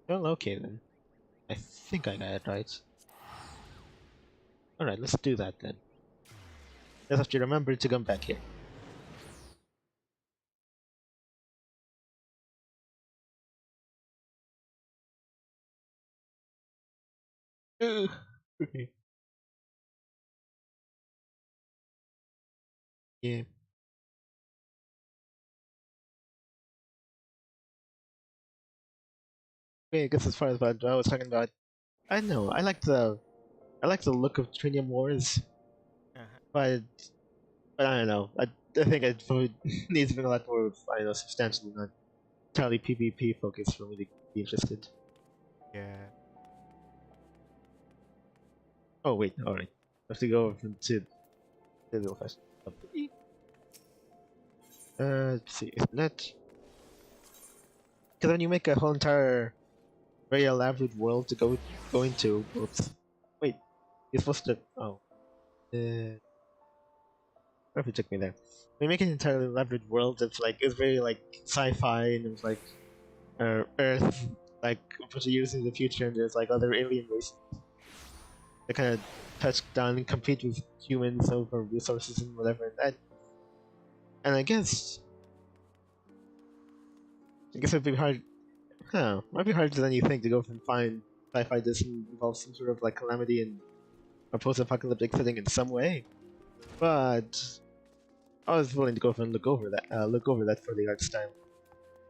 Well, okay then. I think I got it right. Alright, let's do that then. Just have to remember to come back here. Okay. Yeah. Okay, I guess as far as what I was talking about, I know I like the look of Trinium Wars, Uh-huh. but I don't know. I think it would needs to be a lot more, I don't know, substantial, not entirely PvP focused for me to be interested. Yeah. Oh wait, alright. I have to go over to the little fast. Let's see, isn't that? Because when you make a whole entire very elaborate world to go into, oops. Wait, you're supposed to. Oh, where if it took me there? We make an entirely elaborate world that's like it's very like sci-fi and it's like Earth, like a bunch of years in the future, and there's like other alien races that kind of touch down and compete with humans over resources and whatever. And I guess it'd be hard. Huh, might be harder than you think to go from fine sci-fi this involves some sort of like calamity and a post-apocalyptic setting in some way. But I was willing to go and look over that for the art style.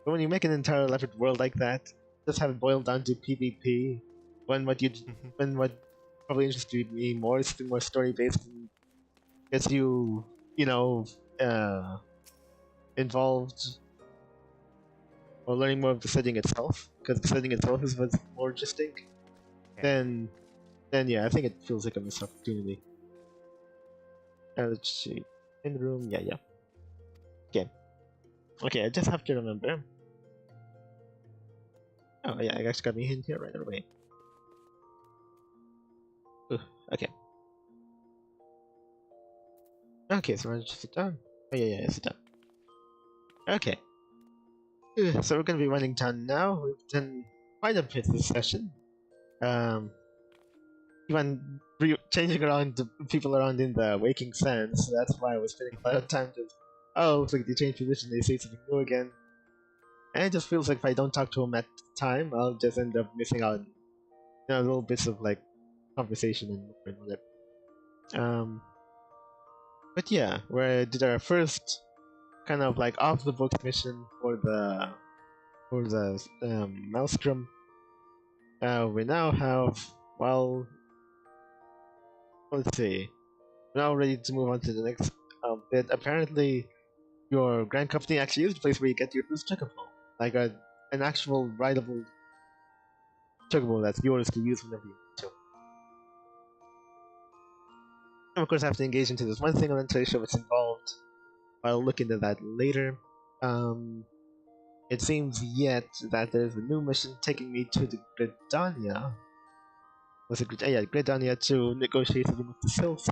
But when you make an entire elaborate world like that, just have it boiled down to PvP. When what probably interested me more is the more story-based and gets you, you know, involved or learning more of the setting itself, because the setting itself is what's more interesting. Yeah. Then yeah, I think it feels like a missed opportunity. Let's see. In the room, yeah. Okay, I just have to remember. Oh yeah, I actually got me in here right away. Ooh, okay. Okay, so I just sit down. Oh yeah, sit down. Okay. So we're gonna be running down now. We've done quite a bit this session. Even changing around the people around in the waking sands, so that's why I was spending a lot of time just. Oh, looks like they changed position, they say something new again. And it just feels like if I don't talk to them at the time, I'll just end up missing out on, little bits of like conversation and whatever. But yeah, we did our first kind of like off the books mission for the Maelstrom. We now have, well, let's see, we're now ready to move on to the next bit. Apparently, your Grand Company actually is the place where you get your first chocobo, like an actual rideable chocobo that's yours to use whenever you want to. And of course, I have to engage into this one thing and then tell you what's involved. I'll look into that later. It seems yet that there's a new mission taking me to the Gridania. Was it Gridania to negotiate something with the Sylphs.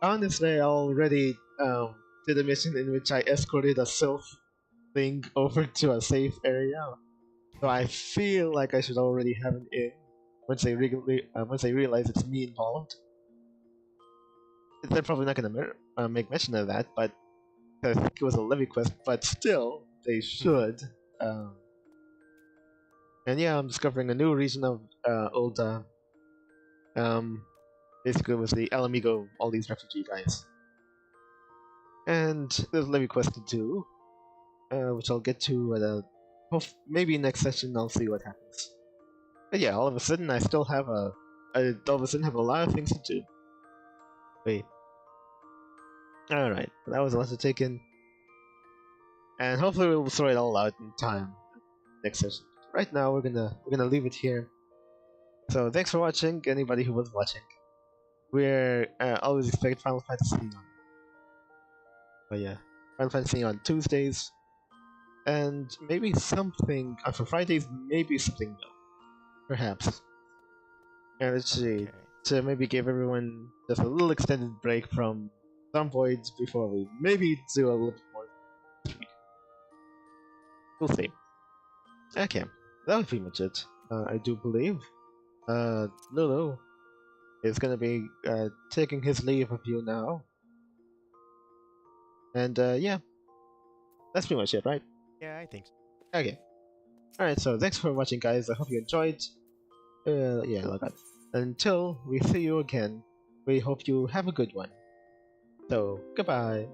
Honestly, I already did a mission in which I escorted a Sylph thing over to a safe area. So I feel like I should already have an in once I realize it's me involved. They're probably not gonna make mention of that, but I think it was a levy quest. But still, they should. And yeah, I'm discovering a new region of Ulda. Basically, with the Alamigo, all these refugee guys. And there's a levy quest to do, which I'll get to at maybe next session. I'll see what happens. But yeah, all of a sudden I still have all of a sudden have a lot of things to do. Wait. Alright, that was a lot to take in. And hopefully we'll sort it all out in time next session. Right now we're gonna leave it here. So thanks for watching, anybody who was watching. We're always expect Final Fantasy on. But yeah, Final Fantasy on Tuesdays. And maybe something for Fridays, maybe something new. Perhaps. And let's see. Okay. To maybe give everyone just a little extended break from Zomboids before we maybe do a little bit more. We'll see. Okay, that was pretty much it. I do believe Lulu is gonna be taking his leave of you now. And yeah, that's pretty much it, right? Yeah, I think so. Okay. Alright, so thanks for watching, guys. I hope you enjoyed. Yeah, log on. Until we see you again, we hope you have a good one. So, goodbye.